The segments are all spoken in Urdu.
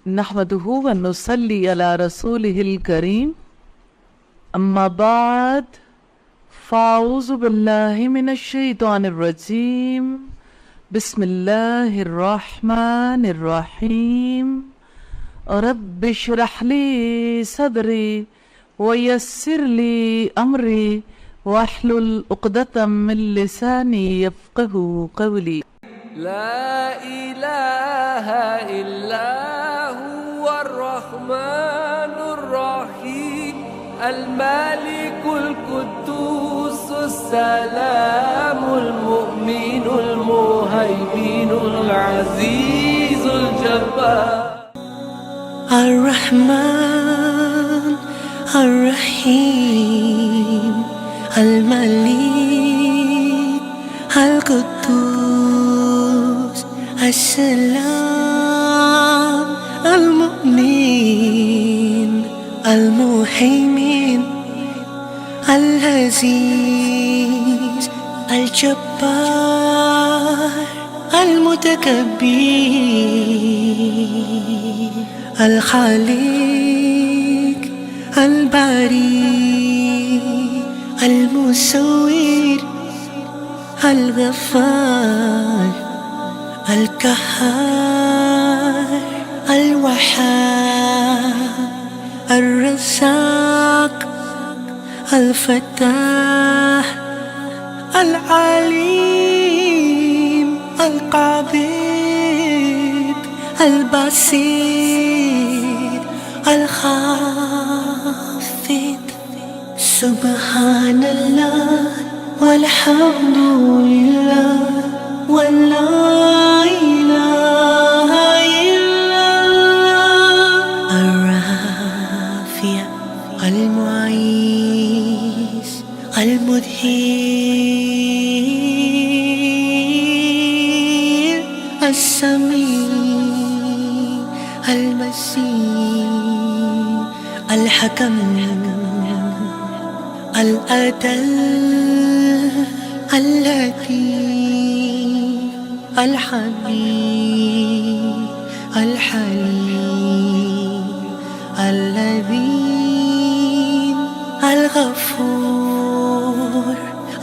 نحمده ونصلي على رسوله الكريم أما بعد فأعوذ بالله من الشيطان الرجيم بسم الله الرحمن الرحيم رب اشرح لي صدري ويسر لي أمري واحلل عقدة من لساني يفقه قولي لا إله إلا هو الرحمن الرحيم الملك القدوس السلام المؤمن المهيمن العزيز الجبار الرحمن الرحيم الملك القدوس السلام المؤمن المهيمن العزيز الجبار المتكبر الخالق الباري المصور الغفار القهار الوهاب الرزاق الفتاح العليم القابض البسيط الخافض سبحان الله والحمد لله ولا إله إلا الله الرافع المعيز المدهير السميع المسيح الحكم العدل اللطيف الحبيب الحليم اللذيذ الغفور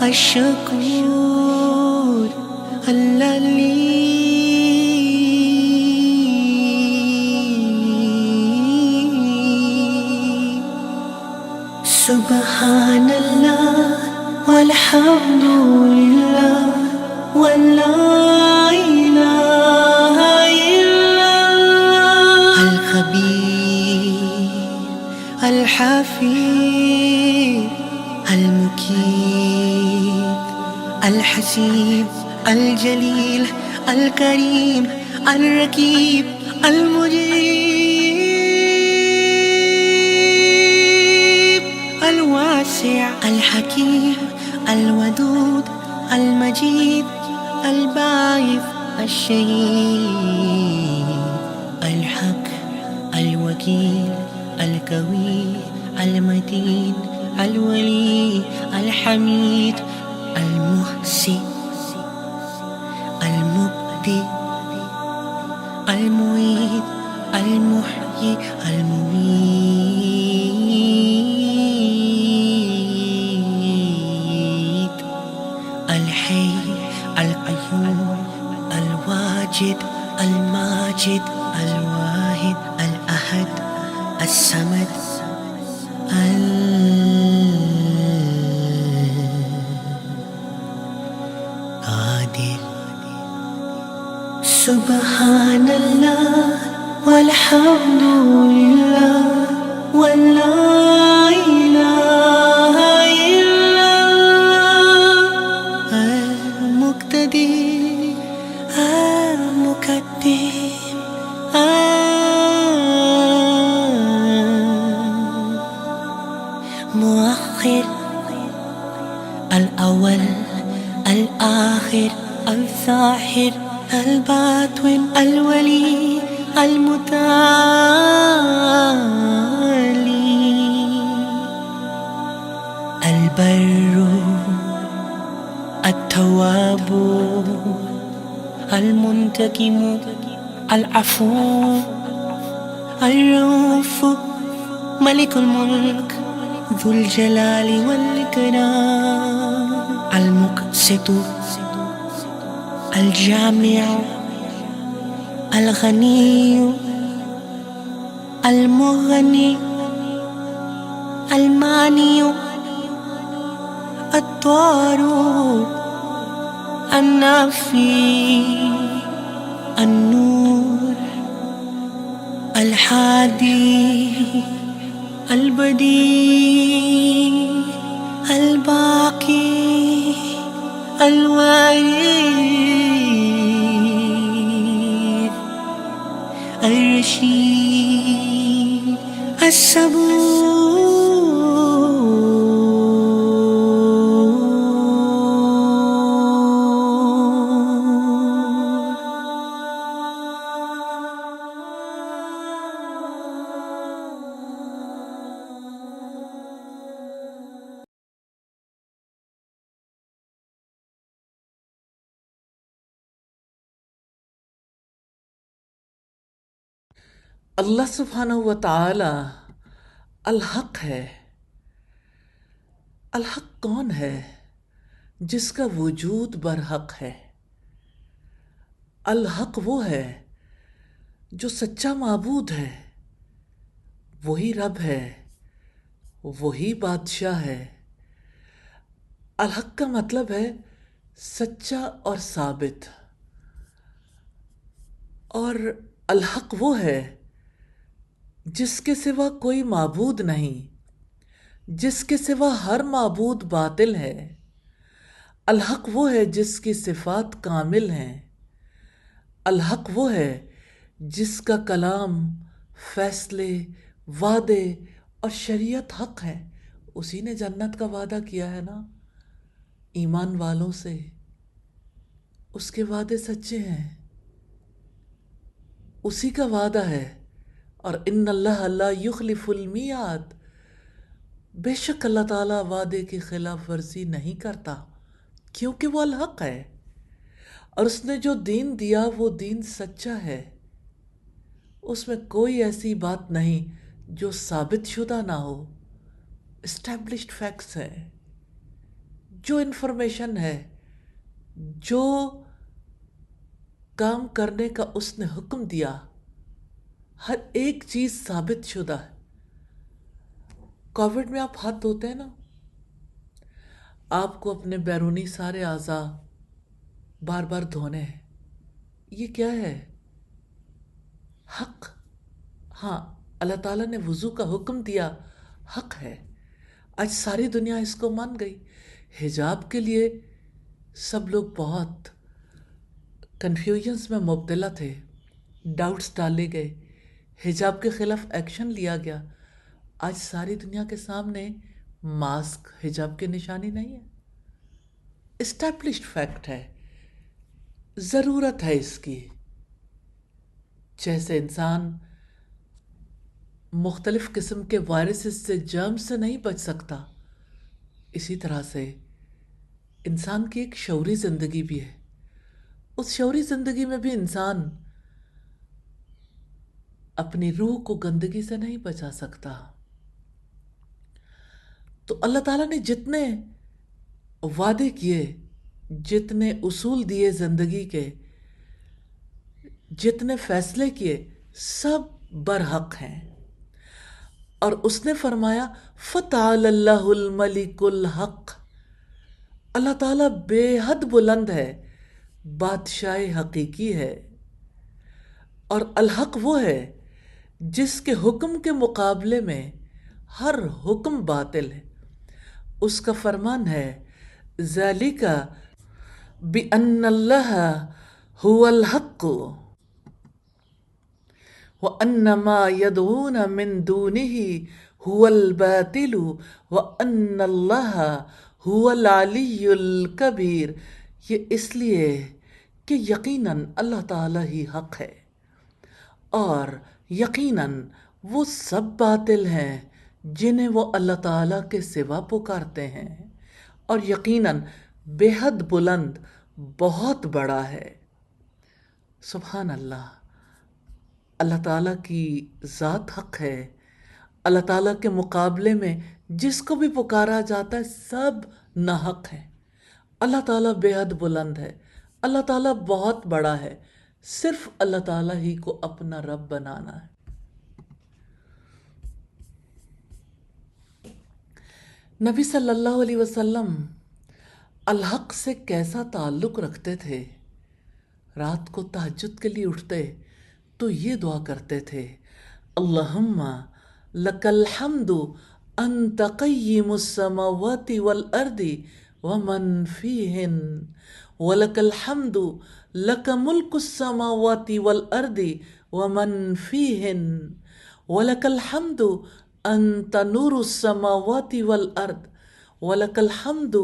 الشكور اللليم سبحان الله والحمد لله ولا إله إلا الله الخبير الحفيظ المكيد الحسيب الجليل الكريم الرقيب المجيب الواسع الحكيم الودود المجيد الباعث الشهيد الحق الوكيل القوي المتين الولي الحميد المحسن المبدئ المعيد المحيي المميت الحي القيوم الواجد الماجد الواحد الأحد الصمد القادر سبحان الله والحمد لله ولا إله إلا الله المقتدر المقدم مؤخر الأول الآخر الظاهر الباطن الولي المتعالي البر التواب المنتقم العفو الرؤوف ملك الملك ذو الجلال والإكرام المقسط الجامع الغني المغني الماني الضار النافي النور الحادي البديع الباقي الوارث الرشيد اللہ سبحانہ و تعالی الحق ہے۔ الحق کون ہے؟ جس کا وجود برحق ہے۔ الحق وہ ہے جو سچا معبود ہے، وہی رب ہے، وہی بادشاہ ہے۔ الحق کا مطلب ہے سچا اور ثابت، اور الحق وہ ہے جس کے سوا کوئی معبود نہیں، جس کے سوا ہر معبود باطل ہے۔ الحق وہ ہے جس کی صفات کامل ہیں۔ الحق وہ ہے جس کا کلام، فیصلے، وعدے اور شریعت حق ہے۔ اسی نے جنت کا وعدہ کیا ہے نا ایمان والوں سے، اس کے وعدے سچے ہیں، اسی کا وعدہ ہے۔ اور ان اللہ لا یخلف المیعاد، بے شک اللہ تعالیٰ وعدے کی خلاف ورزی نہیں کرتا، کیونکہ وہ الحق ہے، اور اس نے جو دین دیا وہ دین سچا ہے۔ اس میں کوئی ایسی بات نہیں جو ثابت شدہ نہ ہو، اسٹیبلشڈ فیکٹس ہے۔ جو انفارمیشن ہے، جو کام کرنے کا اس نے حکم دیا، ہر ایک چیز ثابت شدہ ہے۔ کووڈ میں آپ ہاتھ دھوتے ہیں نا، آپ کو اپنے بیرونی سارے اعضاء بار بار دھونے ہیں۔ یہ کیا ہے؟ حق۔ ہاں، اللہ تعالیٰ نے وضو کا حکم دیا، حق ہے۔ آج ساری دنیا اس کو مان گئی۔ حجاب کے لیے سب لوگ بہت کنفیوژنس میں مبتلا تھے، ڈاؤٹس ڈالے گئے، حجاب کے خلاف ایکشن لیا گیا۔ آج ساری دنیا کے سامنے ماسک حجاب کی نشانی نہیں ہے، اسٹیبلشڈ فیکٹ ہے، ضرورت ہے اس کی۔ جیسے انسان مختلف قسم کے وائرسز سے، جرم سے نہیں بچ سکتا، اسی طرح سے انسان کی ایک شعوری زندگی بھی ہے۔ اس شعوری زندگی میں بھی انسان اپنی روح کو گندگی سے نہیں بچا سکتا۔ تو اللہ تعالیٰ نے جتنے وعدے کیے، جتنے اصول دیے زندگی کے، جتنے فیصلے کیے، سب برحق ہیں۔ اور اس نے فرمایا فَتَعَالَى اللَّهُ الْمَلِكُ الْحَقِّ، اللہ تعالیٰ بے حد بلند ہے، بادشاہ حقیقی ہے۔ اور الحق وہ ہے جس کے حکم کے مقابلے میں ہر حکم باطل ہے۔ اس کا فرمان ہے ذَلِكَ بِأَنَّ اللَّهَ هُوَ الْحَقُّ وَأَنَّ مَا يَدْعُونَ مِن دُونِهِ هُوَ الْبَاطِلُ وَأَنَّ اللَّهَ هُوَ الْعَلِيُّ الْكَبِيرُ۔ یہ اس لیے کہ یقیناً اللہ تعالیٰ ہی حق ہے، اور یقیناً وہ سب باطل ہیں جنہیں وہ اللہ تعالیٰ کے سوا پکارتے ہیں، اور یقیناً بے حد بلند، بہت بڑا ہے۔ سبحان اللہ۔ اللہ تعالیٰ کی ذات حق ہے. اللہ تعالیٰ کے مقابلے میں جس کو بھی پکارا جاتا ہے سب ناحق ہے. اللہ تعالیٰ بے حد بلند ہے. اللہ تعالیٰ بہت بڑا ہے. صرف اللہ تعالیٰ ہی کو اپنا رب بنانا ہے. نبی صلی اللہ علیہ وسلم الحق سے کیسا تعلق رکھتے تھے؟ رات کو تہجد کے لیے اٹھتے تو یہ دعا کرتے تھے: اللہم لک الحمد انت قیم السماوات والارض ومن فیہن ولک الحمد لک ملک السماوات والارض ومن فیہن ولک الحمد انت نور السماوات والارض ولک الحمد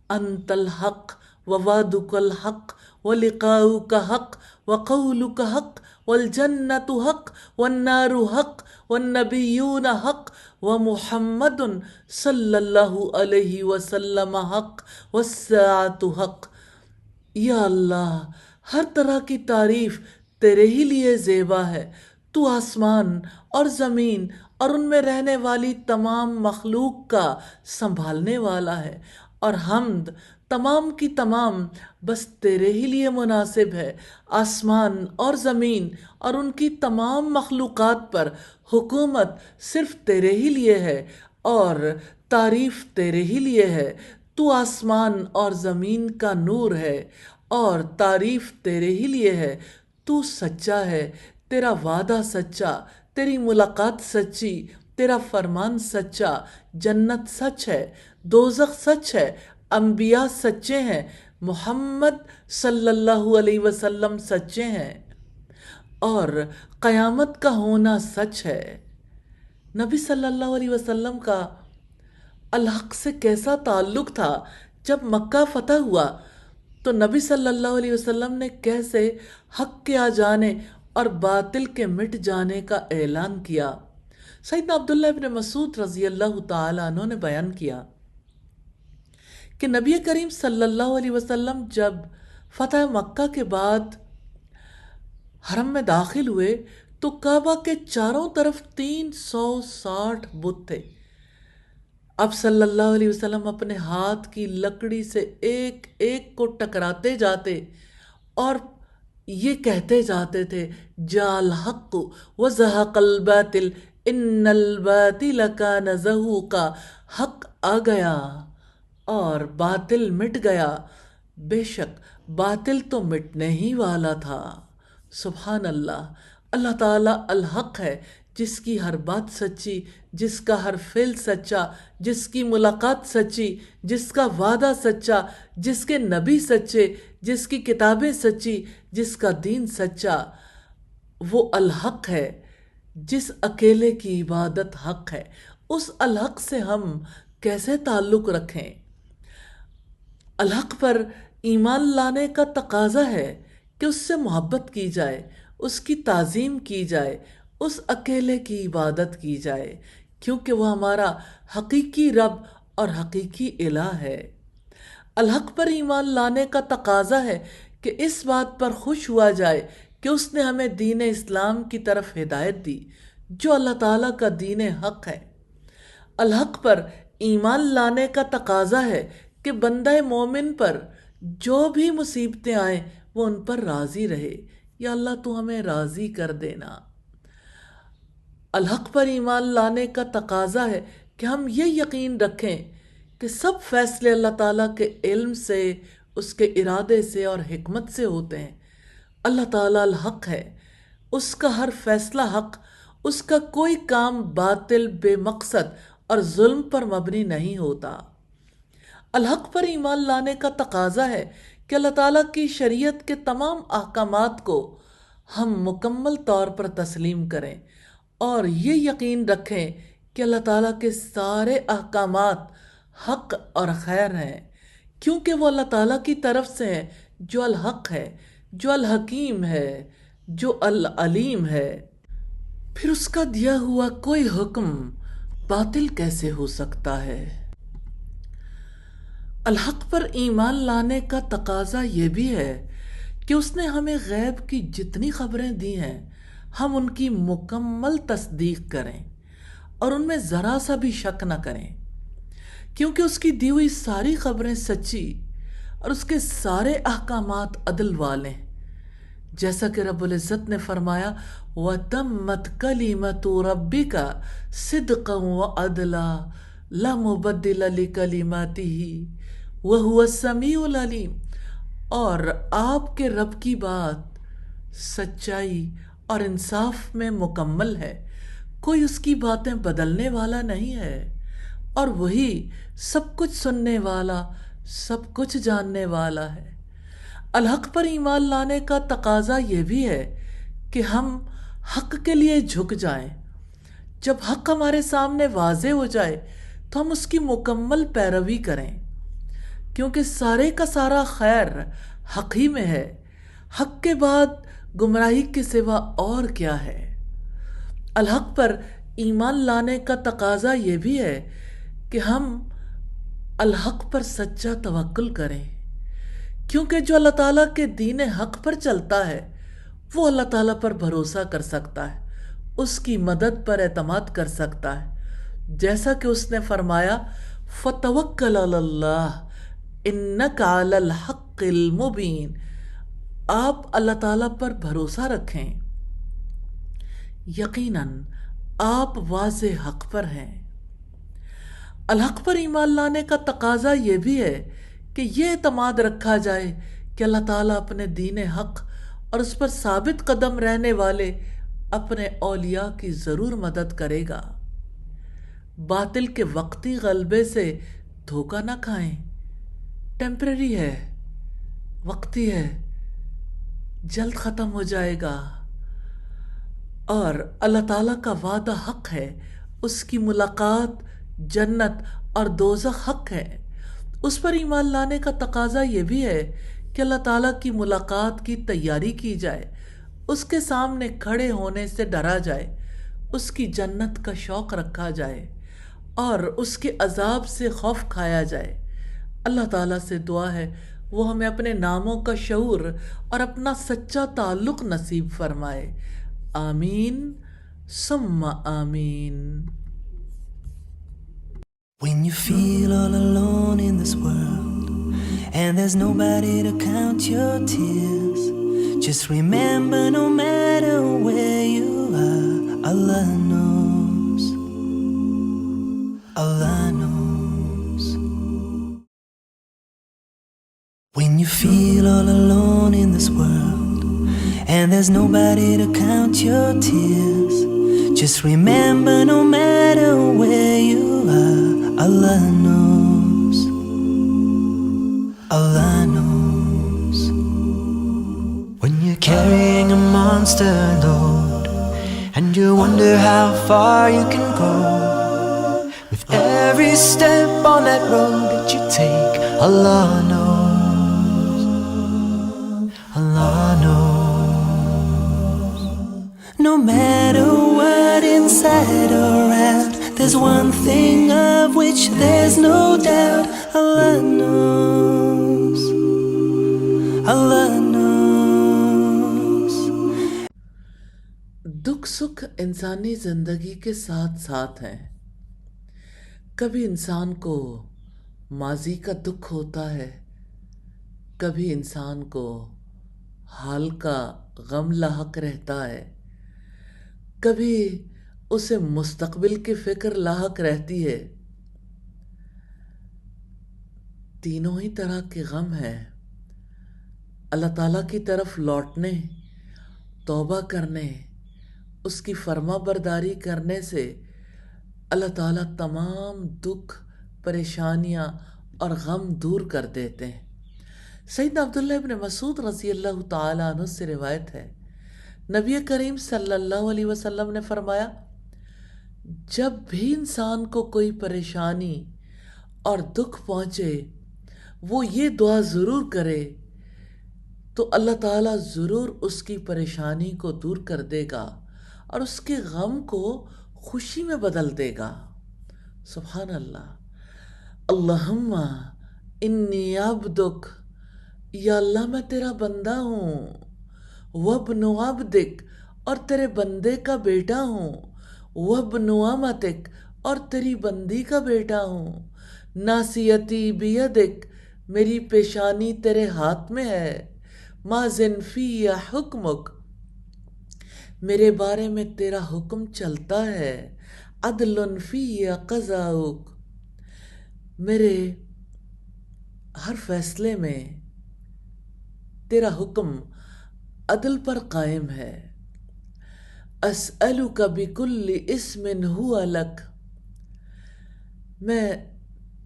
انت الحق ووعدک الحق ولقاؤک حق وقولک حق والجنت حق والنار حق والنبیون حق ومحمد صلی اللہ علیہ وسلم حق والساعۃ حق. یا اللہ، ہر طرح کی تعریف تیرے ہی لیے زیبا ہے. تو آسمان اور زمین اور ان میں رہنے والی تمام مخلوق کا سنبھالنے والا ہے، اور حمد تمام کی تمام بس تیرے ہی لیے مناسب ہے. آسمان اور زمین اور ان کی تمام مخلوقات پر حکومت صرف تیرے ہی لیے ہے اور تعریف تیرے ہی لیے ہے. تو آسمان اور زمین کا نور ہے اور تعریف تیرے ہی لیے ہے. تو سچا ہے، تیرا وعدہ سچا، تیری ملاقات سچی، تیرا فرمان سچا. جنت سچ ہے، دوزخ سچ ہے، انبیاء سچے ہیں، محمد صلی اللہ علیہ وسلم سچے ہیں، اور قیامت کا ہونا سچ ہے. نبی صلی اللہ علیہ وسلم کا الحق سے کیسا تعلق تھا؟ جب مکہ فتح ہوا تو نبی صلی اللہ علیہ وسلم نے کیسے حق کے آ جانے اور باطل کے مٹ جانے کا اعلان کیا. سیدنا عبداللہ ابن مسعود رضی اللہ تعالیٰ عنہ نے بیان کیا کہ نبی کریم صلی اللہ علیہ وسلم جب فتح مکہ کے بعد حرم میں داخل ہوئے تو کعبہ کے چاروں طرف 360 بت تھے. اب صلی اللہ علیہ وسلم اپنے ہاتھ کی لکڑی سے ایک ایک کو ٹکراتے جاتے اور یہ کہتے جاتے تھے: جاء الحق وزہق الباطل ان الباطل کان زہوقا. حق آ گیا اور باطل مٹ گیا، بے شک باطل تو مٹنے ہی والا تھا. سبحان اللہ. اللہ تعالیٰ الحق ہے، جس کی ہر بات سچی، جس کا ہر فعل سچا، جس کی ملاقات سچی، جس کا وعدہ سچا، جس کے نبی سچے، جس کی کتابیں سچی، جس کا دین سچا. وہ الحق ہے جس اکیلے کی عبادت حق ہے. اس الحق سے ہم کیسے تعلق رکھیں؟ الحق پر ایمان لانے کا تقاضا ہے کہ اس سے محبت کی جائے، اس کی تعظیم کی جائے، اس اکیلے کی عبادت کی جائے، کیونکہ وہ ہمارا حقیقی رب اور حقیقی الہ ہے. الحق پر ایمان لانے کا تقاضا ہے کہ اس بات پر خوش ہوا جائے کہ اس نے ہمیں دین اسلام کی طرف ہدایت دی، جو اللہ تعالیٰ کا دین حق ہے. الحق پر ایمان لانے کا تقاضا ہے کہ بندہ مومن پر جو بھی مصیبتیں آئیں وہ ان پر راضی رہے. یا اللہ تو ہمیں راضی کر دینا. الحق پر ایمان لانے کا تقاضا ہے کہ ہم یہ یقین رکھیں کہ سب فیصلے اللہ تعالیٰ کے علم سے، اس کے ارادے سے اور حکمت سے ہوتے ہیں. اللہ تعالیٰ الحق ہے، اس کا ہر فیصلہ حق، اس کا کوئی کام باطل، بے مقصد اور ظلم پر مبنی نہیں ہوتا. الحق پر ایمان لانے کا تقاضا ہے کہ اللہ تعالیٰ کی شریعت کے تمام احکامات کو ہم مکمل طور پر تسلیم کریں اور یہ یقین رکھیں کہ اللہ تعالیٰ کے سارے احکامات حق اور خیر ہیں، کیونکہ وہ اللہ تعالیٰ کی طرف سے ہیں، جو الحق ہے، جو الحکیم ہے، جو العلیم ہے. پھر اس کا دیا ہوا کوئی حکم باطل کیسے ہو سکتا ہے؟ الحق پر ایمان لانے کا تقاضا یہ بھی ہے کہ اس نے ہمیں غیب کی جتنی خبریں دی ہیں ہم ان کی مکمل تصدیق کریں اور ان میں ذرا سا بھی شک نہ کریں، کیونکہ اس کی دی ہوئی ساری خبریں سچی اور اس کے سارے احکامات عدل والے ہیں، جیسا کہ رب العزت نے فرمایا وَتَمَّتْ كَلِمَةُ رَبِّكَ صِدْقًا وَعَدْلًا لَا مُبَدِّلَ لِكَلِمَاتِهِ وَهُوَ السَّمِيعُ الْعَلِيمُ، اور آپ کے رب کی بات سچائی اور انصاف میں مکمل ہے، کوئی اس کی باتیں بدلنے والا نہیں ہے، اور وہی سب کچھ سننے والا، سب کچھ جاننے والا ہے۔ الحق پر ایمان لانے کا تقاضا یہ بھی ہے کہ ہم حق کے لیے جھک جائیں۔ جب حق ہمارے سامنے واضح ہو جائے تو ہم اس کی مکمل پیروی کریں، کیونکہ سارے کا سارا خیر حق ہی میں ہے۔ حق کے بعد گمراہی کے سوا اور کیا ہے؟ الحق پر ایمان لانے کا تقاضا یہ بھی ہے کہ ہم الحق پر سچا توکل کریں، کیونکہ جو اللہ تعالیٰ کے دین حق پر چلتا ہے وہ اللہ تعالیٰ پر بھروسہ کر سکتا ہے، اس کی مدد پر اعتماد کر سکتا ہے، جیسا کہ اس نے فرمایا فَتَوَكَّلْ عَلَى اللَّهِ إِنَّكَ عَلَى الْحَقِّ الْمُبِينِ، آپ اللہ تعالیٰ پر بھروسہ رکھیں، یقیناً آپ واضح حق پر ہیں۔ الحق پر ایمان لانے کا تقاضا یہ بھی ہے کہ یہ اعتماد رکھا جائے کہ اللہ تعالیٰ اپنے دین حق اور اس پر ثابت قدم رہنے والے اپنے اولیاء کی ضرور مدد کرے گا۔ باطل کے وقتی غلبے سے دھوکہ نہ کھائیں، ٹیمپرری ہے، وقتی ہے، جلد ختم ہو جائے گا، اور اللہ تعالیٰ کا وعدہ حق ہے، اس کی ملاقات جنت اور دوزخ حق ہے۔ اس پر ایمان لانے کا تقاضا یہ بھی ہے کہ اللہ تعالیٰ کی ملاقات کی تیاری کی جائے، اس کے سامنے کھڑے ہونے سے ڈرا جائے، اس کی جنت کا شوق رکھا جائے اور اس کے عذاب سے خوف کھایا جائے۔ اللہ تعالیٰ سے دعا ہے وہ ہمیں اپنے ناموں کا شعور اور اپنا سچا تعلق نصیب فرمائے۔ آمین ثم آمین۔ When you feel all alone in this world and there's nobody to count your tears, just remember no matter where you are, Allah knows, Allah knows. When you feel all alone in this world and there's nobody to count your tears, just remember no matter where you are, Allah knows, Allah knows. When you're carrying a monster load and you wonder how far you can go, with every step on that road that you take, Allah knows, Allah knows. No matter what inside or out, there's one thing of which there's no doubt, Allah knows, Allah knows. دکھ سکھ انسانی زندگی کے ساتھ ساتھ ہیں۔ کبھی انسان کو ماضی کا دکھ ہوتا ہے، کبھی انسان کو حال کا غم لاحق رہتا ہے، کبھی اسے مستقبل کی فکر لاحق رہتی ہے۔ تینوں ہی طرح کے غم ہیں۔ اللہ تعالیٰ کی طرف لوٹنے، توبہ کرنے، اس کی فرما برداری کرنے سے اللہ تعالیٰ تمام دکھ، پریشانیاں اور غم دور کر دیتے ہیں۔ سیدنا عبداللہ ابن مسعود رضی اللہ تعالیٰ عنہ سے روایت ہے، نبی کریم صلی اللہ علیہ وسلم نے فرمایا، جب بھی انسان کو کوئی پریشانی اور دکھ پہنچے وہ یہ دعا ضرور کرے تو اللہ تعالیٰ ضرور اس کی پریشانی کو دور کر دے گا اور اس کے غم کو خوشی میں بدل دے گا۔ سبحان اللہ۔ اللہم انی عبدک، یا اللہ میں تیرا بندہ ہوں، وابن عبدک، اور تیرے بندے کا بیٹا ہوں، وابن امتک، اور تیری بندی کا بیٹا ہوں، ناصیتی بیدک، میری پیشانی تیرے ہاتھ میں ہے، ماضٍ فی حکمک، میرے بارے میں تیرا حکم چلتا ہے، عدل فی قضاؤک، میرے ہر فیصلے میں تیرا حکم عدل پر قائم ہے، اسألک بکل اسم ہوا لک، میں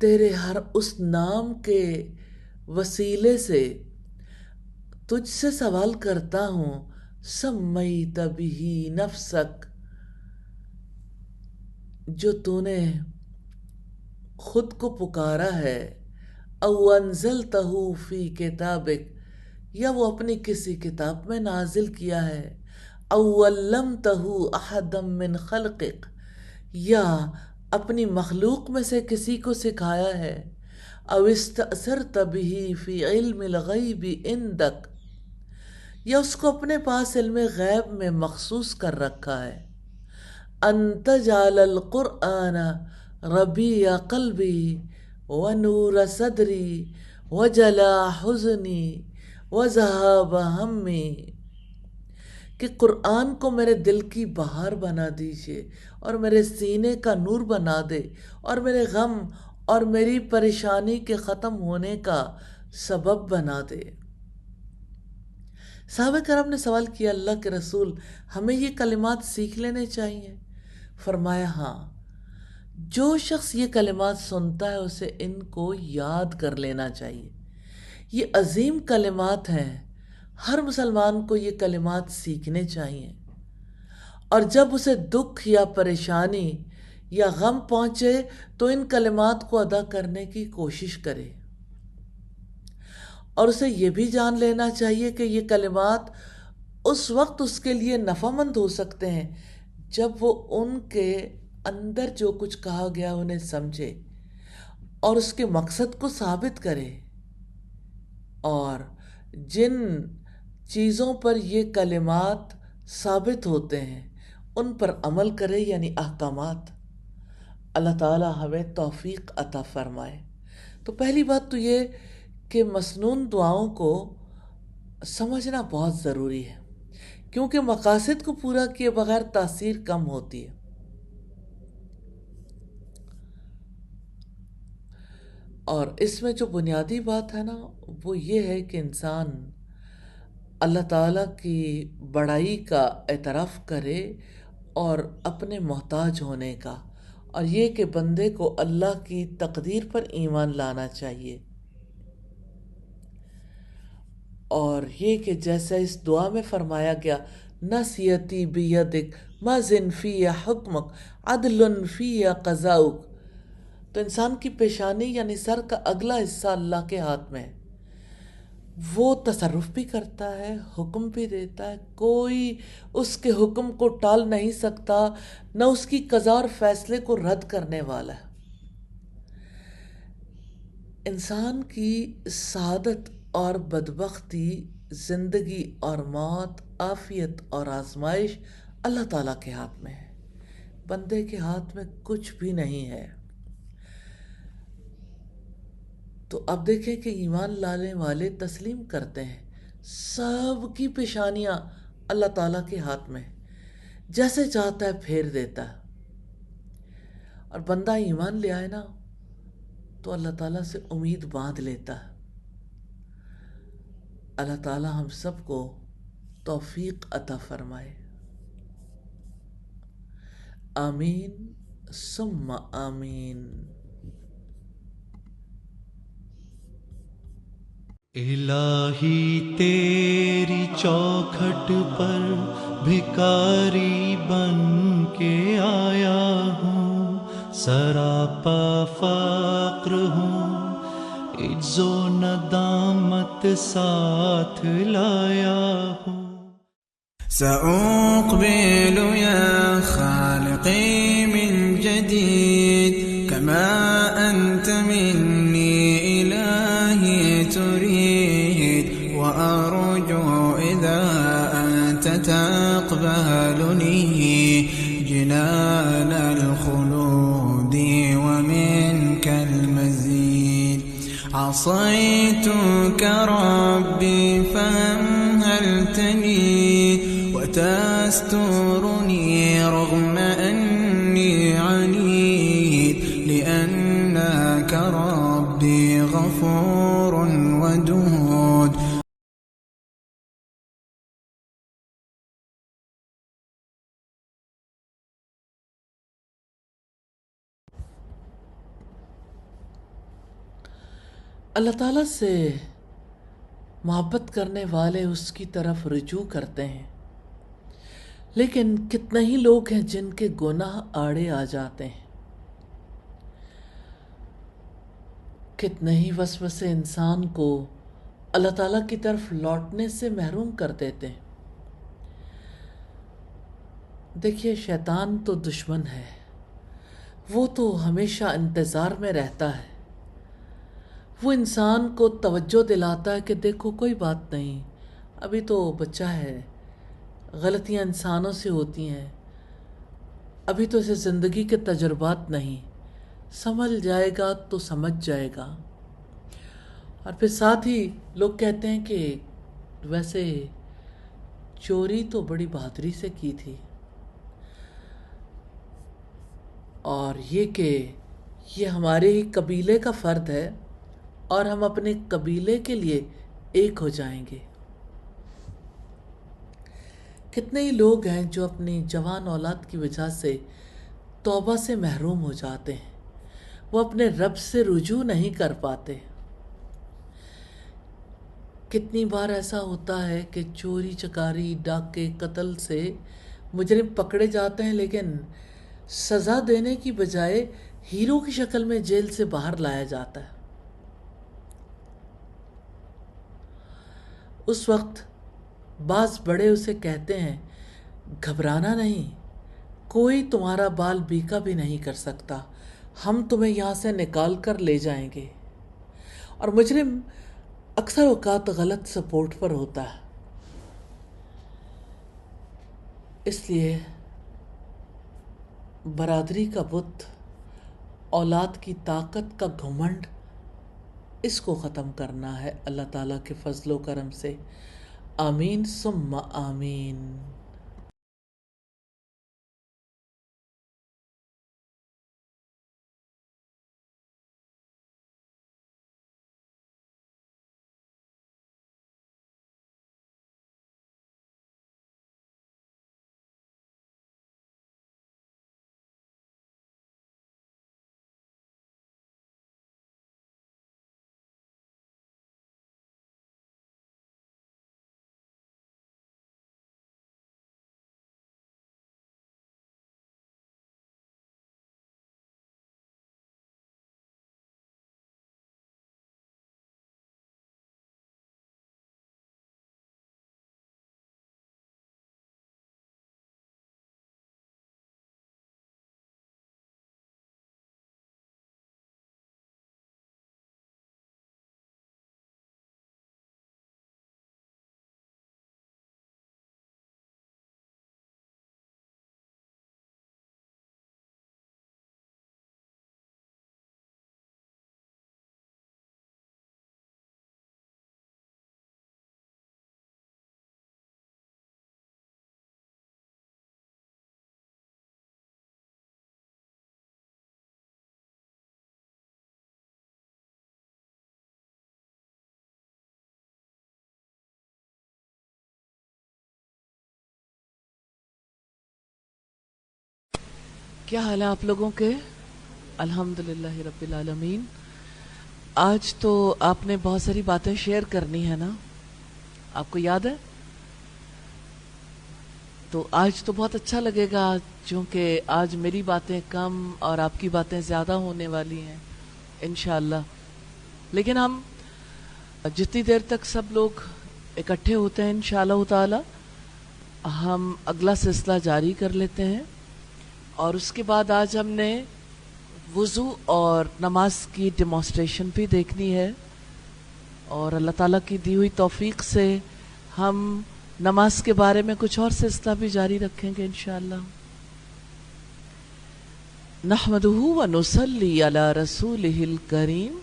تیرے ہر اس نام کے وسیلے سے تجھ سے سوال کرتا ہوں، سمیت بہ نفسک، جو تو نے خود کو پکارا ہے، او انزلتہ فی کتابک، یا وہ اپنی کسی کتاب میں نازل کیا ہے، او علمتہ احدا من خلقک، یا اپنی مخلوق میں سے کسی کو سکھایا ہے، او استأثرت بہ فی علم الغیب عندک، یا اس کو اپنے پاس علم غیب میں مخصوص کر رکھا ہے، ان تجعل القرآن ربیع قلبی ونور صدری وجلاء حزنی وذہاب ہمی، کہ قرآن کو میرے دل کی بہار بنا دیجئے اور میرے سینے کا نور بنا دے اور میرے غم اور میری پریشانی کے ختم ہونے کا سبب بنا دے۔ صحابہ کرام نے سوال کیا، اللہ کے رسول ہمیں یہ کلمات سیکھ لینے چاہیے؟ فرمایا ہاں، جو شخص یہ کلمات سنتا ہے اسے ان کو یاد کر لینا چاہیے، یہ عظیم کلمات ہیں، ہر مسلمان کو یہ کلمات سیکھنے چاہیے، اور جب اسے دکھ یا پریشانی یا غم پہنچے تو ان کلمات کو ادا کرنے کی کوشش کرے، اور اسے یہ بھی جان لینا چاہیے کہ یہ کلمات اس وقت اس کے لیے نفع مند ہو سکتے ہیں جب وہ ان کے اندر جو کچھ کہا گیا انہیں سمجھے اور اس کے مقصد کو ثابت کرے، اور جن چیزوں پر یہ کلمات ثابت ہوتے ہیں ان پر عمل کرے، یعنی احکامات۔ اللہ تعالی ہمیں توفیق عطا فرمائے۔ تو پہلی بات تو یہ کہ مسنون دعاؤں کو سمجھنا بہت ضروری ہے، کیونکہ مقاصد کو پورا کیے بغیر تاثیر کم ہوتی ہے۔ اور اس میں جو بنیادی بات ہے نا وہ یہ ہے کہ انسان اللہ تعالیٰ کی بڑائی کا اعتراف کرے اور اپنے محتاج ہونے کا، اور یہ کہ بندے کو اللہ کی تقدیر پر ایمان لانا چاہیے، اور یہ کہ جیسا اس دعا میں فرمایا گیا، نصیتی بیدک ماضٍ فی حکمک عدل فی قضاؤک، تو انسان کی پیشانی یعنی سر کا اگلا حصہ اللہ کے ہاتھ میں ہے، وہ تصرف بھی کرتا ہے، حکم بھی دیتا ہے، کوئی اس کے حکم کو ٹال نہیں سکتا، نہ اس کی قضا اور فیصلے کو رد کرنے والا ہے۔ انسان کی سعادت اور بدبختی، زندگی اور موت، عافیت اور آزمائش اللہ تعالیٰ کے ہاتھ میں ہے، بندے کے ہاتھ میں کچھ بھی نہیں ہے۔ تو اب دیکھیں کہ ایمان لانے والے تسلیم کرتے ہیں سب کی پیشانیاں اللہ تعالیٰ کے ہاتھ میں، جیسے چاہتا ہے پھیر دیتا ہے، اور بندہ ایمان لے آئے نا تو اللہ تعالیٰ سے امید باندھ لیتا ہے۔ اللہ تعالیٰ ہم سب کو توفیق عطا فرمائے، آمین ثم آمین۔ الہی تیری چوکھٹ پر بھکاری بن کے آیا ہوں، سراپا فقر ہوں، عجز و ندامت ساتھ لایا ہوں۔ سأقبل يا خالقي من جديد كما أنت مني إلهي تريد، وأرجو إذا أنت تقبل جنان الخلود ومنك المزيد. عصيتك ربي فأمهلتني وتسترني رغم أني عنيد، لأنك ربي غفور ودود. اللہ تعالیٰ سے محبت کرنے والے اس کی طرف رجوع کرتے ہیں، لیکن کتنے ہی لوگ ہیں جن کے گناہ آڑے آ جاتے ہیں، کتنے ہی وسوسے انسان کو اللہ تعالیٰ کی طرف لوٹنے سے محروم کر دیتے ہیں۔ دیکھیے، شیطان تو دشمن ہے، وہ تو ہمیشہ انتظار میں رہتا ہے، وہ انسان کو توجہ دلاتا ہے کہ دیکھو کوئی بات نہیں، ابھی تو بچہ ہے، غلطیاں انسانوں سے ہوتی ہیں، ابھی تو اسے زندگی کے تجربات نہیں، سنبھل جائے گا تو سمجھ جائے گا۔ اور پھر ساتھ ہی لوگ کہتے ہیں کہ ویسے چوری تو بڑی بہادری سے کی تھی، اور یہ کہ یہ ہمارے ہی قبیلے کا فرد ہے اور ہم اپنے قبیلے کے لیے ایک ہو جائیں گے۔ کتنے ہی لوگ ہیں جو اپنی جوان اولاد کی وجہ سے توبہ سے محروم ہو جاتے ہیں، وہ اپنے رب سے رجوع نہیں کر پاتے۔ کتنی بار ایسا ہوتا ہے کہ چوری چکاری ڈاکے قتل سے مجرم پکڑے جاتے ہیں، لیکن سزا دینے کی بجائے ہیرو کی شکل میں جیل سے باہر لایا جاتا ہے۔ اس وقت بعض بڑے اسے کہتے ہیں گھبرانا نہیں، کوئی تمہارا بال بیکا بھی نہیں کر سکتا، ہم تمہیں یہاں سے نکال کر لے جائیں گے۔ اور مجرم اکثر اوقات غلط سپورٹ پر ہوتا ہے۔ اس لیے برادری کا بت، اولاد کی طاقت کا گھمنڈ، اس کو ختم کرنا ہے اللہ تعالیٰ کے فضل و کرم سے۔ آمین ثم آمین۔ کیا حال ہے آپ لوگوں کے؟ الحمدللہ رب العالمین۔ آج تو آپ نے بہت ساری باتیں شیئر کرنی ہے نا، آپ کو یاد ہے؟ تو آج تو بہت اچھا لگے گا، چونکہ آج میری باتیں کم اور آپ کی باتیں زیادہ ہونے والی ہیں انشاءاللہ۔ لیکن ہم جتنی دیر تک سب لوگ اکٹھے ہوتے ہیں انشاءاللہ تعالی ہم اگلا سلسلہ جاری کر لیتے ہیں۔ اور اس کے بعد آج ہم نے وضو اور نماز کی ڈیمانسٹریشن بھی دیکھنی ہے، اور اللہ تعالیٰ کی دی ہوئی توفیق سے ہم نماز کے بارے میں کچھ اور سلسلہ بھی جاری رکھیں گے انشاءاللہ۔ نحمدہ و نصلی علی رسولہ الکریم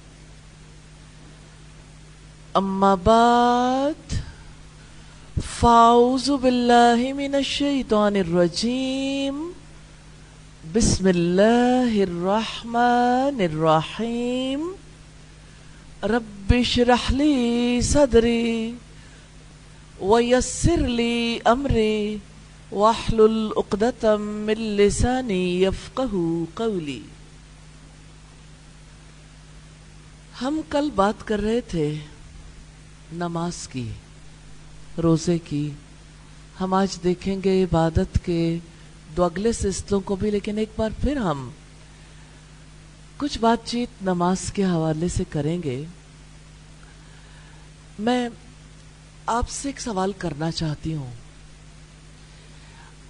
اما بعد فاعوذ باللہ من الشیطان الرجیم بسم اللہ الرحمن الرحیم رب اشرح لی صدری ویسر لی امری واحلل عقدۃ من لسانی یفقہوا قولی. ہم کل بات کر رہے تھے نماز کی، روزے کی. ہم آج دیکھیں گے عبادت کے دو اگلے سلسلوں کو بھی، لیکن ایک بار پھر ہم کچھ بات چیت نماز کے حوالے سے کریں گے. میں آپ سے ایک سوال کرنا چاہتی ہوں.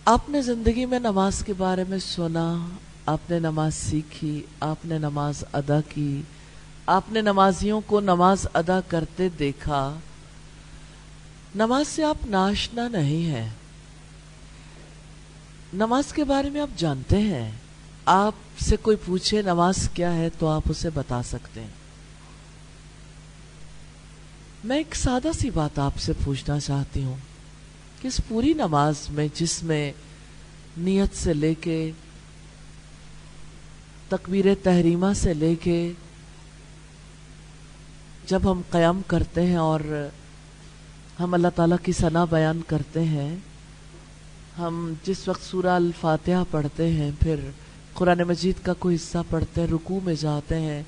آپ نے زندگی میں نماز کے بارے میں سنا، آپ نے نماز سیکھی، آپ نے نماز ادا کی، آپ نے نمازیوں کو نماز ادا کرتے دیکھا. نماز سے آپ ناشنا نہیں ہیں، نماز کے بارے میں آپ جانتے ہیں. آپ سے کوئی پوچھے نماز کیا ہے تو آپ اسے بتا سکتے ہیں. میں ایک سادہ سی بات آپ سے پوچھنا چاہتی ہوں کہ اس پوری نماز میں، جس میں نیت سے لے کے تکبیر تحریمہ سے لے کے جب ہم قیام کرتے ہیں اور ہم اللہ تعالیٰ کی ثنا بیان کرتے ہیں، ہم جس وقت سورہ الفاتحہ پڑھتے ہیں، پھر قرآن مجید کا کوئی حصہ پڑھتے ہیں، رکوع میں جاتے ہیں،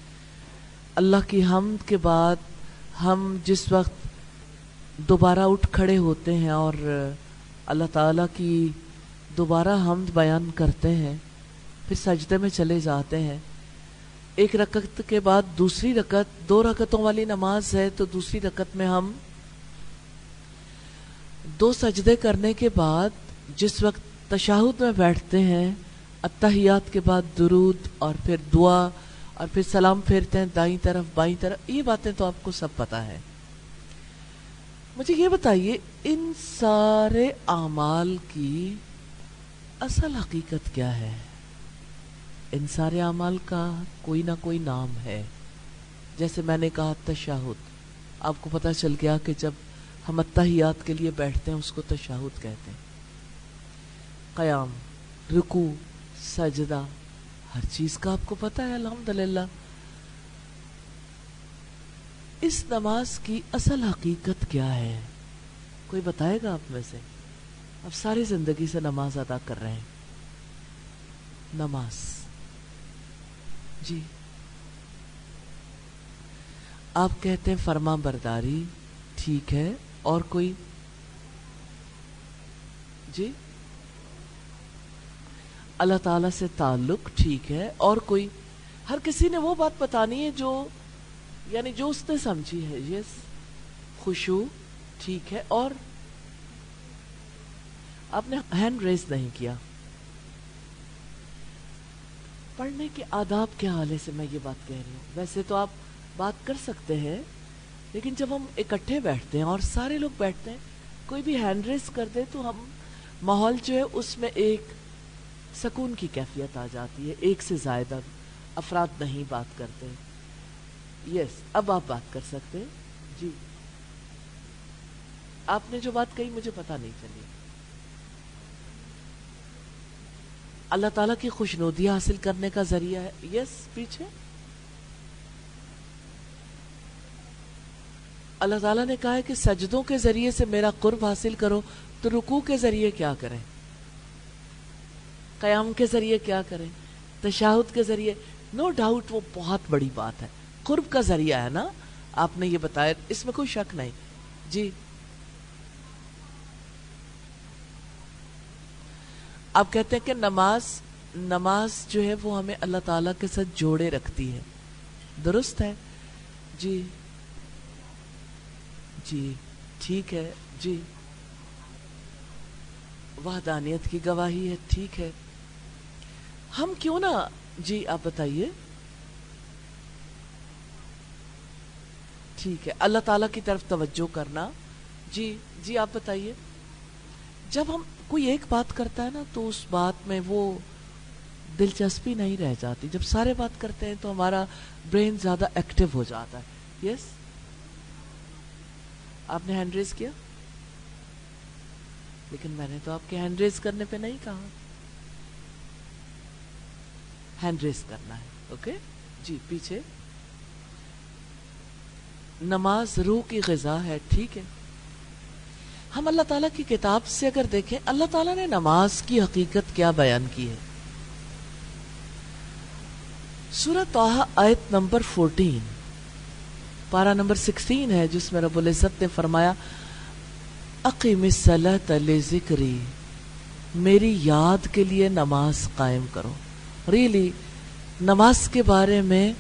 اللہ کی حمد کے بعد ہم جس وقت دوبارہ اٹھ کھڑے ہوتے ہیں اور اللہ تعالیٰ کی دوبارہ حمد بیان کرتے ہیں، پھر سجدے میں چلے جاتے ہیں. ایک رکعت کے بعد دوسری رکعت، 2 رکعتوں والی نماز ہے تو دوسری رکعت میں ہم 2 سجدے کرنے کے بعد جس وقت تشہد میں بیٹھتے ہیں، اتحیات کے بعد درود اور پھر دعا اور پھر سلام پھیرتے ہیں دائیں طرف بائیں طرف. یہ باتیں تو آپ کو سب پتہ ہے. مجھے یہ بتائیے ان سارے اعمال کی اصل حقیقت کیا ہے؟ ان سارے اعمال کا کوئی نہ کوئی نام ہے. جیسے میں نے کہا تشہد، آپ کو پتہ چل گیا کہ جب ہم اتحیات کے لیے بیٹھتے ہیں اس کو تشہد کہتے ہیں. قیام، رکوع، سجدہ، ہر چیز کا آپ کو پتہ ہے الحمدللہ. اس نماز کی اصل حقیقت کیا ہے؟ کوئی بتائے گا آپ میں سے؟ اب ساری زندگی سے نماز ادا کر رہے ہیں. نماز، جی آپ کہتے ہیں فرما برداری، ٹھیک ہے. اور کوئی؟ جی اللہ تعالیٰ سے تعلق، ٹھیک ہے. اور کوئی؟ ہر کسی نے وہ بات بتانی ہے جو یعنی جو اس نے سمجھی ہے. یس. خشوع، ٹھیک ہے. اور آپ نے ہینڈ ریز نہیں کیا. پڑھنے کے آداب کے حوالے سے میں یہ بات کہہ رہی ہوں. ویسے تو آپ بات کر سکتے ہیں، لیکن جب ہم اکٹھے بیٹھتے ہیں اور سارے لوگ بیٹھتے ہیں، کوئی بھی ہینڈ ریز کر دے تو ہم ماحول جو ہے اس میں ایک سکون کی کیفیت آ جاتی ہے. ایک سے زائدہ افراد نہیں بات کرتے. یس، اب آپ بات کر سکتے ہیں. جی آپ نے جو بات کہی مجھے پتہ نہیں چلی. اللہ تعالیٰ کی خوشنودی حاصل کرنے کا ذریعہ ہے. یس، پیچھے. اللہ تعالیٰ نے کہا ہے کہ سجدوں کے ذریعے سے میرا قرب حاصل کرو، تو رکوع کے ذریعے کیا کریں؟ قیام کے ذریعے کیا کریں؟ تشہد کے ذریعے. نو ڈاؤٹ وہ بہت بڑی بات ہے، قرب کا ذریعہ ہے نا. آپ نے یہ بتایا، اس میں کوئی شک نہیں. جی آپ کہتے ہیں کہ نماز جو ہے وہ ہمیں اللہ تعالیٰ کے ساتھ جوڑے رکھتی ہے. درست ہے. جی جی ٹھیک ہے. جی وحدانیت کی گواہی ہے. ٹھیک ہے. ہم کیوں نہ، جی آپ بتائیے. ٹھیک ہے. اللہ تعالیٰ کی طرف توجہ کرنا. جی جی آپ بتائیے. جب ہم کوئی ایک بات کرتا ہے نا تو اس بات میں وہ دلچسپی نہیں رہ جاتی. جب سارے بات کرتے ہیں تو ہمارا برین زیادہ ایکٹیو ہو جاتا ہے. یس آپ نے ہینڈ ریز کیا, لیکن میں نے تو آپ کے ہینڈ ریز کرنے پہ نہیں کہا. ہینڈ ریز کرنا ہے. اوکے جی پیچھے. نماز روح کی غذا ہے. ٹھیک ہے, ہم اللہ تعالیٰ کی کتاب سے اگر دیکھیں اللہ تعالیٰ نے نماز کی حقیقت کیا بیان کی ہے. سورہ طٰہٰ آیت نمبر 14 پارہ نمبر 16 ہے, جس میں رب العزت نے فرمایا اقیم الصلاۃ لذکری, میری یاد کے لیے نماز قائم کرو. ریلی نماز کے بارے میں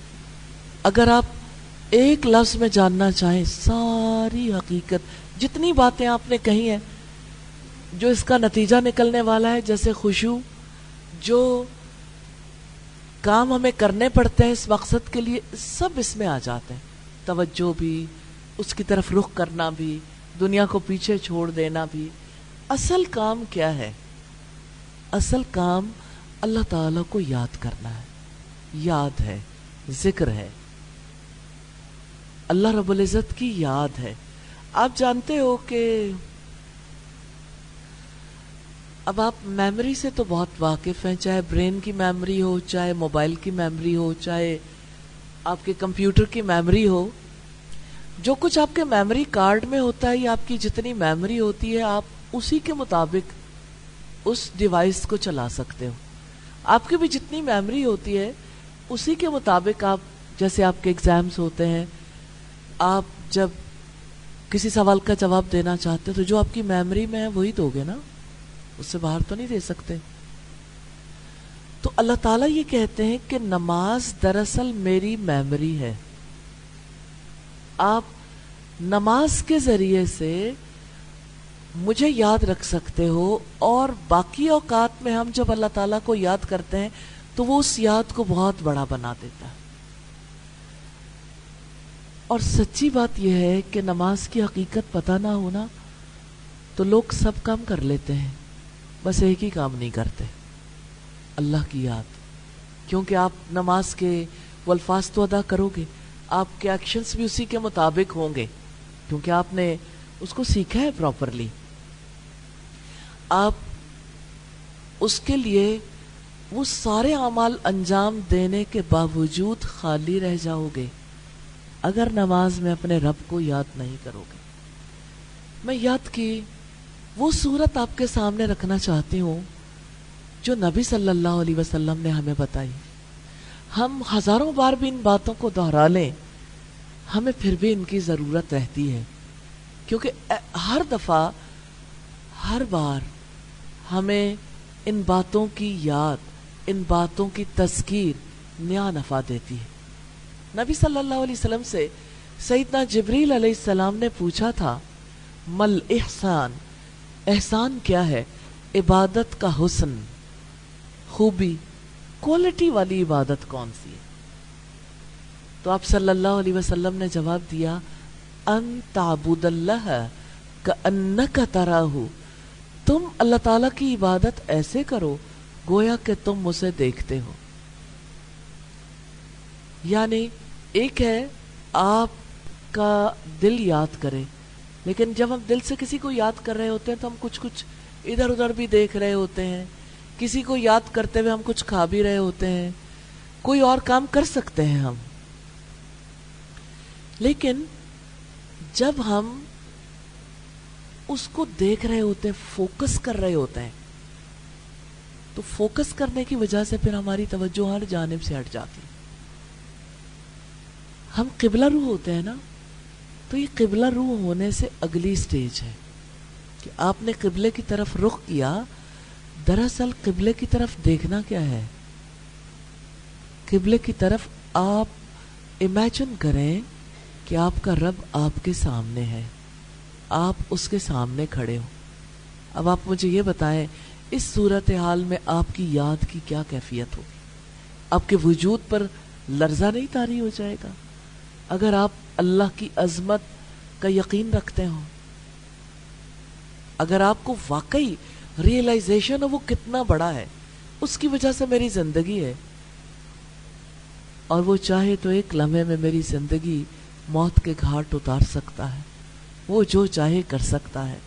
اگر آپ ایک لفظ میں جاننا چاہیں ساری حقیقت, جتنی باتیں آپ نے کہی ہیں جو اس کا نتیجہ نکلنے والا ہے, جیسے خشوع, جو کام ہمیں کرنے پڑتے ہیں اس مقصد کے لیے, سب اس میں آ جاتے ہیں. توجہ بھی, اس کی طرف رخ کرنا بھی, دنیا کو پیچھے چھوڑ دینا بھی. اصل کام کیا ہے؟ اصل کام اللہ تعالیٰ کو یاد کرنا ہے. یاد ہے, ذکر ہے, اللہ رب العزت کی یاد ہے. آپ جانتے ہو کہ اب آپ میموری سے تو بہت واقف ہیں, چاہے برین کی میموری ہو, چاہے موبائل کی میموری ہو, چاہے آپ کے کمپیوٹر کی میموری ہو. جو کچھ آپ کے میموری کارڈ میں ہوتا ہے یا آپ کی جتنی میموری ہوتی ہے, آپ اسی کے مطابق اس ڈیوائس کو چلا سکتے ہو. آپ کی بھی جتنی میموری ہوتی ہے اسی کے مطابق آپ, جیسے آپ کے ایگزامز ہوتے ہیں, آپ جب کسی سوال کا جواب دینا چاہتے تو جو آپ کی میموری میں ہے وہی دو گے نا, اس سے باہر تو نہیں دے سکتے. تو اللہ تعالیٰ یہ کہتے ہیں کہ نماز دراصل میری میموری ہے. آپ نماز کے ذریعے سے مجھے یاد رکھ سکتے ہو, اور باقی اوقات میں ہم جب اللہ تعالیٰ کو یاد کرتے ہیں تو وہ اس یاد کو بہت بڑا بنا دیتا ہے. اور سچی بات یہ ہے کہ نماز کی حقیقت پتہ نہ ہونا تو لوگ سب کام کر لیتے ہیں, بس ایک ہی کام نہیں کرتے, اللہ کی یاد. کیونکہ آپ نماز کے وہ الفاظ تو ادا کرو گے, آپ کے ایکشنز بھی اسی کے مطابق ہوں گے, کیونکہ آپ نے اس کو سیکھا ہے پراپرلی. آپ اس کے لیے وہ سارے اعمال انجام دینے کے باوجود خالی رہ جاؤ گے اگر نماز میں اپنے رب کو یاد نہیں کرو گے. میں یاد کی وہ صورت آپ کے سامنے رکھنا چاہتی ہوں جو نبی صلی اللہ علیہ وسلم نے ہمیں بتائی. ہم ہزاروں بار بھی ان باتوں کو دہرا لیں, ہمیں پھر بھی ان کی ضرورت رہتی ہے, کیونکہ ہر دفعہ, ہر بار ہمیں ان باتوں کی یاد, ان باتوں کی تذکیر نیا نفع دیتی ہے. نبی صلی اللہ علیہ وسلم سے سیدنا جبریل علیہ السلام نے پوچھا تھا مل احسان, احسان کیا ہے؟ عبادت کا حسن, خوبی, کوالٹی والی عبادت کون سی ہے؟ تو آپ صلی اللہ علیہ وسلم نے جواب دیا ان تعبد اللہ کأنک تراہ, تم اللہ تعالیٰ کی عبادت ایسے کرو گویا کہ تم اسے دیکھتے ہو. یعنی ایک ہے آپ کا دل یاد کرے, لیکن جب ہم دل سے کسی کو یاد کر رہے ہوتے ہیں تو ہم کچھ ادھر ادھر بھی دیکھ رہے ہوتے ہیں, کسی کو یاد کرتے ہوئے ہم کچھ کھا بھی رہے ہوتے ہیں, کوئی اور کام کر سکتے ہیں ہم. لیکن جب ہم اس کو دیکھ رہے ہوتے ہیں, فوکس کر رہے ہوتے ہیں, تو فوکس کرنے کی وجہ سے پھر ہماری توجہ ہر جانب سے ہٹ جاتی. ہم قبلہ رو ہوتے ہیں نا, تو یہ قبلہ رو ہونے سے اگلی سٹیج ہے کہ آپ نے قبلے کی طرف رخ کیا. دراصل قبلے کی طرف دیکھنا کیا ہے؟ قبلے کی طرف آپ امیجن کریں کہ آپ کا رب آپ کے سامنے ہے, آپ اس کے سامنے کھڑے ہو. اب آپ مجھے یہ بتائیں اس صورتحال میں آپ کی یاد کی کیا کیفیت ہوگی؟ آپ کے وجود پر لرزہ نہیں طاری ہو جائے گا اگر آپ اللہ کی عظمت کا یقین رکھتے ہوں؟ اگر آپ کو واقعی ریئلائزیشن ہو وہ کتنا بڑا ہے, اس کی وجہ سے میری زندگی ہے، اور وہ چاہے تو ایک لمحے میں میری زندگی موت کے گھاٹ اتار سکتا ہے. وہ جو چاہے کر سکتا ہے.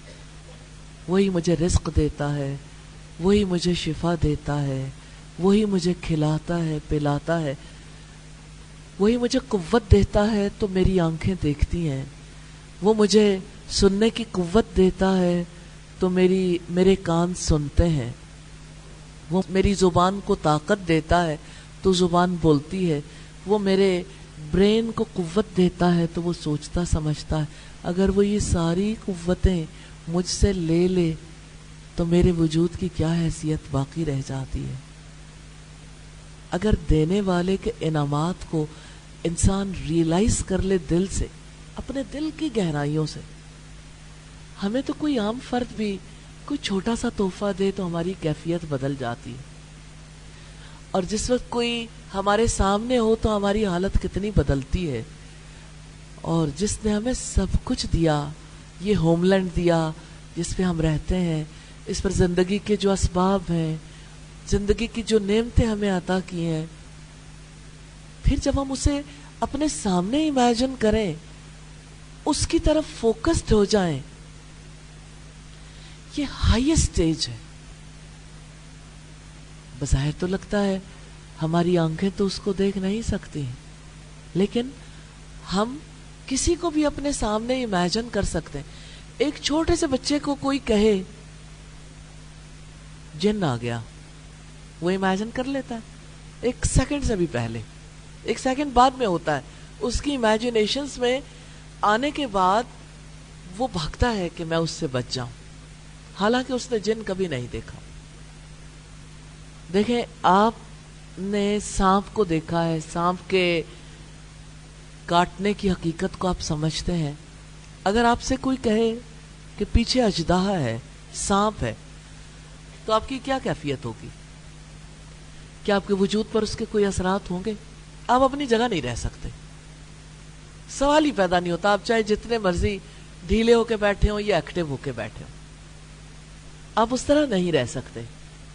وہی مجھے رزق دیتا ہے، وہی مجھے شفا دیتا ہے، وہی مجھے کھلاتا ہے پلاتا ہے، وہی مجھے قوت دیتا ہے تو میری آنکھیں دیکھتی ہیں، وہ مجھے سننے کی قوت دیتا ہے تو میرے کان سنتے ہیں، وہ میری زبان کو طاقت دیتا ہے تو زبان بولتی ہے، وہ میرے برین کو قوت دیتا ہے تو وہ سوچتا سمجھتا ہے. اگر وہ یہ ساری قوتیں مجھ سے لے لے تو میرے وجود کی کیا حیثیت باقی رہ جاتی ہے. اگر دینے والے کے انعامات کو انسان ریئلائز کر لے دل سے، اپنے دل کی گہرائیوں سے. ہمیں تو کوئی عام فرد بھی کوئی چھوٹا سا تحفہ دے تو ہماری کیفیت بدل جاتی ہے، اور جس وقت کوئی ہمارے سامنے ہو تو ہماری حالت کتنی بدلتی ہے. اور جس نے ہمیں سب کچھ دیا، یہ ہوم لینڈ دیا جس پہ ہم رہتے ہیں، اس پر زندگی کے جو اسباب ہیں، زندگی کی جو نعمتیں ہمیں عطا کی ہیں، پھر جب ہم اسے اپنے سامنے امیجن کریں، اس کی طرف فوکسڈ ہو جائیں، یہ ہائیسٹ اسٹیج ہے. بظاہر تو لگتا ہے ہماری آنکھیں تو اس کو دیکھ نہیں سکتی ہیں، لیکن ہم کسی کو بھی اپنے سامنے امیجن کر سکتے ہیں. ایک چھوٹے سے بچے کو کوئی کہے جن آ گیا، وہ امیجن کر لیتا ہے ایک سیکنڈ سے بھی پہلے، ایک سیکنڈ بعد میں ہوتا ہے. اس کی امیجنیشنز میں آنے کے بعد وہ بھاگتا ہے کہ میں اس سے بچ جاؤں، حالانکہ اس نے جن کبھی نہیں دیکھا. دیکھیں، آپ نے سانپ کو دیکھا ہے، سانپ کے کاٹنے کی حقیقت کو آپ سمجھتے ہیں. اگر آپ سے کوئی کہے کہ پیچھے اژدہا ہے، سانپ ہے، تو آپ کی کیا کیفیت ہوگی؟ کیا آپ کے وجود پر اس کے کوئی اثرات ہوں گے؟ آپ اپنی جگہ نہیں رہ سکتے، سوال ہی پیدا نہیں ہوتا. آپ چاہے جتنے مرضی ڈھیلے ہو کے بیٹھے ہوں یا ایکٹیو ہو کے بیٹھے ہوں، آپ اس طرح نہیں رہ سکتے،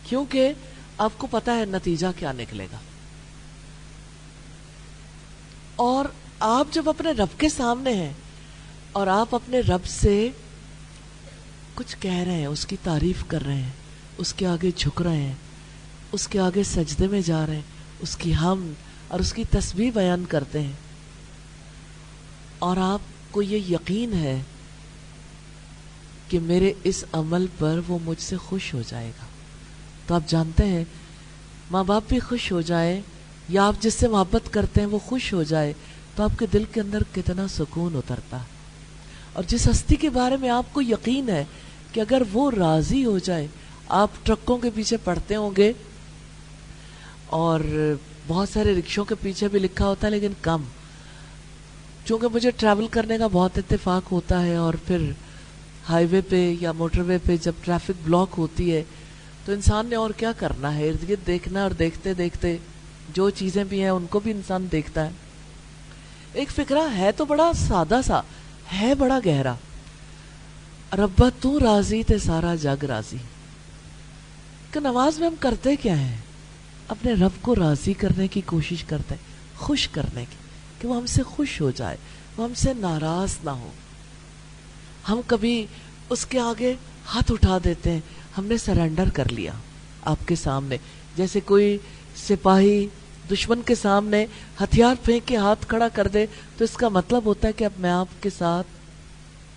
کیونکہ آپ کو پتا ہے نتیجہ کیا نکلے گا. اور آپ جب اپنے رب کے سامنے ہیں اور آپ اپنے رب سے کچھ کہہ رہے ہیں، اس کی تعریف کر رہے ہیں، اس کے آگے جھک رہے ہیں، اس کے آگے سجدے میں جا رہے ہیں، اس کی حمد اور اس کی تسبیح بیان کرتے ہیں، اور آپ کو یہ یقین ہے کہ میرے اس عمل پر وہ مجھ سے خوش ہو جائے گا. تو آپ جانتے ہیں، ماں باپ بھی خوش ہو جائے یا آپ جس سے محبت کرتے ہیں وہ خوش ہو جائے تو آپ کے دل کے اندر کتنا سکون اترتا ہے. اور جس ہستی کے بارے میں آپ کو یقین ہے کہ اگر وہ راضی ہو جائے، آپ ٹرکوں کے پیچھے پڑتے ہوں گے اور بہت سارے رکشوں کے پیچھے بھی لکھا ہوتا ہے لیکن کم. چونکہ مجھے ٹریول کرنے کا بہت اتفاق ہوتا ہے، اور پھر ہائی وے پہ یا موٹر وے پہ جب ٹریفک بلاک ہوتی ہے تو انسان نے اور کیا کرنا ہے، ارد گرد دیکھنا، اور دیکھتے دیکھتے جو چیزیں بھی ہیں ان کو بھی انسان دیکھتا ہے. ایک فکرہ ہے تو بڑا سادہ سا، ہے بڑا گہرا، ربا تو راضی تے سارا جگ راضی. کہ نماز میں ہم کرتے کیا ہیں؟ اپنے رب کو راضی کرنے کی کوشش کرتے ہیں، خوش کرنے کی، کہ وہ ہم سے خوش ہو جائے، وہ ہم سے ناراض نہ ہو. ہم کبھی اس کے آگے ہاتھ اٹھا دیتے ہیں، ہم نے سرنڈر کر لیا آپ کے سامنے. جیسے کوئی سپاہی دشمن کے سامنے ہتھیار پھینک کے ہاتھ کھڑا کر دے تو اس کا مطلب ہوتا ہے کہ اب میں آپ کے ساتھ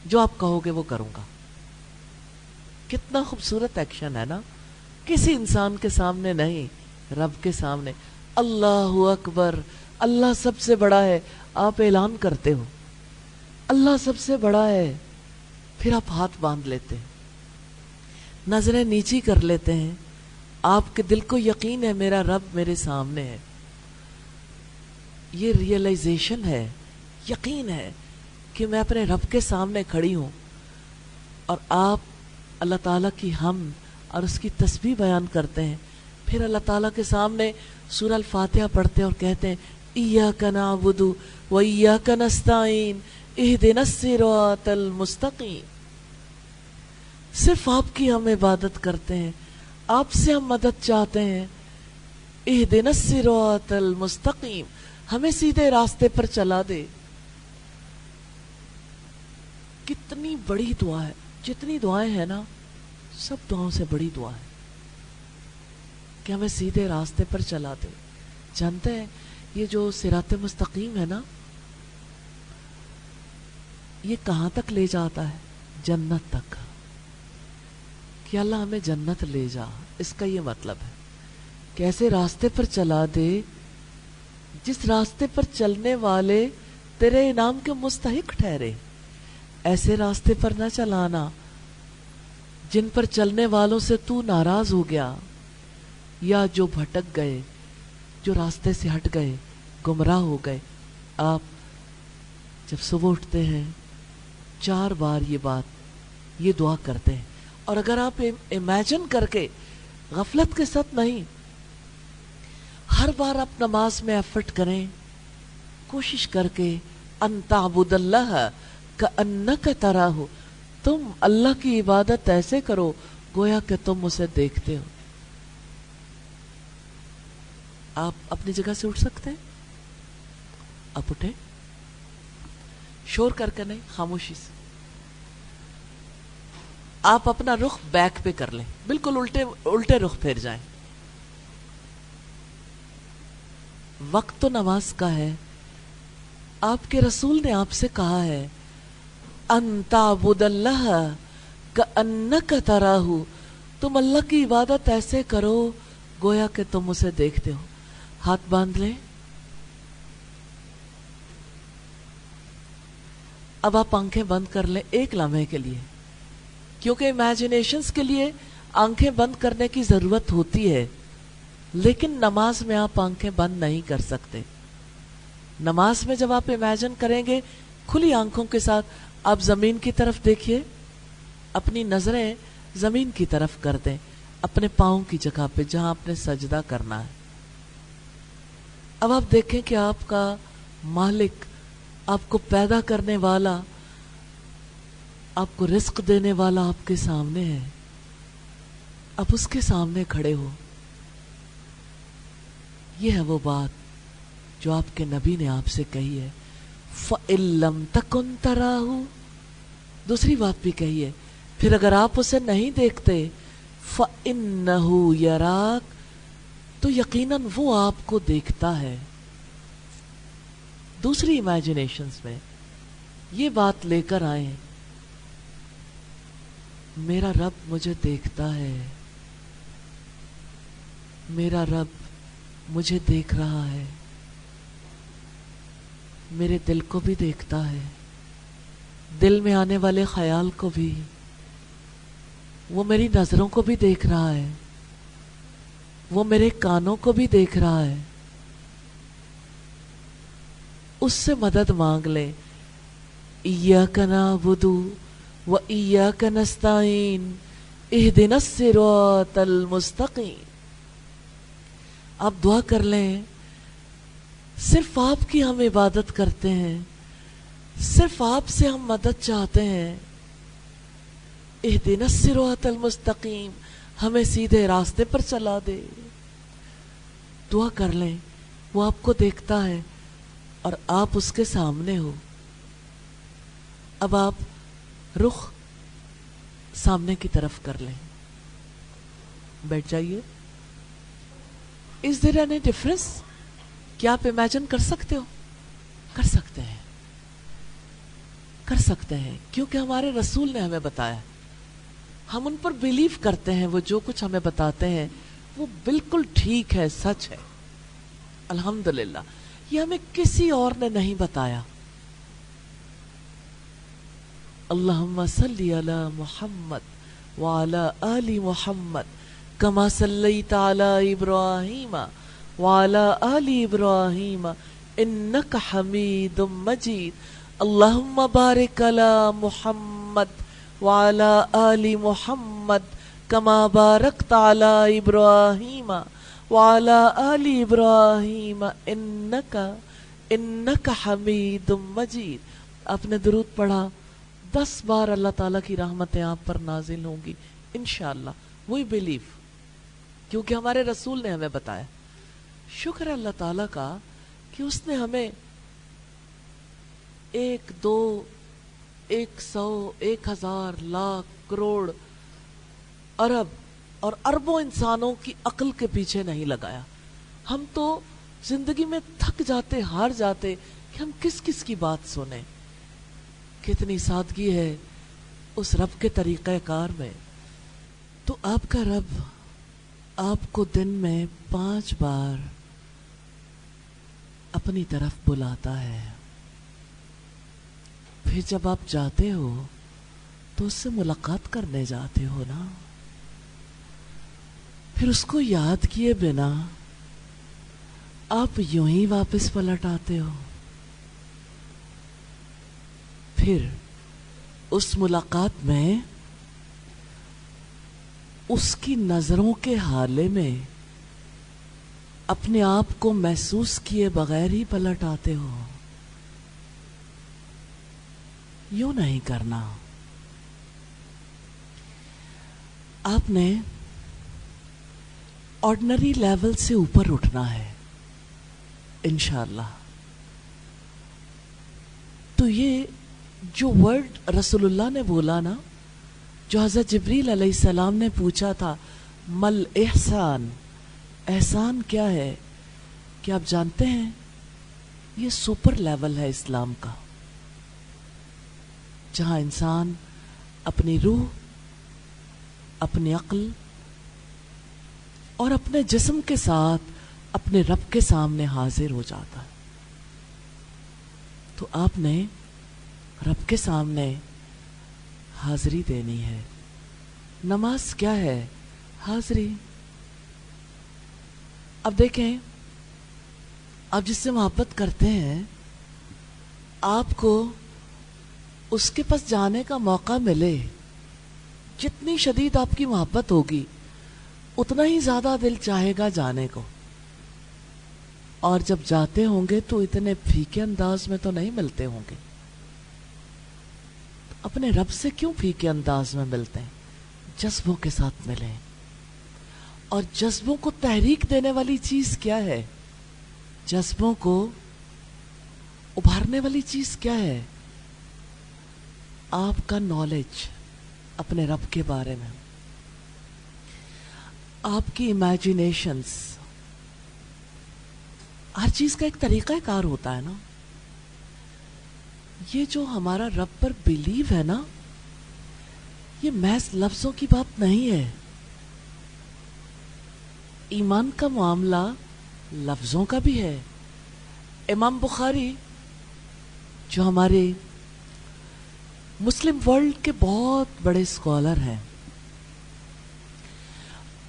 جو آپ کہو گے وہ کروں گا. کتنا خوبصورت ایکشن ہے نا. کسی انسان کے سامنے نہیں، رب کے سامنے. اللہ اکبر، اللہ سب سے بڑا ہے، آپ اعلان کرتے ہو اللہ سب سے بڑا ہے، پھر آپ ہاتھ باندھ لیتے ہیں، نظریں نیچی کر لیتے ہیں. آپ کے دل کو یقین ہے میرا رب میرے سامنے ہے. یہ ریئلائزیشن ہے، یقین ہے کہ میں اپنے رب کے سامنے کھڑی ہوں. اور آپ اللہ تعالیٰ کی حمد اور اس کی تسبیح بیان کرتے ہیں. پھر اللہ تعالیٰ کے سامنے سورہ الفاتحہ پڑھتے ہیں اور کہتے ہیں ایاک نعبد و ایاک نستعین اہدنا الصراط المستقیم. صرف آپ کی ہم عبادت کرتے ہیں، آپ سے ہم مدد چاہتے ہیں. اہدنا الصراط المستقیم، ہمیں سیدھے راستے پر چلا دے. کتنی بڑی دعا ہے. جتنی دعائیں ہیں نا سب دعاؤں سے بڑی دعا ہے کہ ہمیں سیدھے راستے پر چلا دے. جانتے ہیں یہ جو صراط مستقیم ہے نا یہ کہاں تک لے جاتا ہے؟ جنت تک. کہ اللہ ہمیں جنت لے جا، اس کا یہ مطلب ہے کہ ایسے راستے پر چلا دے جس راستے پر چلنے والے تیرے انعام کے مستحق ٹھہرے. ایسے راستے پر نہ چلانا جن پر چلنے والوں سے تو ناراض ہو گیا، یا جو بھٹک گئے، جو راستے سے ہٹ گئے، گمراہ ہو گئے. آپ جب صبح اٹھتے ہیں 4 بار یہ دعا کرتے ہیں. اور اگر آپ امیجن کر کے غفلت کے ساتھ نہیں، ہر بار آپ نماز میں ایفرٹ کریں، کوشش کر کے ان تعبد اللہ کأنک تراہ، تم اللہ کی عبادت ایسے کرو گویا کہ تم اسے دیکھتے ہو. آپ اپنی جگہ سے اٹھ سکتے ہیں؟ آپ اٹھیں، شور کر کے نہیں، خاموشی سے. آپ اپنا رخ بیک پہ کر لیں، بالکل الٹے رخ پھیر جائیں. وقت تو نماز کا ہے. آپ کے رسول نے آپ سے کہا ہے ان تعبد اللہ کأنک تراہ، تم اللہ کی عبادت ایسے کرو گویا کہ تم اسے دیکھتے ہو. ہاتھ باندھ لیں. اب آپ آنکھیں بند کر لیں ایک لمحے کے لیے، کیونکہ امیجنیشنز کے لیے آنکھیں بند کرنے کی ضرورت ہوتی ہے، لیکن نماز میں آپ آنکھیں بند نہیں کر سکتے. نماز میں جب آپ امیجن کریں گے کھلی آنکھوں کے ساتھ، آپ زمین کی طرف دیکھیے، اپنی نظریں زمین کی طرف کر دیں، اپنے پاؤں کی جگہ پہ جہاں آپ نے سجدہ کرنا ہے. اب آپ دیکھیں کہ آپ کا مالک، آپ کو پیدا کرنے والا، آپ کو رزق دینے والا آپ کے سامنے ہے. آپ اس کے سامنے کھڑے ہو. یہ ہے وہ بات جو آپ کے نبی نے آپ سے کہی ہے. فَإِن لَمْ تَكُنْ تَرَاهُ، دوسری بات بھی کہی ہے، پھر اگر آپ اسے نہیں دیکھتے فَإِنَّهُ يَرَاكَ، تو یقیناً وہ آپ کو دیکھتا ہے. دوسری امیجنیشنز میں یہ بات لے کر آئیں، میرا رب مجھے دیکھتا ہے، میرا رب مجھے دیکھ رہا ہے، میرے دل کو بھی دیکھتا ہے، دل میں آنے والے خیال کو بھی، وہ میری نظروں کو بھی دیکھ رہا ہے، وہ میرے کانوں کو بھی دیکھ رہا ہے. اس سے مدد مانگ لیں. ایاک نعبد و ایاک نستعین اہدنا الصراط المستقیم. آپ دعا کر لیں، صرف آپ کی ہم عبادت کرتے ہیں، صرف آپ سے ہم مدد چاہتے ہیں. اہدنا الصراط المستقیم، ہمیں سیدھے راستے پر چلا دے. دعا کر لیں. وہ آپ کو دیکھتا ہے اور آپ اس کے سامنے ہو. اب آپ رخ سامنے کی طرف کر لیں. بیٹھ جائیے. Is there any difference؟ کیا آپ امیجن کر سکتے ہو؟ کر سکتے ہیں، کر سکتے ہیں، کیونکہ ہمارے رسول نے ہمیں بتایا. ہم ان پر بلیو کرتے ہیں، وہ جو کچھ ہمیں بتاتے ہیں وہ بالکل ٹھیک ہے، سچ ہے. الحمدللہ یہ ہمیں کسی اور نے نہیں بتایا. اللہم صلی علی محمد وعلی آل محمد کما صلیت علی ابراہیم وعلی آل ابراہیم انک حمید مجید. اللہم بارک علی محمد وعلی آل محمد کما بارکت علی ابراہیم وعلی آل ابراہیم انک حمید مجید. آپ نے درود پڑھا 10 بار، اللہ تعالیٰ کی رحمتیں آپ پر نازل ہوں گی انشاءاللہ. We believe. کیونکہ ہمارے رسول نے ہمیں بتایا. شکر ہے اللہ تعالیٰ کا کہ اس نے ہمیں 1 2 100 1000 لاکھ کروڑ ارب اور اربوں انسانوں کی عقل کے پیچھے نہیں لگایا. ہم تو زندگی میں تھک جاتے, ہار جاتے کہ ہم کس کس کی بات سنیں. کتنی سادگی ہے اس رب کے طریقہ کار میں. تو آپ کا رب آپ کو دن میں 5 بار اپنی طرف بلاتا ہے. پھر جب آپ جاتے ہو تو اس سے ملاقات کرنے جاتے ہو نا. پھر اس کو یاد کیے بنا آپ یوں ہی واپس پلٹ آتے ہو. پھر اس ملاقات میں اس کی نظروں کے حالے میں اپنے آپ کو محسوس کیے بغیر ہی پلٹ آتے ہو. یوں نہیں کرنا. آپ نے آرڈنری لیول سے اوپر اٹھنا ہے انشاءاللہ. تو یہ جو ورڈ رسول اللہ نے بولا نا, جو حضرت جبریل علیہ السلام نے پوچھا تھا مل احسان, احسان کیا ہے, کیا آپ جانتے ہیں یہ سپر لیول ہے اسلام کا, جہاں انسان اپنی روح, اپنی عقل اور اپنے جسم کے ساتھ اپنے رب کے سامنے حاضر ہو جاتا ہے. تو آپ نے رب کے سامنے حاضری دینی ہے. نماز کیا ہے؟ حاضری. اب دیکھیں, آپ جس سے محبت کرتے ہیں, آپ کو اس کے پاس جانے کا موقع ملے, جتنی شدید آپ کی محبت ہوگی اتنا ہی زیادہ دل چاہے گا جانے کو. اور جب جاتے ہوں گے تو اتنے پھیکے انداز میں تو نہیں ملتے ہوں گے. اپنے رب سے کیوں پھیکے انداز میں ملتے ہیں؟ جذبوں کے ساتھ ملیں. اور جذبوں کو تحریک دینے والی چیز کیا ہے؟ جذبوں کو ابھارنے والی چیز کیا ہے؟ آپ کا نالج اپنے رب کے بارے میں, آپ کی امیجنیشنز. ہر چیز کا ایک طریقہ کار ہوتا ہے نا. یہ جو ہمارا رب پر بلیو ہے نا, یہ محض لفظوں کی بات نہیں ہے. ایمان کا معاملہ لفظوں کا بھی ہے. امام بخاری جو ہمارے مسلم ورلڈ کے بہت بڑے اسکالر ہیں,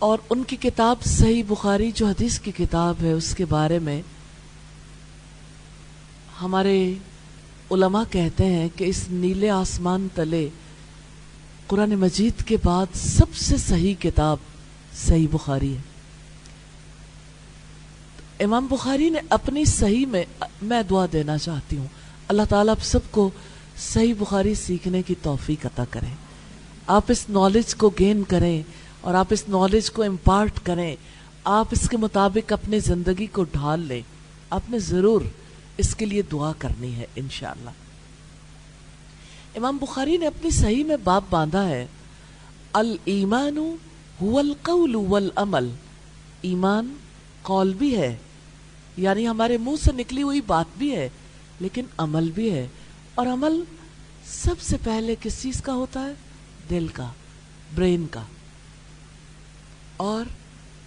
اور ان کی کتاب صحیح بخاری جو حدیث کی کتاب ہے, اس کے بارے میں ہمارے علماء کہتے ہیں کہ اس نیلے آسمان تلے قرآن مجید کے بعد سب سے صحیح کتاب صحیح بخاری ہے. امام بخاری نے اپنی صحیح میں دعا دینا چاہتی ہوں, اللہ تعالیٰ آپ سب کو صحیح بخاری سیکھنے کی توفیق عطا کریں. آپ اس نالج کو گین کریں اور آپ اس نالج کو امپارٹ کریں. آپ اس کے مطابق اپنی زندگی کو ڈھال لیں. آپ نے ضرور اس کے لیے دعا کرنی ہے انشاءاللہ. امام بخاری نے اپنی صحیح میں باب باندھا ہے, الایمان هو القول والعمل. ایمان قول بھی ہے, یعنی ہمارے منہ سے نکلی ہوئی بات بھی ہے, لیکن عمل بھی ہے. اور عمل سب سے پہلے کس چیز کا ہوتا ہے؟ دل کا, برین کا, اور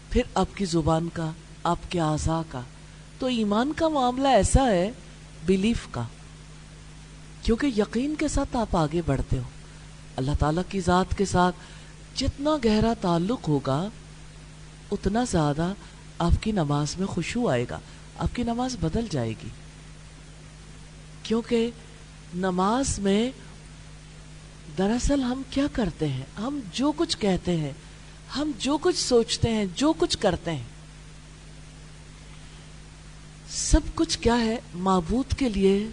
پھر آپ کی زبان کا, آپ کے اعضاء کا. تو ایمان کا معاملہ ایسا ہے بیلیف کا, کیونکہ یقین کے ساتھ آپ آگے بڑھتے ہو. اللہ تعالیٰ کی ذات کے ساتھ جتنا گہرا تعلق ہوگا اتنا زیادہ آپ کی نماز میں خشوع آئے گا, آپ کی نماز بدل جائے گی. کیونکہ نماز میں دراصل ہم کیا کرتے ہیں؟ ہم جو کچھ کہتے ہیں, ہم جو کچھ سوچتے ہیں, جو کچھ کرتے ہیں, سب کچھ کیا ہے؟ معبود کے لیے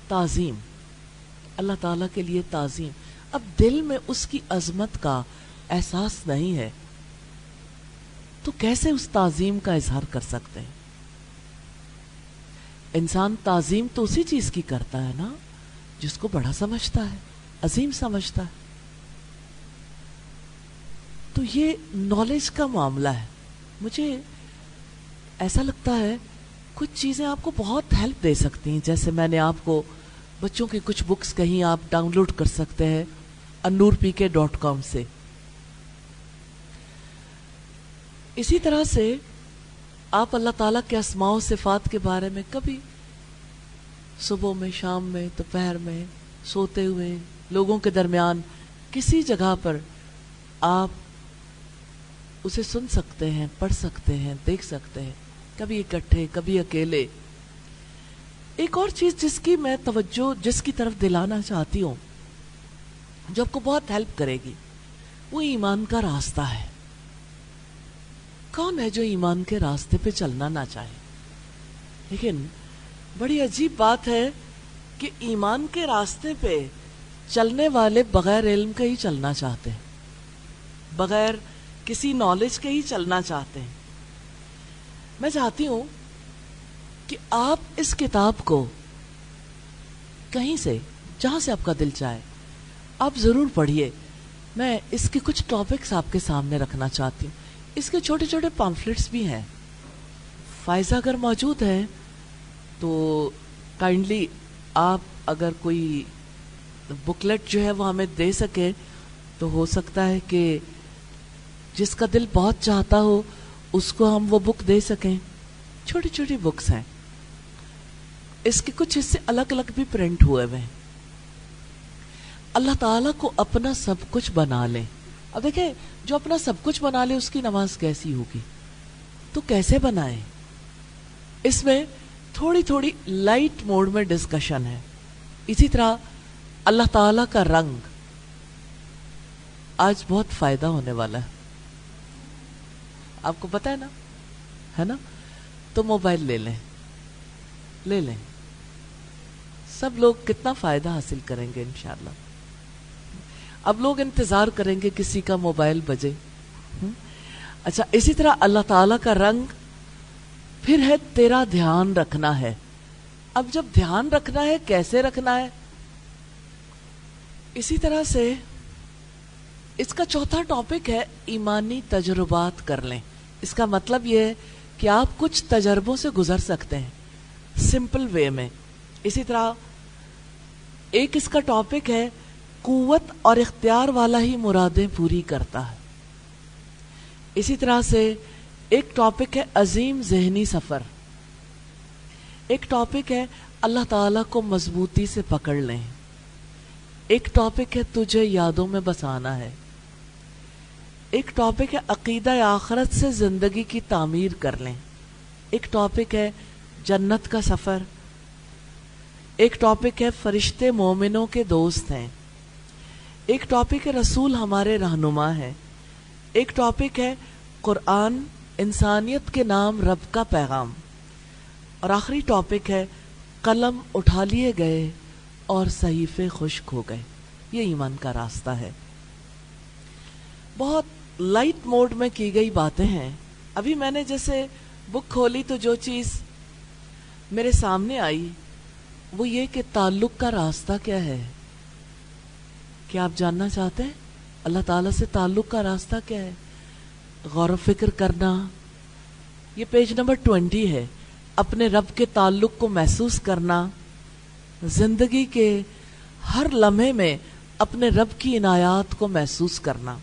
تعظیم, اللہ تعالیٰ کے لیے تعظیم. اب دل میں اس کی عظمت کا احساس نہیں ہے, تو کیسے اس تعظیم کا اظہار کر سکتے ہیں؟ انسان تعظیم تو اسی چیز کی کرتا ہے نا جس کو بڑا سمجھتا ہے، عظیم سمجھتا ہے. تو یہ نالج کا معاملہ ہے. مجھے ایسا لگتا ہے کچھ چیزیں آپ کو بہت ہیلپ دے سکتی ہیں. جیسے میں نے آپ کو بچوں کی کچھ بکس کہیں آپ ڈاؤن لوڈ کر سکتے ہیں anurpk.com سے. اسی طرح سے آپ اللہ تعالیٰ کے اسماء و صفات کے بارے میں کبھی صبح میں، شام میں، دوپہر میں، سوتے ہوئے، لوگوں کے درمیان کسی جگہ پر آپ اسے سن سکتے ہیں، پڑھ سکتے ہیں، دیکھ سکتے ہیں، کبھی اکٹھے، کبھی اکیلے. ایک اور چیز جس کی میں توجہ جس کی طرف دلانا چاہتی ہوں، جو آپ کو بہت ہیلپ کرے گی، وہ ایمان کا راستہ ہے. کون ہے جو ایمان کے راستے پہ چلنا نہ چاہے؟ لیکن بڑی عجیب بات ہے کہ ایمان کے راستے پہ چلنے والے بغیر علم کے ہی چلنا چاہتے ہیں، بغیر کسی نالج کے ہی چلنا چاہتے ہیں. میں چاہتی ہوں کہ آپ اس کتاب کو کہیں سے، جہاں سے آپ کا دل چاہے، آپ ضرور پڑھیے. میں اس کے کچھ ٹاپکس آپ کے سامنے رکھنا چاہتی ہوں. اس کے چھوٹے چھوٹے پامفلٹس بھی ہیں. فائزہ اگر موجود ہے تو کائنڈلی آپ اگر کوئی بکلیٹ جو ہے وہ ہمیں دے سکے تو ہو سکتا ہے کہ جس کا دل بہت چاہتا ہو اس کو ہم وہ بک دے سکیں. چھوٹی چھوٹی بکس ہیں. اس کے کچھ حصے الگ الگ بھی پرنٹ ہوئے ہوئے ہیں. اللہ تعالیٰ کو اپنا سب کچھ بنا لیں. اب دیکھیں، جو اپنا سب کچھ بنا لے اس کی نماز کیسی ہوگی؟ تو کیسے بنائیں؟ اس میں تھوڑی تھوڑی لائٹ موڈ میں ڈسکشن ہے. اسی طرح اللہ تعالیٰ کا رنگ آج بہت فائدہ ہونے والا ہے. آپ کو پتہ ہے نا؟ تو موبائل لے لیں. سب لوگ کتنا فائدہ حاصل کریں گے انشاءاللہ. اب لوگ انتظار کریں گے کسی کا موبائل بجے. اچھا، اسی طرح اللہ تعالیٰ کا رنگ پھر ہے تیرا دھیان رکھنا ہے. اب جب دھیان رکھنا ہے، کیسے رکھنا ہے؟ اسی طرح سے اس کا چوتھا ٹاپک ہے ایمانی تجربات کر لیں. اس کا مطلب یہ ہے کہ آپ کچھ تجربوں سے گزر سکتے ہیں سمپل وے میں. اسی طرح ایک اس کا ٹاپک ہے قوت اور اختیار والا ہی مرادیں پوری کرتا ہے. اسی طرح سے ایک ٹاپک ہے عظیم ذہنی سفر. ایک ٹاپک ہے اللہ تعالیٰ کو مضبوطی سے پکڑ لیں. ایک ٹاپک ہے تجھے یادوں میں بسانا ہے. ایک ٹاپک ہے عقیدہ آخرت سے زندگی کی تعمیر کر لیں. ایک ٹاپک ہے جنت کا سفر. ایک ٹاپک ہے فرشتے مومنوں کے دوست ہیں. ایک ٹاپک ہے رسول ہمارے رہنما ہیں. ایک ٹاپک ہے قرآن انسانیت کے نام رب کا پیغام. اور آخری ٹاپک ہے قلم اٹھا لیے گئے اور صحیفے خشک ہو گئے. یہ ایمان کا راستہ ہے. بہت لائٹ موڈ میں کی گئی باتیں ہیں. ابھی میں نے جیسے بک کھولی تو جو چیز میرے سامنے آئی وہ یہ کہ تعلق کا راستہ کیا ہے. کیا آپ جاننا چاہتے ہیں اللہ تعالیٰ سے تعلق کا راستہ کیا ہے؟ غور و فکر کرنا. یہ پیج نمبر 20 ہے. اپنے رب کے تعلق کو محسوس کرنا. زندگی کے ہر لمحے میں اپنے رب کی عنایات کو محسوس کرنا.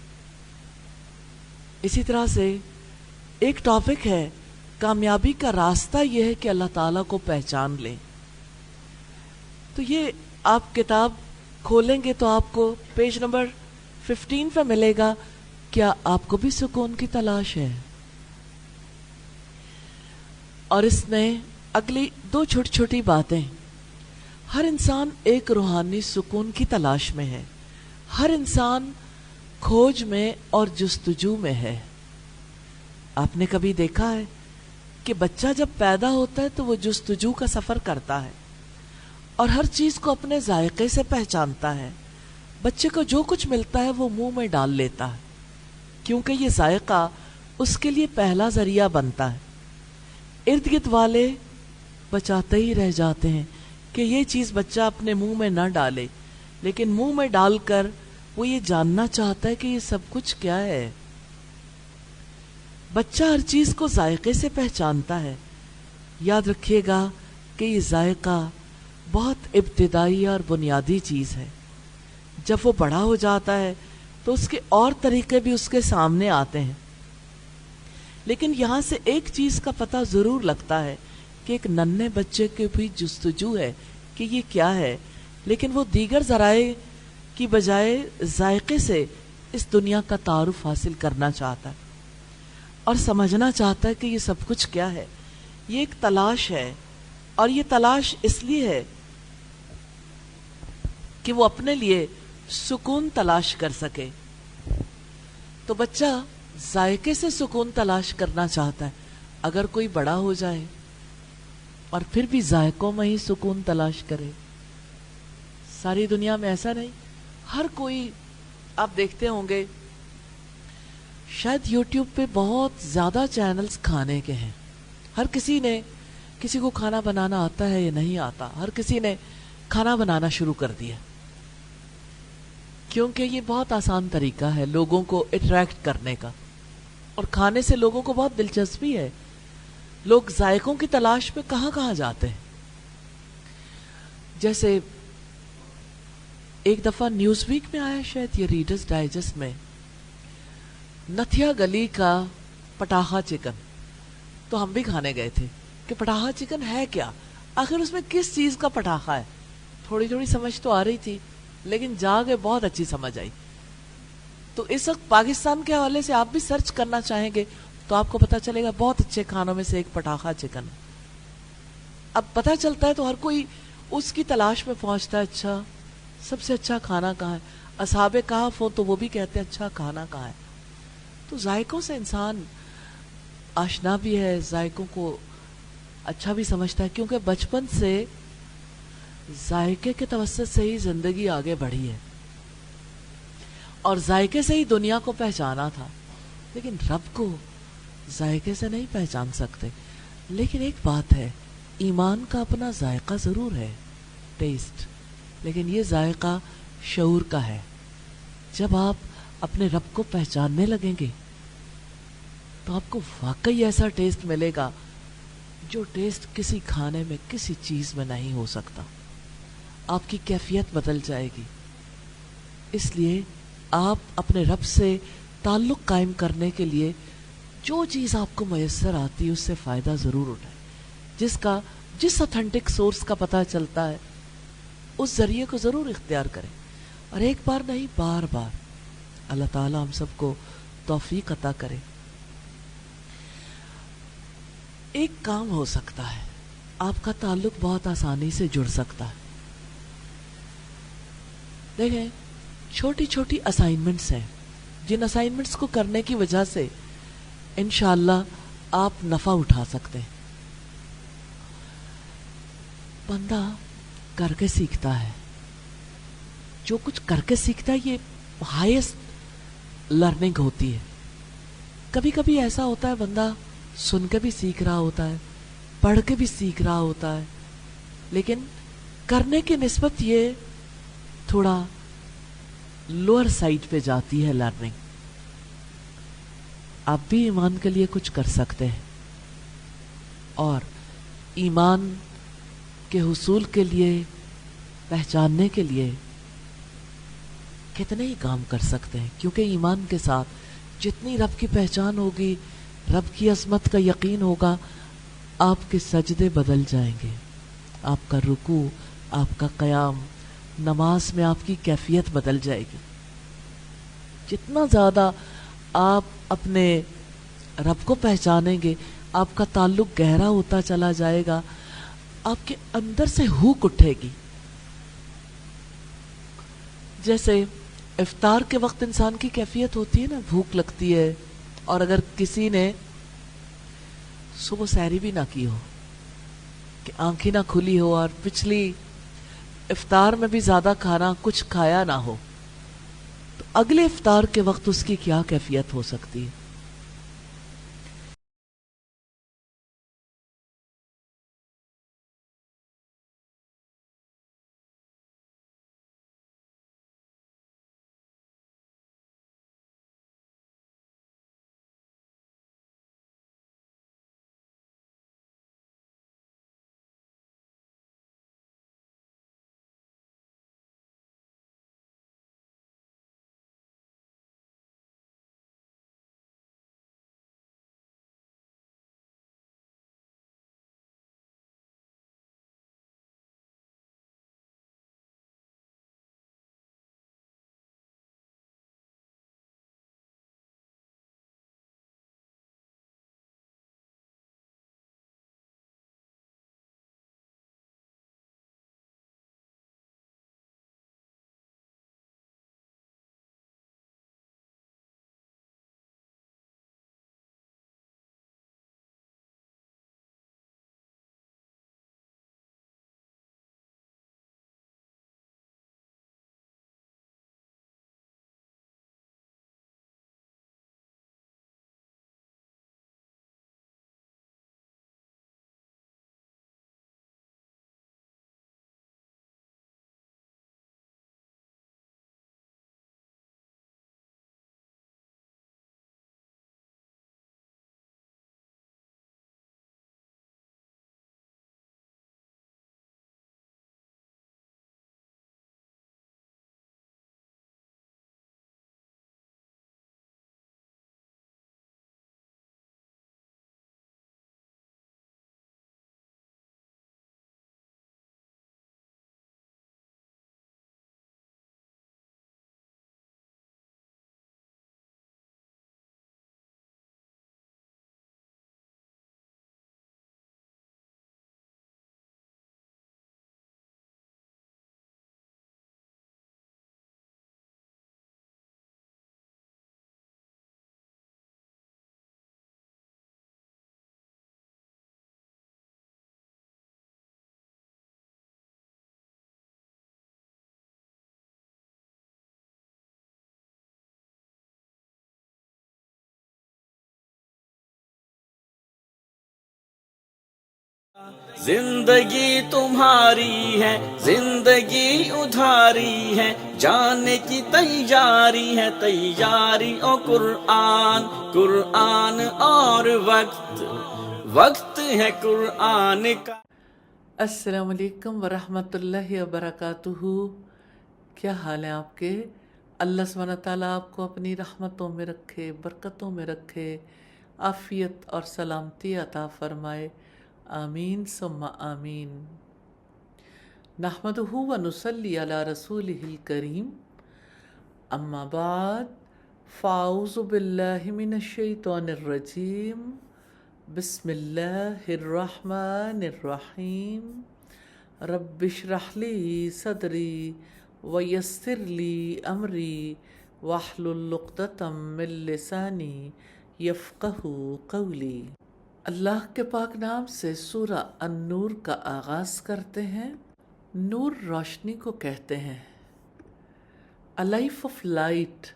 اسی طرح سے ایک ٹاپک ہے کامیابی کا راستہ یہ ہے کہ اللہ تعالیٰ کو پہچان لیں. تو یہ آپ کتاب کھولیں گے تو آپ کو پیج نمبر 15 پہ ملے گا. کیا آپ کو بھی سکون کی تلاش ہے؟ اور اس میں اگلی 2 چھوٹی چھوٹی باتیں. ہر انسان ایک روحانی سکون کی تلاش میں ہے. ہر انسان کھوج میں اور جستجو میں ہے. آپ نے کبھی دیکھا ہے کہ بچہ جب پیدا ہوتا ہے تو وہ جستجو کا سفر کرتا ہے اور ہر چیز کو اپنے ذائقے سے پہچانتا ہے. بچے کو جو کچھ ملتا ہے وہ منہ میں ڈال لیتا ہے کیونکہ یہ ذائقہ اس کے لیے پہلا ذریعہ بنتا ہے۔ ارد گرد والے بچاتے ہی رہ جاتے ہیں کہ یہ چیز بچہ اپنے منہ میں نہ ڈالے، لیکن منہ میں ڈال کر وہ یہ جاننا چاہتا ہے کہ یہ سب کچھ کیا ہے۔ بچہ ہر چیز کو ذائقے سے پہچانتا ہے۔ یاد رکھیے گا کہ یہ ذائقہ بہت ابتدائی اور بنیادی چیز ہے۔ جب وہ بڑا ہو جاتا ہے تو اس کے اور طریقے بھی اس کے سامنے آتے ہیں، لیکن یہاں سے ایک چیز کا پتہ ضرور لگتا ہے کہ ایک ننھے بچے کے بھی جستجو ہے کہ یہ کیا ہے، لیکن وہ دیگر ذرائع کی بجائے ذائقے سے اس دنیا کا تعارف حاصل کرنا چاہتا ہے اور سمجھنا چاہتا ہے کہ یہ سب کچھ کیا ہے۔ یہ ایک تلاش ہے، اور یہ تلاش اس لیے ہے کہ وہ اپنے لیے سکون تلاش کر سکے۔ تو بچہ ذائقے سے سکون تلاش کرنا چاہتا ہے۔ اگر کوئی بڑا ہو جائے اور پھر بھی ذائقوں میں ہی سکون تلاش کرے، ساری دنیا میں ایسا نہیں۔ ہر کوئی، آپ دیکھتے ہوں گے شاید یوٹیوب پہ بہت زیادہ چینلز کھانے کے ہیں۔ ہر کسی کو کھانا بنانا آتا ہے یا نہیں آتا، ہر کسی نے کھانا بنانا شروع کر دیا، کیونکہ یہ بہت آسان طریقہ ہے لوگوں کو اٹریکٹ کرنے کا، اور کھانے سے لوگوں کو بہت دلچسپی ہے۔ لوگ ذائقوں کی تلاش پہ کہاں کہاں جاتے ہیں۔ جیسے ایک دفعہ نیوز ویک میں آیا، شاید یہ ریڈرز ڈائجسٹ میں، نتھیا گلی کا پٹاخا چکن، تو ہم بھی کھانے گئے تھے کہ پٹاخا چکن ہے کیا، آخر اس میں کس چیز کا پٹاخا ہے۔ تھوڑی تھوڑی سمجھ تو آ رہی تھی، لیکن جا کے بہت اچھی سمجھ آئی۔ تو اس وقت پاکستان کے حوالے سے آپ بھی سرچ کرنا چاہیں گے تو آپ کو پتا چلے گا بہت اچھے کھانوں میں سے ایک پٹاخا چکن ہے۔ اب پتا چلتا ہے تو ہر کوئی اس کی تلاش میں پہنچتا ہے، اچھا سب سے اچھا کھانا کہاں ہے۔ اصحاب کہف ہو تو وہ بھی کہتے ہیں اچھا کھانا کہاں ہے۔ تو ذائقوں سے انسان آشنا بھی ہے، ذائقوں کو اچھا بھی سمجھتا ہے، کیونکہ بچپن سے ذائقے کے توسط سے ہی زندگی آگے بڑھی ہے، اور ذائقے سے ہی دنیا کو پہچانا تھا۔ لیکن رب کو ذائقے سے نہیں پہچان سکتے۔ لیکن ایک بات ہے، ایمان کا اپنا ذائقہ ضرور ہے، ٹیسٹ، لیکن یہ ذائقہ شعور کا ہے۔ جب آپ اپنے رب کو پہچاننے لگیں گے تو آپ کو واقعی ایسا ٹیسٹ ملے گا جو ٹیسٹ کسی کھانے میں، کسی چیز میں نہیں ہو سکتا۔ آپ کی کیفیت بدل جائے گی۔ اس لیے آپ اپنے رب سے تعلق قائم کرنے کے لیے جو چیز آپ کو میسر آتی ہے اس سے فائدہ ضرور اٹھائیں۔ جس اتھینٹک سورس کا پتہ چلتا ہے اس ذریعے کو ضرور اختیار کریں، اور ایک بار نہیں، بار بار۔ اللہ تعالی ہم سب کو توفیق عطا کرے۔ ایک کام ہو سکتا ہے، آپ کا تعلق بہت آسانی سے جڑ سکتا ہے۔ دیکھیں، چھوٹی چھوٹی اسائنمنٹس ہیں، جن اسائنمنٹس کو کرنے کی وجہ سے انشاءاللہ آپ نفع اٹھا سکتے ہیں۔ بندہ کر کے سیکھتا ہے، جو کچھ کر کے سیکھتا ہے یہ ہائیسٹ لرننگ ہوتی ہے۔ کبھی کبھی ایسا ہوتا ہے بندہ سن کے بھی سیکھ رہا ہوتا ہے، پڑھ کے بھی سیکھ رہا ہوتا ہے، لیکن کرنے کی نسبت یہ تھوڑا لوور سائڈ پہ جاتی ہے لرننگ۔ آپ بھی ایمان کے لیے کچھ کر سکتے ہیں، اور ایمان کے حصول کے لیے، پہچاننے کے لیے کتنے ہی کام کر سکتے ہیں، کیونکہ ایمان کے ساتھ جتنی رب کی پہچان ہوگی، رب کی عظمت کا یقین ہوگا، آپ کے سجدے بدل جائیں گے، آپ کا رکوع، آپ کا قیام، نماز میں آپ کی کیفیت بدل جائے گی۔ جتنا زیادہ آپ اپنے رب کو پہچانیں گے، آپ کا تعلق گہرا ہوتا چلا جائے گا، آپ کے اندر سے ہوک اٹھے گی۔ جیسے افطار کے وقت انسان کی کیفیت ہوتی ہے نا، بھوک لگتی ہے، اور اگر کسی نے صبح سحری بھی نہ کی ہو، کہ آنکھیں نہ کھلی ہو، اور پچھلی افطار میں بھی زیادہ کھانا کچھ کھایا نہ ہو، تو اگلے افطار کے وقت اس کی کیا کیفیت ہو سکتی ہے؟ زندگی تمہاری ہے، زندگی ادھاری ہے، جانے کی تیاری ہے، تیاری او قرآن، قرآن اور وقت، وقت ہے قرآن کا۔ السلام علیکم ورحمۃ اللہ وبرکاتہ۔ کیا حال ہے آپ کے؟ اللہ سبحانہ تعالیٰ آپ کو اپنی رحمتوں میں رکھے، برکتوں میں رکھے، عافیت اور سلامتی عطا فرمائے، آمین ثم آمین۔ نحمدہ و نصلی علی رسولہ الکریم، اما بعد فاعوذ باللہ من الشیطان الرجیم، بسم اللہ الرحمن الرحیم، رب اشرح لی صدری ویسر لی امری واحلل عقدۃ من لسانی یفقہوا قولی۔ اللہ کے پاک نام سے سورہ النور کا آغاز کرتے ہیں۔ نور روشنی کو کہتے ہیں۔ A life of light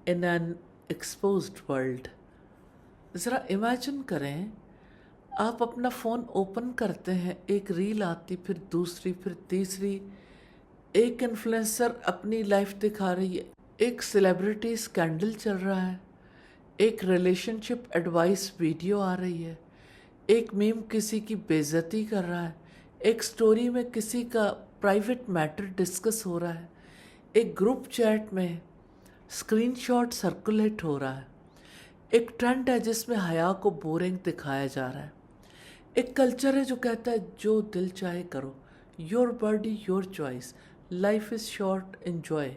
in an exposed world۔ ذرا امیجن کریں، آپ اپنا فون اوپن کرتے ہیں، ایک ریل آتی، پھر دوسری، پھر تیسری، ایک انفلوئنسر اپنی لائف دکھا رہی ہے، ایک سیلیبریٹی اسکینڈل چل رہا ہے، ایک ریلیشن شپ ایڈوائس ویڈیو آ رہی ہے، ایک میم کسی کی بے عزتی کر رہا ہے، ایک سٹوری میں کسی کا پرائیویٹ میٹر ڈسکس ہو رہا ہے، ایک گروپ چیٹ میں اسکرین شاٹ سرکولیٹ ہو رہا ہے، ایک ٹرینڈ ہے جس میں حیا کو بورنگ دکھایا جا رہا ہے، ایک کلچر ہے جو کہتا ہے جو دل چاہے کرو، your body your choice, life is short, enjoy,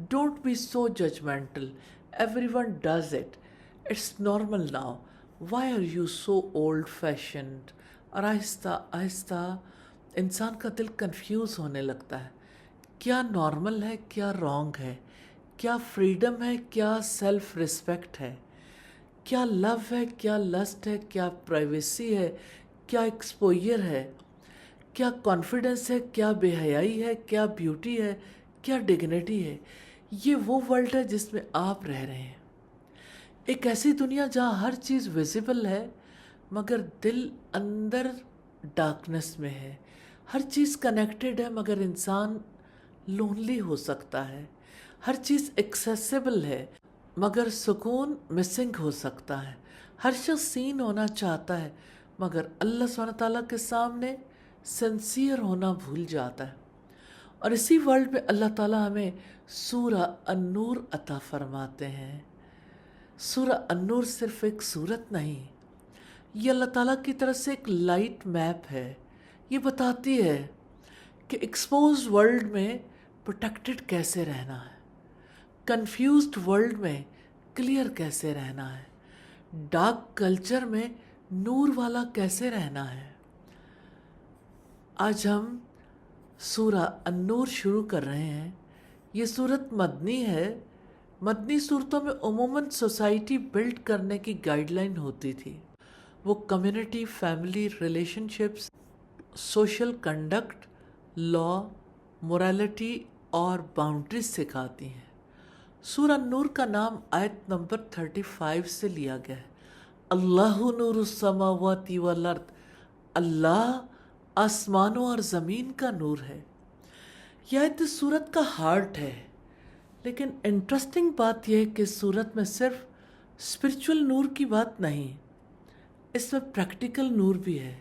don't be so judgmental, every one does it, it's normal now, why are you so old fashioned. اور آہستہ آہستہ انسان کا دل کنفیوز ہونے لگتا ہے، کیا نارمل ہے، کیا رانگ ہے، کیا فریڈم ہے، کیا سیلف ریسپیکٹ ہے، کیا لو ہے، کیا لسٹ ہے، کیا پرائیویسی ہے، کیا ایکسپوئر ہے، کیا کانفیڈنس ہے، کیا بے حیائی ہے، کیا بیوٹی ہے، کیا ڈگنیٹی ہے۔ یہ وہ ورلڈ ہے جس میں آپ رہ رہے ہیں، ایک ایسی دنیا جہاں ہر چیز ویزیبل ہے مگر دل اندر ڈارکنس میں ہے، ہر چیز کنیکٹڈ ہے مگر انسان لونلی ہو سکتا ہے، ہر چیز ایکسیسیبل ہے مگر سکون مسنگ ہو سکتا ہے، ہر شخص سین ہونا چاہتا ہے مگر اللہ سبحانہ تعالیٰ کے سامنے سنسیئر ہونا بھول جاتا ہے۔ اور اسی ورلڈ میں اللہ تعالیٰ ہمیں سورہ النور عطا فرماتے ہیں۔ سورہ النور صرف ایک صورت نہیں، یہ اللہ تعالیٰ کی طرف سے ایک لائٹ میپ ہے۔ یہ بتاتی ہے کہ ایکسپوزڈ ورلڈ میں پروٹیکٹڈ کیسے رہنا ہے، کنفیوزڈ ورلڈ میں کلیئر کیسے رہنا ہے، ڈارک کلچر میں نور والا کیسے رہنا ہے۔ آج ہم سورہ النور شروع کر رہے ہیں۔ یہ سورت مدنی ہے۔ مدنی صورتوں میں عموماً سوسائٹی بلڈ کرنے کی گائیڈ لائن ہوتی تھی، وہ community, family, relationship, social conduct, law, morality اور باؤنڈریز سکھاتی ہیں۔ سورہ نور کا نام آیت نمبر 35 سے لیا گیا ہے۔ اللہ نور السماوات والارض، اللہ آسمانوں اور زمین کا نور ہے۔ یہ آیت اس سورت کا ہارٹ ہے، لیکن انٹرسٹنگ بات یہ ہے کہ سورت میں صرف اسپرچول نور کی بات نہیں، اس میں پریکٹیکل نور بھی ہے،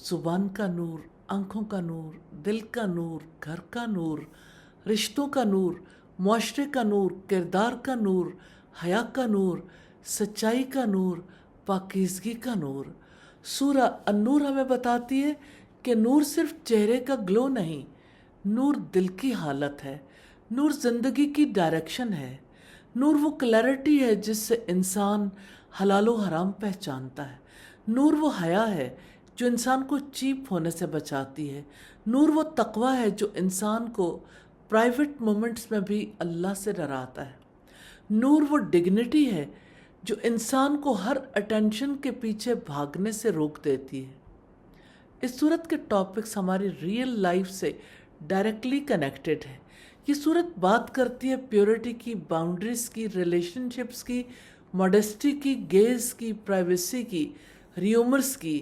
زبان کا نور، آنکھوں کا نور، دل کا نور، گھر کا نور، رشتوں کا نور، معاشرے کا نور، کردار کا نور، حیا کا نور، سچائی کا نور، پاکیزگی کا نور۔ سورہ النور ہمیں بتاتی ہے کہ نور صرف چہرے کا گلو نہیں، نور دل کی حالت ہے، نور زندگی کی ڈائریکشن ہے، نور وہ کلیئرٹی ہے جس سے انسان حلال و حرام پہچانتا ہے، نور وہ حیا ہے جو انسان کو چیپ ہونے سے بچاتی ہے، نور وہ تقوی ہے جو انسان کو پرائیویٹ مومنٹس میں بھی اللہ سے ڈراتا ہے، نور وہ ڈگنیٹی ہے جو انسان کو ہر اٹینشن کے پیچھے بھاگنے سے روک دیتی ہے۔ اس صورت کے ٹاپکس ہماری ریئل لائف سے ڈائریکٹلی کنیکٹڈ ہے۔ یہ صورت بات کرتی ہے پیورٹی کی، باؤنڈریز کی، ریلیشن شپس کی، موڈیسٹی کی، گیز کی، پرائیویسی کی، ریومرز کی،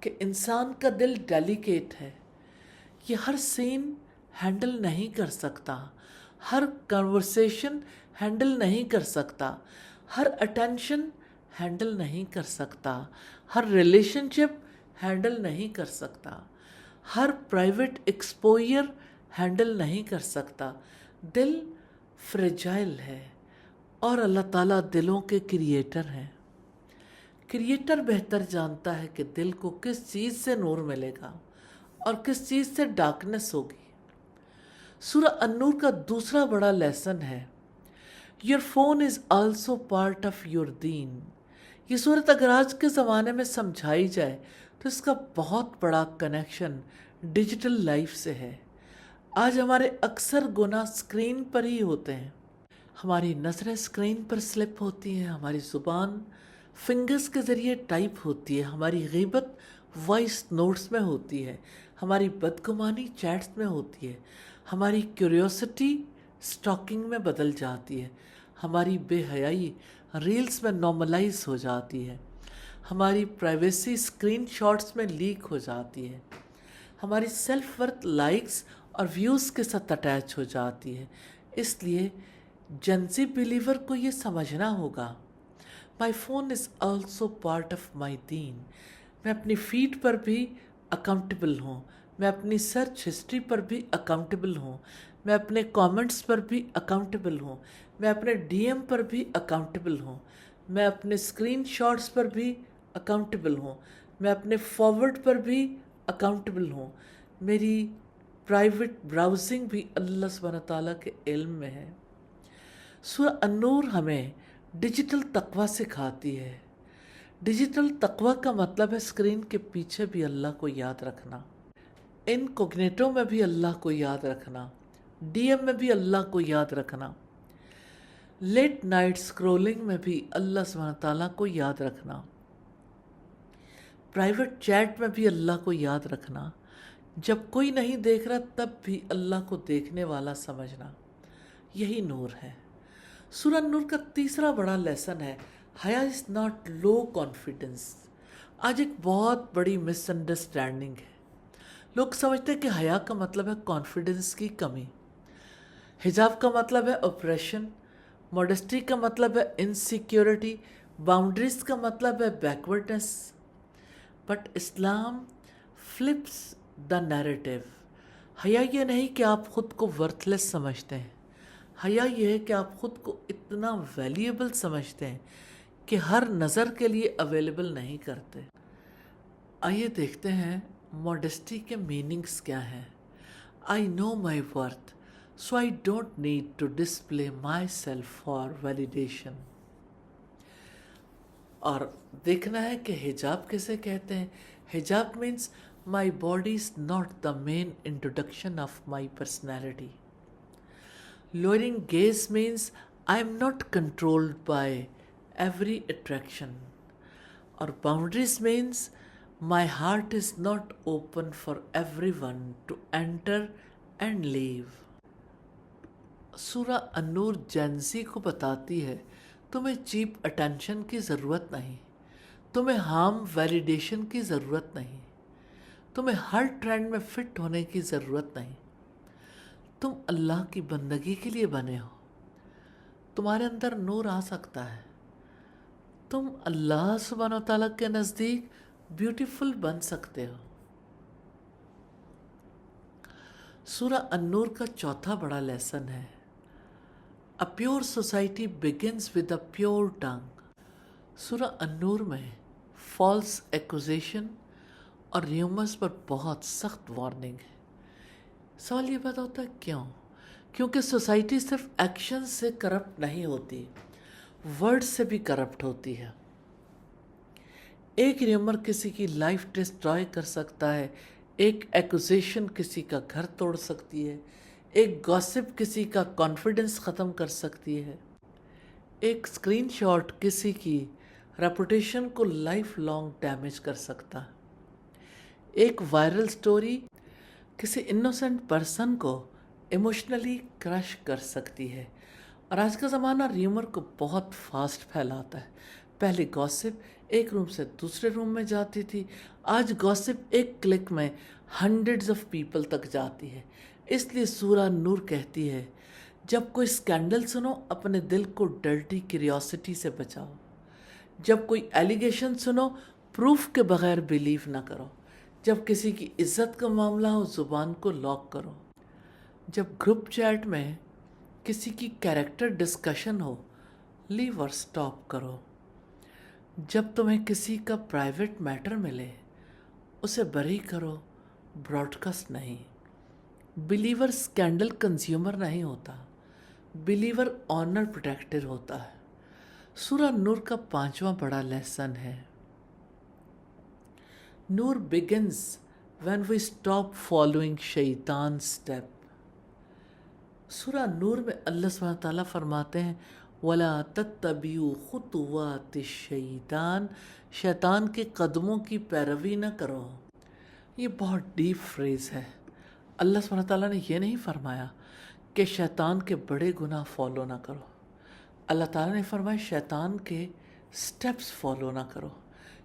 کہ انسان کا دل ڈیلیکیٹ ہے، یہ ہر سین ہینڈل نہیں کر سکتا، ہر کنورسیشن ہینڈل نہیں کر سکتا، ہر اٹینشن ہینڈل نہیں کر سکتا، ہر ریلیشن شپ ہینڈل نہیں کر سکتا، ہر پرائیویٹ ایکسپوئر ہینڈل نہیں کر سکتا۔ دل فریجائل ہے اور اللہ تعالیٰ دلوں کے کریٹر ہیں۔ کریٹر بہتر جانتا ہے کہ دل کو کس چیز سے نور ملے گا اور کس چیز سے ڈارکنس ہوگی۔ سورہ النور کا دوسرا بڑا لیسن ہے your phone is also part of your دین۔ یہ صورت اگر آج کے زمانے میں سمجھائی جائے تو اس کا بہت بڑا کنیکشن ڈیجیٹل لائف سے ہے۔ آج ہمارے اکثر گناہ اسکرین پر ہی ہوتے ہیں، ہماری نظریں اسکرین پر سلپ ہوتی ہیں، ہماری زبان فنگرز کے ذریعے ٹائپ ہوتی ہے، ہماری غیبت وائس نوٹس میں ہوتی ہے، ہماری بدگمانی چیٹس میں ہوتی ہے، ہماری کیوریوسٹی سٹاکنگ میں بدل جاتی ہے، ہماری بے حیائی ریلز میں نارملائز ہو جاتی ہے، ہماری پرائیویسی اسکرین شاٹس میں لیک ہو جاتی ہے، ہماری سیلف ورتھ لائکس اور ویوز کے ساتھ اٹیچ ہو جاتی ہے۔ اس لیے جنزی بلیور کو یہ سمجھنا ہوگا my phone is also part of my دین۔ میں اپنی فیڈ پر بھی اکاؤنٹیبل ہوں، میں اپنی سرچ ہسٹری پر بھی اکاؤنٹیبل ہوں، میں اپنے کامنٹس پر بھی اکاؤنٹیبل ہوں، میں اپنے ڈی ایم پر بھی اکاؤنٹیبل ہوں، میں اپنے اسکرین شاٹس پر بھی اکاؤنٹیبل ہوں، میں اپنے فارورڈ پر بھی اکاؤنٹیبل ہوں، میری پرائیویٹ براؤزنگ بھی اللہ سبحانہ تعالیٰ کے علم میں ہے۔ سورہ النور ہمیں ڈیجیٹل تقوی سکھاتی ہے۔ ڈیجیٹل تقوی کا مطلب ہے اسکرین کے پیچھے بھی اللہ کو یاد رکھنا، انکوگنیٹو میں بھی اللہ کو یاد رکھنا، ڈی ایم میں بھی اللہ کو یاد رکھنا، لیٹ نائٹ سکرولنگ میں بھی اللہ سبحانہ تعالیٰ کو یاد رکھنا، پرائیویٹ چیٹ میں بھی اللہ کو یاد رکھنا، جب کوئی نہیں دیکھ رہا تب بھی اللہ کو دیکھنے والا سمجھنا، یہی نور ہے۔ سورہ نور کا تیسرا بڑا لیسن ہے حیا از ناٹ لو کانفیڈنس۔ آج ایک بہت بڑی مس انڈرسٹینڈنگ ہے، لوگ سمجھتے ہیں کہ حیا کا مطلب ہے کانفیڈنس کی کمی، حجاب کا مطلب ہے اپریشن، موڈسٹی کا مطلب ہے انسیکیورٹی، باؤنڈریز کا مطلب ہے backwardness. But Islam flips the narrative. حیا یہ نہیں کہ آپ خود کو ورتھ لیس سمجھتے ہیں، حیا یہ ہے کہ آپ خود کو اتنا ویلیبل سمجھتے ہیں کہ ہر نظر کے لیے اویلیبل نہیں کرتے۔ آئیے دیکھتے ہیں موڈسٹی کے میننگز کیا ہیں۔ I know my worth so I don't need to display my self for validation. اور دیکھنا ہے کہ حجاب کیسے کہتے ہیں۔ حجاب means my body is not the main introduction of my personality. Lowering gaze means I am not controlled by every attraction. Or boundaries means my heart is not open for everyone to enter and leave. سورہ النور جنزی کو بتاتی ہے تمہیں چیپ اٹینشن کی ضرورت نہیں، تمہیں ہارم ویلیڈیشن کی ضرورت نہیں، تمہیں ہر ٹرینڈ میں فٹ ہونے کی ضرورت نہیں۔ تم اللہ کی بندگی کے لیے بنے ہو، تمہارے اندر نور آ سکتا ہے، تم اللہ سبحانہ و تعالیٰ کے نزدیک بیوٹیفل بن سکتے ہو۔ سورہ النور کا چوتھا بڑا لیسن ہے A pure society begins with a pure tongue۔ سورہ النور میں فالس ایکوزیشن اور ریومرز پر بہت سخت وارننگ ہے۔ سوال یہ پیدا ہوتا ہے کیوں؟ کیونکہ سوسائٹی صرف ایکشن سے کرپٹ نہیں ہوتی، ورڈ سے بھی کرپٹ ہوتی ہے۔ ایک ریومر کسی کی لائف ڈسٹرائے کر سکتا ہے، ایک ایکوزیشن کسی کا گھر توڑ سکتی ہے، ایک گاسپ کسی کا کانفیڈنس ختم کر سکتی ہے، ایک اسکرین شاٹ کسی کی ریپوٹیشن کو لائف لانگ ڈیمیج کر سکتا ہے، ایک وائرل سٹوری کسی انوسنٹ پرسن کو ایموشنلی کرش کر سکتی ہے۔ اور آج کا زمانہ ریومر کو بہت فاسٹ پھیلاتا ہے، پہلے گاسپ ایک روم سے دوسرے روم میں جاتی تھی. آج گوسپ ایک کلک میں ہنڈریڈز آف پیپل تک جاتی ہے. اس لیے سورہ نور کہتی ہے جب کوئی اسکینڈل سنو اپنے دل کو ڈرٹی کیوریوسٹی سے بچاؤ. جب کوئی ایلیگیشن سنو پروف کے بغیر بلیو نہ کرو. جب کسی کی عزت کا معاملہ ہو زبان کو لاک کرو. جب گروپ چیٹ میں کسی کی کیریکٹر ڈسکشن ہو لیو اور سٹاپ کرو. جب تمہیں کسی کا پرائیویٹ میٹر ملے اسے بری کرو، براڈ کاسٹ نہیں. بلیور اسکینڈل کنزیومر نہیں ہوتا، بلیور آنر پروٹیکٹر ہوتا ہے. سورہ نور کا 5واں بڑا لیسن ہے نور begins when we stop following شیطان step. سورہ نور میں اللہ سبحانہ تعالیٰ فرماتے ہیں وَلَا تَتَّبِعُوا خُطُوَاتِ الشَّیطان، شیطان کے قدموں کی پیروی نہ کرو. یہ بہت ڈیپ فریز ہے. اللہ سبحانہ تعالیٰ نے یہ نہیں فرمایا کہ شیطان کے بڑے گناہ فالو نہ کرو. اللہ تعالیٰ نے فرمایا شیطان کے سٹیپس فالو نہ کرو،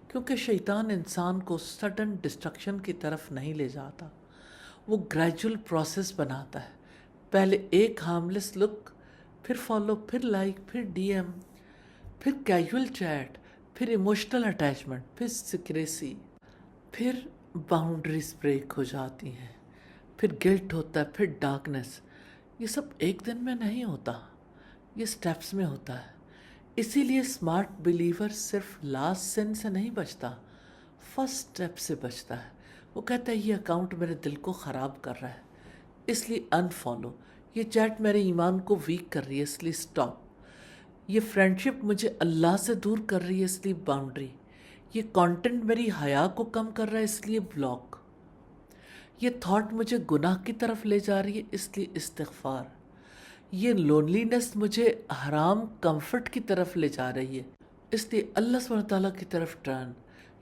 کیونکہ شیطان انسان کو سڈن ڈسٹرکشن کی طرف نہیں لے جاتا. وہ گریجول پروسیس بناتا ہے. پہلے ایک ہارملیس لک، پھر فالو، پھر لائک، پھر ڈی ایم، پھر کیجول چیٹ، پھر ایموشنل اٹیچمنٹ، پھر سیکریسی، پھر باؤنڈریز بریک ہو جاتی ہیں، پھر گلٹ ہوتا ہے، پھر ڈارکنیس. یہ سب ایک دن میں نہیں ہوتا، یہ سٹیپس میں ہوتا ہے. اسی لیے اسمارٹ بلیور صرف لاسٹ سن سے نہیں بچتا، فرسٹ سٹیپ سے بچتا ہے. وہ کہتا ہے یہ اکاؤنٹ میرے دل کو خراب کر رہا ہے اس لیے انفالو. یہ چیٹ میرے ایمان کو ویک کر رہی ہے اس لیے سٹاپ. یہ فرینڈشپ مجھے اللہ سے دور کر رہی ہے اس لیے باؤنڈری. یہ کانٹینٹ میری حیا کو کم کر رہا ہے اس لیے بلاک. یہ تھاٹ مجھے گناہ کی طرف لے جا رہی ہے اس لیے استغفار. یہ لونلینس مجھے حرام کمفرٹ کی طرف لے جا رہی ہے اس لیے اللہ سبحانہ تعالیٰ کی طرف ٹرن.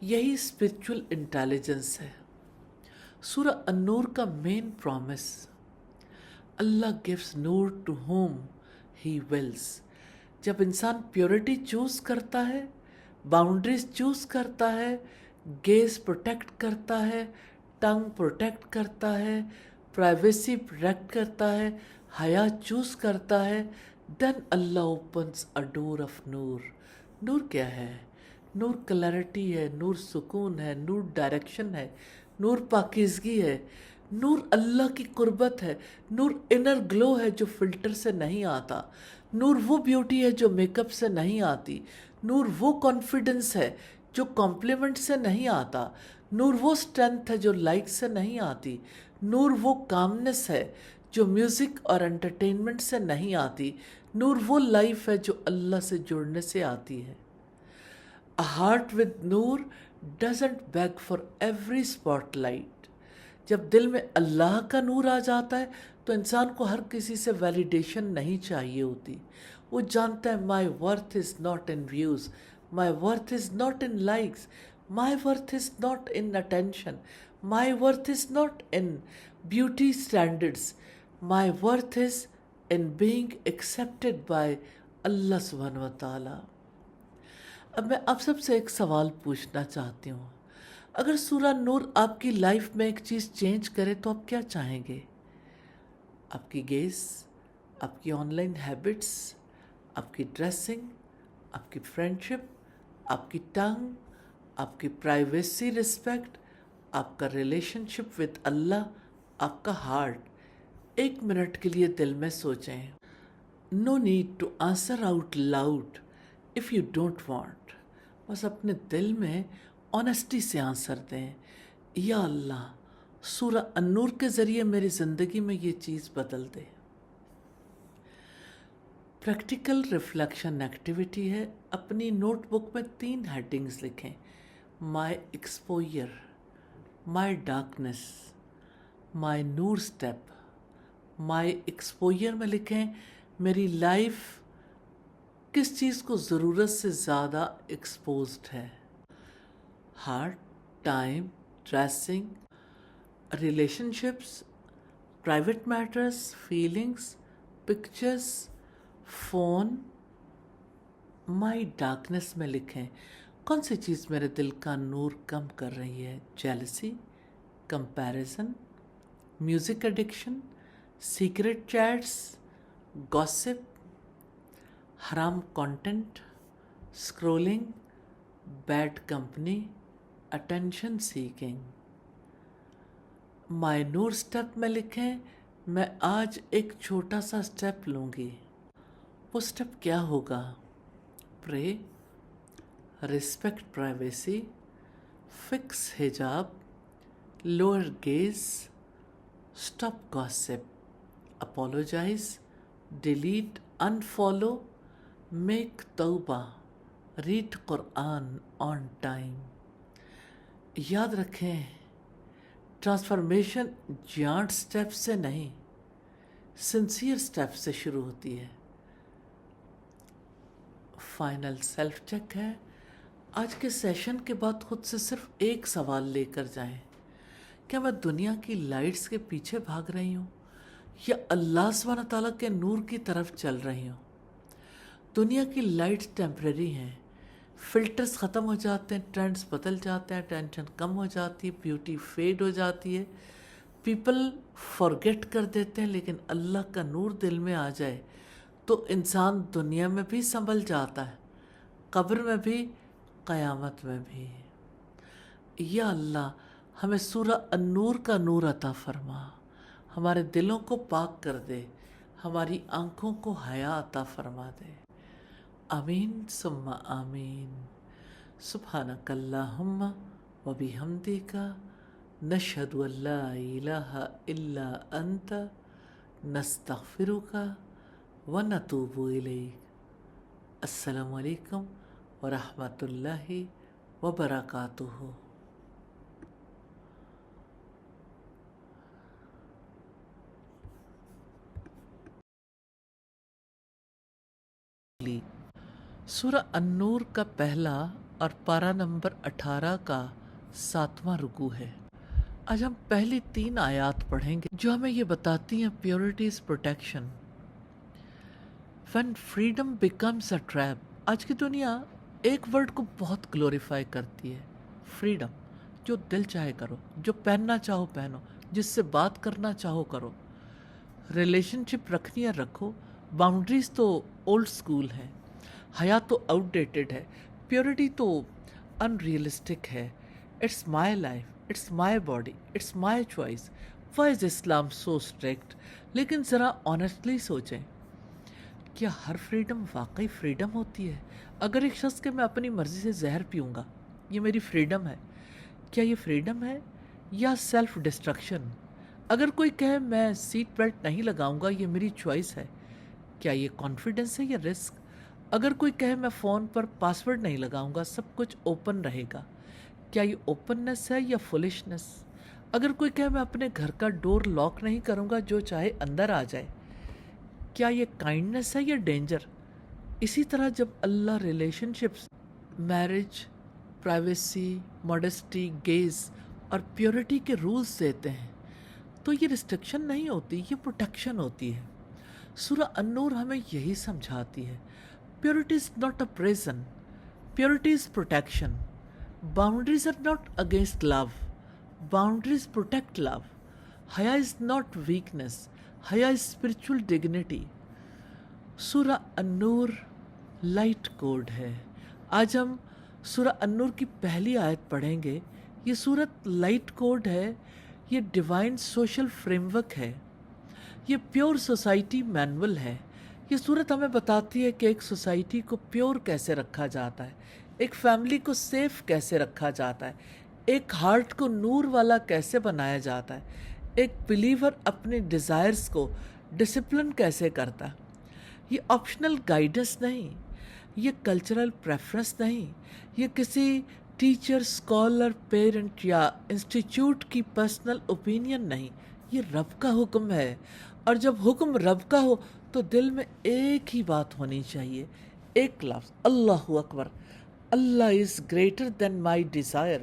یہی اسپرچول انٹیلیجنس ہے. سورہ النور کا مین پرومس اللہ گیوز نور ٹو ہوم ہی ولز. جب انسان پیورٹی چوز کرتا ہے، باؤنڈریز چوز کرتا ہے، گیز پروٹیکٹ کرتا ہے، ٹنگ پروٹیکٹ کرتا ہے، پرائیویسی پروٹیکٹ کرتا ہے، حیا چوز کرتا ہے، دین اللہ اوپنز اے ڈور آف نور. نور کیا ہے؟ نور کلیرٹی ہے، نور سکون ہے، نور ڈائریکشن ہے، نور پاکیزگی ہے، نور اللہ کی قربت ہے، نور انر گلو ہے جو فلٹر سے نہیں آتا، نور وہ بیوٹی ہے جو میک اپ سے نہیں آتی، نور وہ کانفیڈنس ہے جو کمپلیمنٹ سے نہیں آتا، نور وہ اسٹرینتھ ہے جو لائک سے نہیں آتی، نور وہ کامنس ہے جو میوزک اور انٹرٹینمنٹ سے نہیں آتی، نور وہ لائف ہے جو اللہ سے جڑنے سے آتی ہے. A heart with Noor doesn't beg for every spotlight. جب دل میں اللہ کا نور آ جاتا ہے تو انسان کو ہر کسی سے ویلیڈیشن نہیں چاہیے ہوتی. وہ جانتا ہے my worth is not in views, my worth is not in likes, my worth is not in attention, my worth is not in beauty standards, my worth is in being accepted by اللہ سبحانہ و تعالی. اب میں آپ سب سے ایک سوال پوچھنا چاہتی ہوں. اگر سورہ نور آپ کی لائف میں ایک چیز چینج کرے تو آپ کیا چاہیں گے؟ آپ کی گیز، آپ کی آن لائن ہیبٹس، آپ کی ڈریسنگ، آپ کی فرینڈشپ، آپ کی ٹنگ، آپ کی پرائیویسی رسپیکٹ، آپ کا ریلیشن شپ وتھ اللہ، آپ کا ہارٹ. ایک منٹ کے لیے دل میں سوچیں. No need to answer out loud if you don't want. بس اپنے دل میں آنیسٹی سے آنسر دیں. یا اللہ، سورہ النور کے ذریعے میری زندگی میں یہ چیز بدل دے. پریکٹیکل ریفلیکشن ایکٹیویٹی ہے. اپنی نوٹ بک میں 3 ہیڈنگز لکھیں. مائی ایکسپوئر، مائی ڈارکنیس، مائی نور سٹیپ. مائی ایکسپوئر میں لکھیں میری لائف کس چیز کو ضرورت سے زیادہ ایکسپوزڈ ہے. Heart, time, dressing, relationship, private matters, feelings, pictures, phone. My darkness میں لکھیں کون سی چیز میرے دل کا نور کم کر رہی ہے؟ Jealousy, comparison, music addiction, secret chats, gossip, حرام content, scrolling, bad company, attention seeking. My Noor step میں لکھیں میں آج ایک چھوٹا سا اسٹیپ لوں گی۔ وہ اسٹیپ کیا ہوگا؟ پرے، ریسپیکٹ پرائیویسی، فکس حجاب، lower gaze, stop gossip, apologise, delete, unfollow, make توبہ، ریڈ قرآن آن ٹائم۔ یاد رکھیں ٹرانسفارمیشن جیانٹ سٹیپ سے نہیں، سنسیئر سٹیپ سے شروع ہوتی ہے۔ فائنل سیلف چیک ہے، آج کے سیشن کے بعد خود سے صرف ایک سوال لے کر جائیں، کیا میں دنیا کی لائٹس کے پیچھے بھاگ رہی ہوں یا اللہ سبحانہ تعالیٰ کے نور کی طرف چل رہی ہوں؟ دنیا کی لائٹس ٹیمپریری ہیں، فلٹرز ختم ہو جاتے ہیں، ٹرینڈز بدل جاتے ہیں، ٹینشن کم ہو جاتی ہے، بیوٹی فیڈ ہو جاتی ہے، پیپل فارگیٹ کر دیتے ہیں، لیکن اللہ کا نور دل میں آ جائے تو انسان دنیا میں بھی سنبھل جاتا ہے، قبر میں بھی، قیامت میں بھی۔ یا اللہ ہمیں سورہ النور کا نور عطا فرما، ہمارے دلوں کو پاک کر دے، ہماری آنکھوں کو حیا عطا فرما دے۔ آمین ثم آمین۔ سبحانک اللہم و بحمدک، نشہد ان لا الہ الا انت، نستغفرک و نتوب الیک۔ السلام علیکم ورحمۃ اللہ وبرکاتہ۔ سورہ النور کا پہلا اور پارہ نمبر 18 کا 7واں رکوع ہے۔ آج ہم پہلی 3 آیات پڑھیں گے جو ہمیں یہ بتاتی ہیں پیورٹیز protection. When freedom becomes a trap، آج کی دنیا ایک ورڈ کو بہت گلوریفائی کرتی ہے، فریڈم۔ جو دل چاہے کرو، جو پہننا چاہو پہنو، جس سے بات کرنا چاہو کرو، ریلیشن شپ رکھنی ہے رکھو، باؤنڈریز تو اولڈ سکول ہے، حیا تو آؤٹ ڈیٹڈ ہے، پیورٹی تو ان ریئلسٹک ہے۔ It's my life, it's my body, it's my choice. Why is Islam so strict? لیکن ذرا آنیسٹلی سوچیں، کیا ہر فریڈم واقعی فریڈم ہوتی ہے؟ اگر ایک شخص کہ میں اپنی مرضی سے زہر پیوں گا، یہ میری فریڈم ہے، کیا یہ فریڈم ہے یا سیلف ڈسٹرکشن؟ اگر کوئی کہے میں سیٹ بیلٹ نہیں لگاؤں گا، یہ میری چوائس ہے، کیا یہ کانفیڈنس ہے یا رسک؟ اگر کوئی کہے میں فون پر پاسورڈ نہیں لگاؤں گا، سب کچھ اوپن رہے گا، کیا یہ اوپننس ہے یا فولشنس؟ اگر کوئی کہے میں اپنے گھر کا ڈور لاک نہیں کروں گا، جو چاہے اندر آ جائے، کیا یہ کائنڈنس ہے یا ڈینجر؟ اسی طرح جب Allah relationships, marriage, privacy, modesty, gaze اور پیورٹی کے رولز دیتے ہیں تو یہ ریسٹرکشن نہیں ہوتی، یہ پروٹیکشن ہوتی ہے۔ سورہ النور ہمیں یہی سمجھاتی ہے، purity is not a prison, purity is protection. Boundaries are not against love, boundaries protect love. حیا از ناٹ ویکنیس، حیا از اسپرچول ڈگنیٹی۔ سورہ النور لائٹ کوڈ ہے۔ آج ہم سورہ النور کی پہلی آیت پڑھیں گے۔ یہ سورت لائٹ کوڈ ہے، یہ ڈیوائن سوشل فریم ورک ہے، یہ پیور سوسائٹی مینول ہے۔ یہ صورت ہمیں بتاتی ہے کہ ایک سوسائٹی کو پیور کیسے رکھا جاتا ہے، ایک فیملی کو سیف کیسے رکھا جاتا ہے، ایک ہارٹ کو نور والا کیسے بنایا جاتا ہے، ایک بلیور اپنے ڈیزائرز کو ڈسپلن کیسے کرتا ہے۔ یہ آپشنل گائیڈنس نہیں، یہ کلچرل پریفرنس نہیں، یہ کسی ٹیچر، اسکالر، پیرنٹ یا انسٹیٹیوٹ کی پرسنل اوپینین نہیں، یہ رب کا حکم ہے۔ اور جب حکم رب کا ہو تو دل میں ایک ہی بات ہونی چاہیے، ایک لفظ، اللہ اکبر۔ Allah is greater than my desire,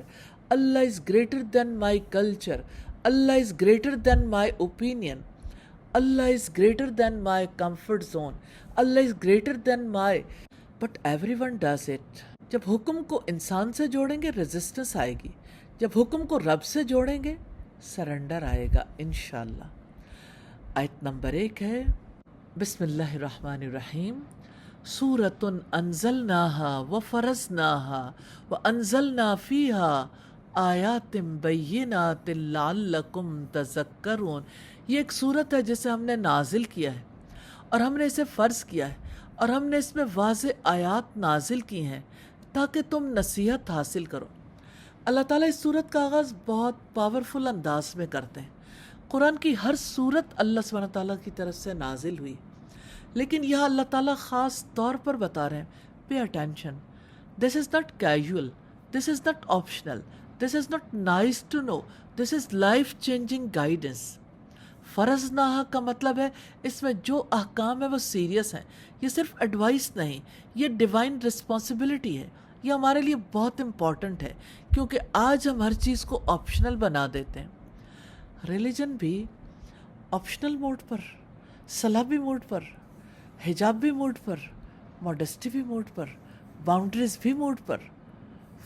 Allah is greater than my culture, Allah is greater than my opinion, Allah is greater than my comfort zone, Allah is greater than my, but every one does it. جب حکم کو انسان سے جوڑیں گے ریزسٹنس آئے گی، جب حکم کو رب سے جوڑیں گے سرنڈر آئے گا انشاءاللہ۔ آیت نمبر 1 ہے بسم اللہ الرحمن الرحیم، سورۃ انزلناها وفرضناها وانزلنا فیها آیات بینات لعلکم تذکرون۔ یہ ایک سورت ہے جسے ہم نے نازل کیا ہے اور ہم نے اسے فرض کیا ہے اور ہم نے اس میں واضح آیات نازل کی ہیں تاکہ تم نصیحت حاصل کرو۔ اللہ تعالیٰ اس سورت کا آغاز بہت پاورفل انداز میں کرتے ہیں۔ قرآن کی ہر سورت اللہ سبحانہ تعالیٰ کی طرف سے نازل ہوئی، لیکن یہاں اللہ تعالیٰ خاص طور پر بتا رہے ہیں pay attention, this is not casual, this is not optional, this is not nice to know, this is life changing guidance. فرض نہ کا مطلب ہے اس میں جو احکام ہے وہ سیریس ہیں، یہ صرف ایڈوائس نہیں، یہ ڈیوائن رسپانسبلٹی ہے، یہ ہمارے لیے بہت امپورٹنٹ ہے کیونکہ آج ہم ہر چیز کو آپشنل بنا دیتے ہیں۔ ریلیجن بھی آپشنل موڈ پر، صلاح بھی موڈ پر، حجاب بھی موڈ پر، موڈسٹی بھی موڈ پر، باؤنڈریز بھی موڈ پر،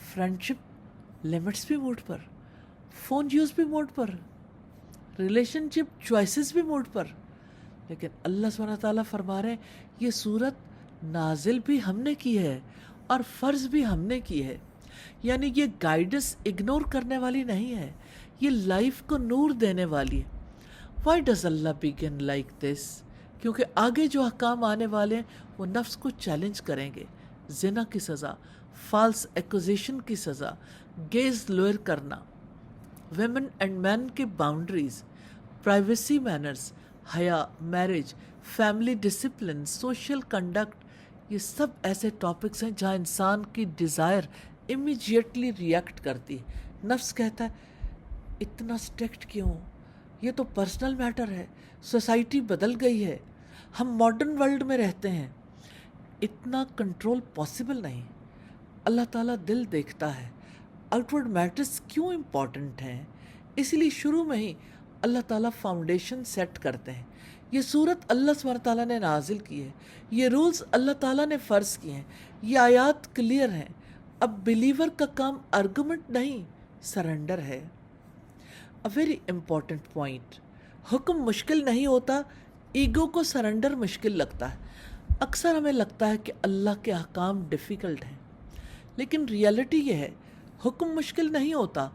فرینڈشپ لمٹس بھی موڈ پر، فون یوز بھی موڈ پر، ریلیشن شپ چوائسیز بھی موڈ پر۔ لیکن اللہ سبحانہ تعالیٰ فرما رہے ہیں یہ صورت نازل بھی ہم نے کی ہے اور فرض بھی ہم نے کی ہے، یعنی یہ گائیڈنس اگنور کرنے والی نہیں ہے، یہ لائف کو نور دینے والی ہے۔ Why does Allah begin like this? کیونکہ آگے جو احکام آنے والے ہیں وہ نفس کو چیلنج کریں گے۔ زنا کی سزا، فالس ایکوزیشن کی سزا، گیز لوئر کرنا، ویمن اینڈ مین کی باؤنڈریز، پرائیویسی مینرز، حیا، marriage, family discipline, social conduct, یہ سب ایسے ٹاپکس ہیں جہاں انسان کی ڈیزائر امیجیٹلی ریئیکٹ کرتی ہے۔ نفس کہتا ہے اتنا اسٹرکٹ کیوں، یہ تو پرسنل میٹر ہے، سوسائٹی بدل گئی ہے، ہم ماڈرن ورلڈ میں رہتے ہیں، اتنا کنٹرول پاسبل نہیں۔ اللہ تعالیٰ دل دیکھتا ہے، آؤٹ ورڈ میٹرز کیوں امپورٹنٹ ہیں، اسی لیے شروع میں ہی اللہ تعالیٰ فاؤنڈیشن سیٹ کرتے ہیں۔ یہ صورت اللہ سبحانہ تعالیٰ نے نازل کی ہے، یہ رولز اللہ تعالیٰ نے فرض کیے ہیں، یہ آیات کلیئر ہیں۔ اب بلیور کا کام آرگومنٹ نہیں، سرنڈر ہے۔ اے ویری امپورٹنٹ پوائنٹ، حکم مشکل نہیں ہوتا، ایگو کو سرنڈر مشکل لگتا ہے۔ اکثر ہمیں لگتا ہے کہ اللہ کے احکام ڈیفیکلٹ ہیں، لیکن ریئلٹی یہ ہے حکم مشکل نہیں ہوتا،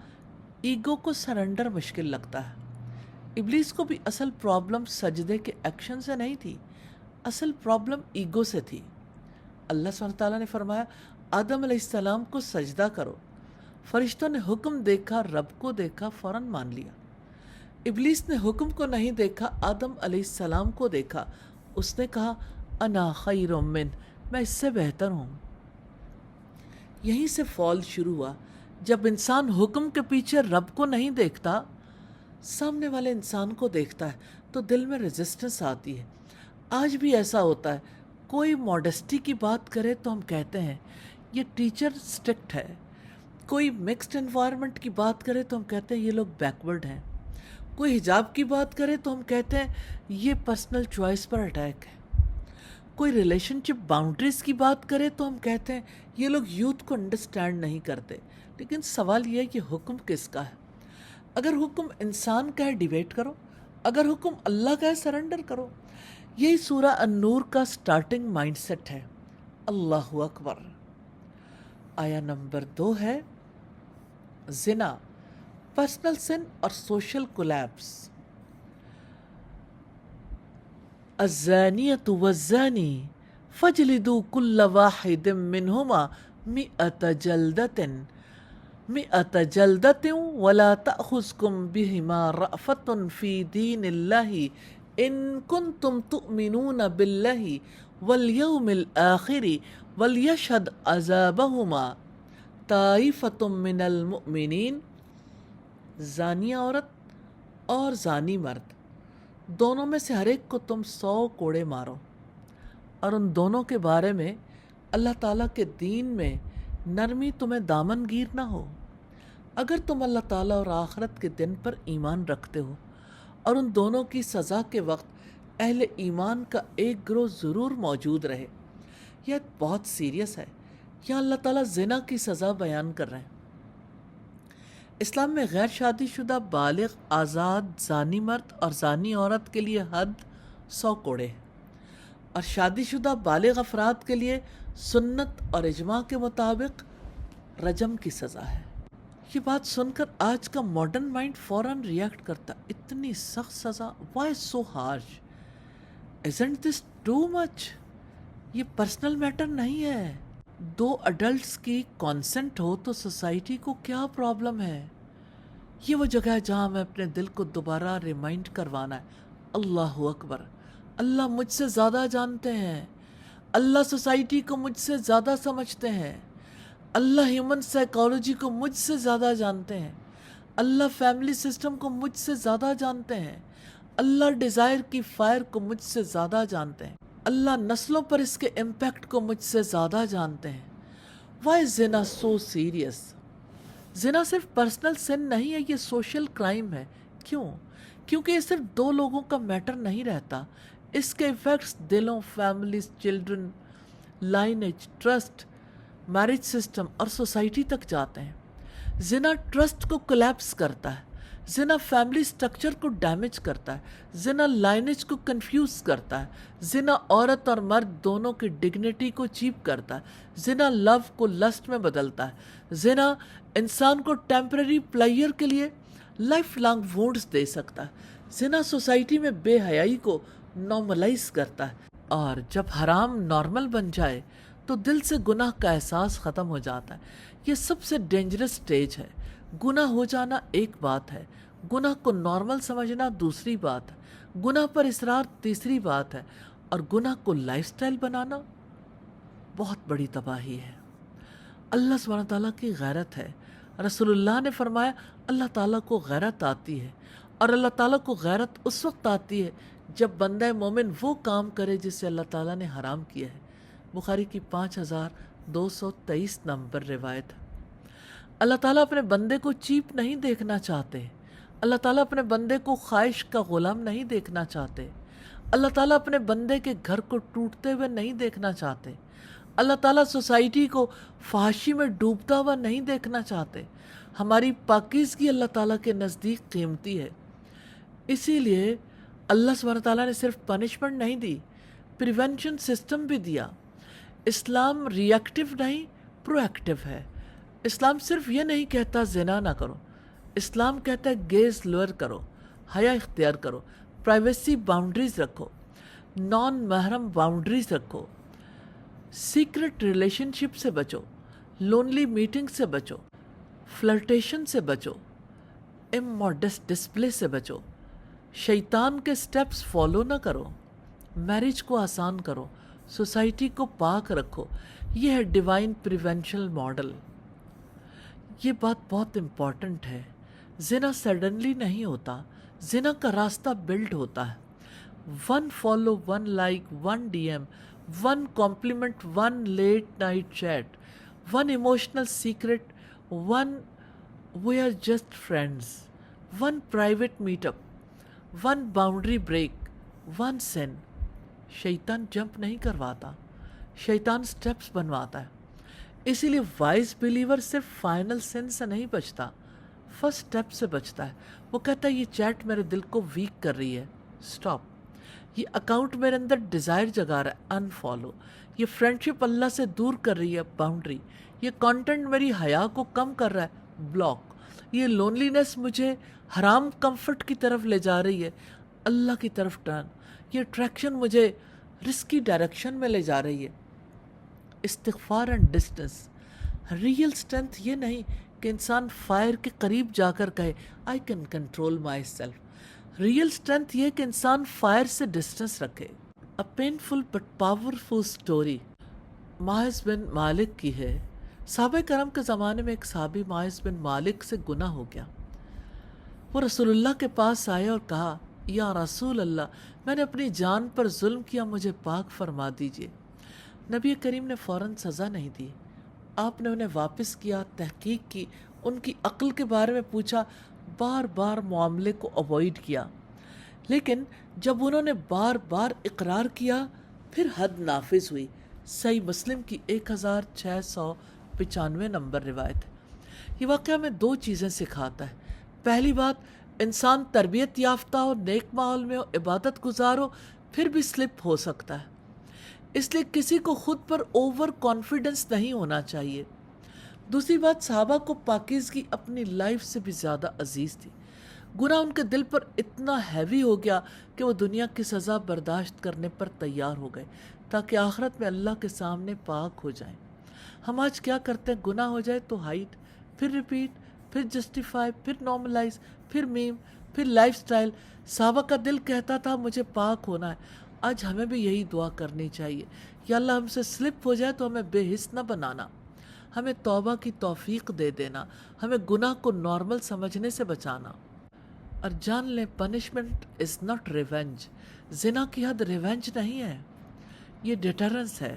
ایگو کو سرنڈر مشکل لگتا ہے۔ ابلیس کو بھی اصل پرابلم سجدے کے ایکشن سے نہیں تھی، اصل پرابلم ایگو سے تھی۔ اللہ سبحانہ تعالیٰ نے فرمایا آدم علیہ السلام کو سجدہ کرو، فرشتوں نے حکم دیکھا، رب کو دیکھا، فوراً مان لیا۔ ابلیس نے حکم کو نہیں دیکھا، آدم علیہ السلام کو دیکھا، اس نے کہا انا خیر من، میں اس سے بہتر ہوں۔ یہیں سے فال شروع ہوا۔ جب انسان حکم کے پیچھے رب کو نہیں دیکھتا، سامنے والے انسان کو دیکھتا ہے تو دل میں ریزسٹنس آتی ہے۔ آج بھی ایسا ہوتا ہے، کوئی موڈسٹی کی بات کرے تو ہم کہتے ہیں یہ ٹیچر اسٹرکٹ ہے، کوئی مکسڈ انوائرمنٹ کی بات کرے تو ہم کہتے ہیں یہ لوگ بیکورڈ ہیں، کوئی حجاب کی بات کرے تو ہم کہتے ہیں یہ پرسنل چوائس پر اٹیک ہے، کوئی ریلیشن شپ باؤنڈریز کی بات کرے تو ہم کہتے ہیں یہ لوگ یوتھ کو انڈرسٹینڈ نہیں کرتے۔ لیکن سوال یہ ہے کہ حکم کس کا ہے؟ اگر حکم انسان کا ہے ڈیبیٹ کرو، اگر حکم اللہ کا ہے سرنڈر کرو۔ یہی سورہ النور کا سٹارٹنگ مائنڈ سیٹ ہے۔ اللہ اکبر۔ آیا نمبر 2 ہے زنا، پرسنل سن اور سوشل کولیپس۔ الزانیۃ والزانی فاجلدوا کل واحد منہما 100 جلدۃ ولا تأخذکم بہما رأفۃ فی دین اللہ ان کنتم تؤمنون باللہ والیوم الآخر ولیشہد عذابہما طائفۃ من المؤمنین۔ زانیہ عورت اور زانی مرد دونوں میں سے ہر ایک کو تم 100 کوڑے مارو، اور ان دونوں کے بارے میں اللہ تعالیٰ کے دین میں نرمی تمہیں دامن گیر نہ ہو۔ اگر تم اللہ تعالیٰ اور آخرت کے دن پر ایمان رکھتے ہو، اور ان دونوں کی سزا کے وقت اہل ایمان کا ایک گروہ ضرور موجود رہے۔ یہ بہت سیریس ہے، یہاں اللہ تعالیٰ زنا کی سزا بیان کر رہے ہیں۔ اسلام میں غیر شادی شدہ بالغ آزاد زانی مرد اور زانی عورت کے لیے حد 100 کوڑے ہے، اور شادی شدہ بالغ افراد کے لیے سنت اور اجماع کے مطابق رجم کی سزا ہے۔ یہ بات سن کر آج کا ماڈرن مائنڈ فوراً ریئیکٹ کرتا، اتنی سخت سزا، why so harsh, isn't this too much؟ یہ پرسنل میٹر نہیں ہے، 2 اڈلٹس کی کانسنٹ ہو تو سوسائٹی کو کیا پرابلم ہے؟ یہ وہ جگہ ہے جہاں میں اپنے دل کو دوبارہ ریمائنڈ کروانا ہے، اللہ اکبر، اللہ مجھ سے زیادہ جانتے ہیں، اللہ سوسائٹی کو مجھ سے زیادہ سمجھتے ہیں، اللہ ہیومن سائیکالوجی کو مجھ سے زیادہ جانتے ہیں، اللہ فیملی سسٹم کو مجھ سے زیادہ جانتے ہیں، اللہ ڈیزائر کی فائر کو مجھ سے زیادہ جانتے ہیں، اللہ نسلوں پر اس کے امپیکٹ کو مجھ سے زیادہ جانتے ہیں۔ وائی زنا سو سیریس؟ زنا صرف پرسنل سن نہیں ہے، یہ سوشل کرائم ہے۔ کیوں؟ کیونکہ یہ صرف 2 لوگوں کا میٹر نہیں رہتا، اس کے ایفیکٹس دلوں، families, children, lineage, trust, marriage system اور سوسائٹی تک جاتے ہیں۔ زنا ٹرسٹ کو کولیپس کرتا ہے، زنا فیملی سٹرکچر کو ڈیمیج کرتا ہے، زنا لائنیج کو کنفیوز کرتا ہے، زنا عورت اور مرد دونوں کی ڈگنیٹی کو چیپ کرتا ہے، زنا لو کو لسٹ میں بدلتا ہے، زنا انسان کو ٹیمپرری پلیئر کے لیے لائف لانگ وونڈز دے سکتا ہے، زنا سوسائٹی میں بے حیائی کو نارملائز کرتا ہے، اور جب حرام نارمل بن جائے تو دل سے گناہ کا احساس ختم ہو جاتا ہے۔ یہ سب سے ڈینجرس سٹیج ہے۔ گناہ ہو جانا ایک بات ہے، گناہ کو نارمل سمجھنا دوسری بات ہے، گناہ پر اصرار تیسری بات ہے، اور گناہ کو لائف سٹائل بنانا بہت بڑی تباہی ہے۔ اللہ سبحانہ تعالیٰ کی غیرت ہے۔ رسول اللہ نے فرمایا اللہ تعالیٰ کو غیرت آتی ہے، اور اللہ تعالیٰ کو غیرت اس وقت آتی ہے جب بندہ مومن وہ کام کرے جسے اللہ تعالیٰ نے حرام کیا ہے۔ بخاری کی 5223 نمبر روایت ہے۔ اللہ تعالیٰ اپنے بندے کو چیپ نہیں دیکھنا چاہتے، اللہ تعالیٰ اپنے بندے کو خواہش کا غلام نہیں دیکھنا چاہتے، اللہ تعالیٰ اپنے بندے کے گھر کو ٹوٹتے ہوئے نہیں دیکھنا چاہتے، اللہ تعالیٰ سوسائٹی کو فحاشی میں ڈوبتا ہوا نہیں دیکھنا چاہتے۔ ہماری پاکیزگی اللہ تعالیٰ کے نزدیک قیمتی ہے، اسی لیے اللہ سبحانہ تعالیٰ نے صرف پنشمنٹ نہیں دی، پریونشن سسٹم بھی دیا۔ اسلام ری ایکٹیو نہیں، پرو ایکٹیو ہے۔ اسلام صرف یہ نہیں کہتا زنا نہ کرو، اسلام کہتا ہے گیز لوئر کرو، حیا اختیار کرو، پرائیویسی باؤنڈریز رکھو، نان محرم باؤنڈریز رکھو، سیکرٹ ریلیشن شپ سے بچو، لونلی میٹنگ سے بچو، فلرٹیشن سے بچو، اموڈسٹ ڈسپلے سے بچو، شیطان کے سٹیپس فالو نہ کرو، میرج کو آسان کرو، سوسائٹی کو پاک رکھو۔ یہ ہے ڈیوائن پریونشن ماڈل۔ یہ بات بہت امپورٹنٹ ہے۔ زنا سڈنلی نہیں ہوتا، زنا کا راستہ بلڈ ہوتا ہے۔ 1 follow, 1 like, 1 DM، 1 compliment, 1 late night chat, 1 emotional secret, 1 we are just friends, 1 private meet up, 1 boundary break, 1 sin. شیطان جمپ نہیں کرواتا، شیطان سٹیپس بنواتا ہے۔ اسی لیے وائز بلیور صرف فائنل سن سے نہیں بچتا، فرسٹ سٹیپ سے بچتا ہے۔ وہ کہتا ہے یہ چیٹ میرے دل کو ویک کر رہی ہے، سٹاپ۔ یہ اکاؤنٹ میرے اندر ڈیزائر جگا رہا ہے، انفالو۔ یہ فرینڈشپ اللہ سے دور کر رہی ہے، باؤنڈری۔ یہ کانٹینٹ میری حیا کو کم کر رہا ہے، بلاک۔ یہ لونلینس مجھے حرام کمفرٹ کی طرف لے جا رہی ہے، اللہ کی طرف ٹرن۔ یہ اٹریکشن مجھے رسکی ڈائریکشن میں لے جا رہی ہے، استغفار اینڈ ڈسٹنس۔ ریئل اسٹرینتھ یہ نہیں کہ انسان فائر کے قریب جا کر کہے I can control myself. Real strength یہ کہ انسان فائر سے ڈسٹنس رکھے۔ A painful but powerful story Muaz bin Malik کی ہے۔ صحابہ کرام کے زمانے میں ایک صحابی معاذ بن مالک سے گناہ ہو گیا۔ وہ رسول اللہ کے پاس آئے اور کہا یا رسول اللہ، میں نے اپنی جان پر ظلم کیا، مجھے پاک فرما دیجئے۔ نبی کریم نے فوراً سزا نہیں دی، آپ نے انہیں واپس کیا، تحقیق کی، ان کی عقل کے بارے میں پوچھا، بار بار معاملے کو اوائڈ کیا۔ لیکن جب انہوں نے بار بار اقرار کیا، پھر حد نافذ ہوئی، صحیح مسلم کی 1695 نمبر روایت ہے۔ یہ واقعہ ہمیں دو چیزیں سکھاتا ہے۔ پہلی بات، انسان تربیت یافتہ ہو، نیک ماحول میں ہو، عبادت گزار ہو، پھر بھی سلپ ہو سکتا ہے، اس لیے کسی کو خود پر اوور کانفیڈنس نہیں ہونا چاہیے۔ دوسری بات، صحابہ کو پاکیزگی اپنی لائف سے بھی زیادہ عزیز تھی۔ گناہ ان کے دل پر اتنا ہیوی ہو گیا کہ وہ دنیا کی سزا برداشت کرنے پر تیار ہو گئے تاکہ آخرت میں اللہ کے سامنے پاک ہو جائیں۔ ہم آج کیا کرتے ہیں؟ گناہ ہو جائے تو ہائٹ، پھر ریپیٹ، پھر جسٹیفائی، پھر نارملائز، پھر میم، پھر لائف سٹائل۔ صحابہ کا دل کہتا تھا مجھے پاک ہونا ہے۔ آج ہمیں بھی یہی دعا کرنی چاہیے، یا اللہ ہم سے سلپ ہو جائے تو ہمیں بے حس نہ بنانا، ہمیں توبہ کی توفیق دے دینا، ہمیں گناہ کو نارمل سمجھنے سے بچانا۔ اور جان لیں، پنشمنٹ از ناٹ ریونج۔ زنا کی حد ریونج نہیں ہے، یہ ڈیٹرنس ہے۔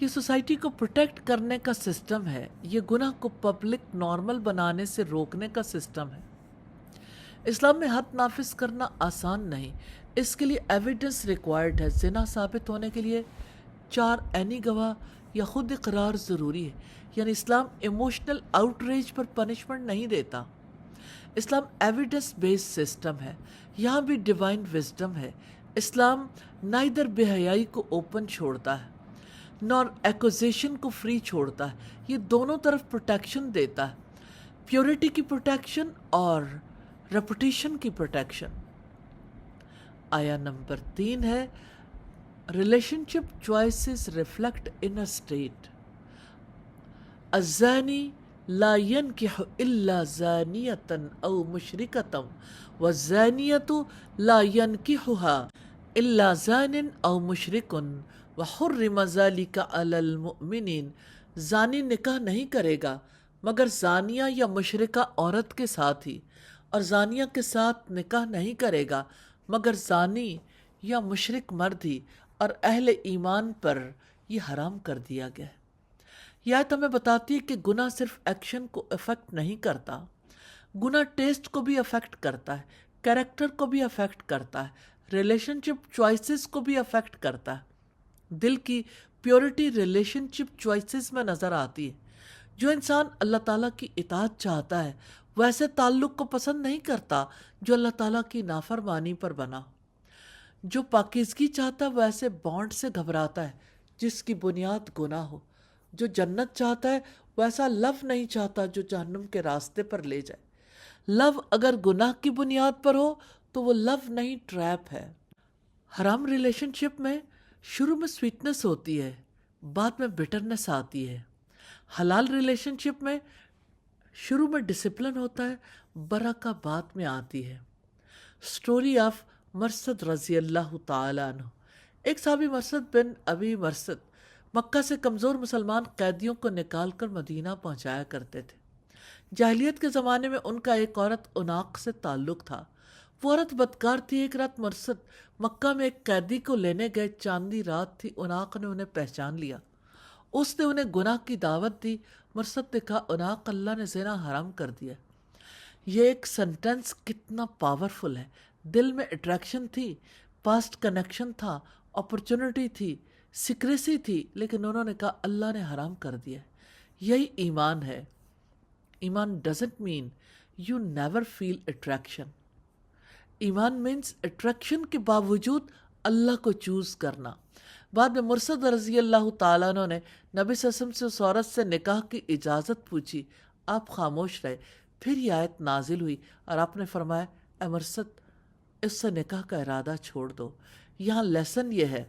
یہ سوسائٹی کو پروٹیکٹ کرنے کا سسٹم ہے، یہ گناہ کو پبلک نارمل بنانے سے روکنے کا سسٹم ہے۔ اسلام میں حد نافذ کرنا آسان نہیں، اس کے لیے ایویڈنس ریکوائرڈ ہے۔ زنا ثابت ہونے کے لیے 4 عینی گواہ یا خود اقرار ضروری ہے۔ یعنی اسلام ایموشنل آؤٹریج پر پنشمنٹ نہیں دیتا۔ اسلام ایویڈنس بیسڈ سسٹم ہے، یہاں بھی ڈیوائن وزڈم ہے۔ اسلام نائدر بے حیائی کو اوپن چھوڑتا ہے نور ایکوزیشن کو فری چھوڑتا ہے، یہ دونوں طرف پروٹیکشن دیتا ہے، پیورٹی کی پروٹیکشن اور ریپوٹیشن کی پروٹیکشن۔ آیا نمبر 3 ہے، ریلیشن شپ چوائسز ریفلیکٹ انر اسٹیٹ۔ الزانی لا ينكح الا زانیۃ او مشرکۃ والزانیۃ لا ينكحها الا زان او مشرک وحرم ذلك علی المؤمنین۔ زانی نکاح نہیں کرے گا مگر زانیہ یا مشرکہ عورت کے ساتھ ہی، اور زانیہ کے ساتھ نکاح نہیں کرے گا مگر زانی یا مشرک مرد ہی، اور اہل ایمان پر یہ حرام کر دیا گیا ہے۔ یہ آیت ہمیں بتاتی ہے کہ گناہ صرف ایکشن کو افیکٹ نہیں کرتا، گناہ ٹیسٹ کو بھی افیکٹ کرتا ہے، کیریکٹر کو بھی افیکٹ کرتا ہے، ریلیشن شپ چوائسز کو بھی افیکٹ کرتا ہے۔ دل کی پیورٹی ریلیشن شپ چوائسز میں نظر آتی ہے۔ جو انسان اللہ تعالیٰ کی اطاعت چاہتا ہے وہ ایسے تعلق کو پسند نہیں کرتا جو اللہ تعالیٰ کی نافرمانی پر بنا۔ جو پاکیزگی چاہتا ہے وہ ایسے بانڈ سے گھبراتا ہے جس کی بنیاد گناہ ہو۔ جو جنت چاہتا ہے وہ ایسا لو نہیں چاہتا جو جہنم کے راستے پر لے جائے۔ لو اگر گناہ کی بنیاد پر ہو تو وہ لو نہیں، ٹریپ ہے۔ حرام ریلیشن شپ میں شروع میں سویٹنس ہوتی ہے، بعد میں بٹرنس آتی ہے۔ حلال ریلیشن شپ میں شروع میں ڈسپلن ہوتا ہے، برکہ بعد میں آتی ہے۔ سٹوری آف مرثد رضی اللہ تعالیٰ عنہ۔ ایک صحابی مرثد بن ابی مرثد مکہ سے کمزور مسلمان قیدیوں کو نکال کر مدینہ پہنچایا کرتے تھے۔ جاہلیت کے زمانے میں ان کا ایک عورت عناق سے تعلق تھا۔ وہ عورت بدکار تھی۔ ایک رات مرثد مکہ میں ایک قیدی کو لینے گئے، چاندنی رات تھی، عناق نے انہیں پہچان لیا۔ اس نے انہیں گناہ کی دعوت دی۔ مرثد نے کہا، عناق، اللہ نے زنا حرام کر دیا۔ یہ ایک سنٹنس کتنا پاورفل ہے۔ دل میں اٹریکشن تھی، پاسٹ کنیکشن تھا، اپرچونٹی تھی، سیکریسی تھی، لیکن انہوں نے کہا اللہ نے حرام کر دیا۔ یہی ایمان ہے۔ ایمان doesn't mean you never feel attraction. ایمان مینس اٹریکشن کے باوجود اللہ کو چوز کرنا۔ بعد میں مرثد رضی اللہ تعالیٰ عنہ نے نبی صلی اللہ علیہ وسلم سے اس عورت سے نکاح کی اجازت پوچھی، آپ خاموش رہے۔ پھر یہ آیت نازل ہوئی اور آپ نے فرمایا، اے مرثد، اس سے نکاح کا ارادہ چھوڑ دو۔ یہاں لیسن یہ ہے،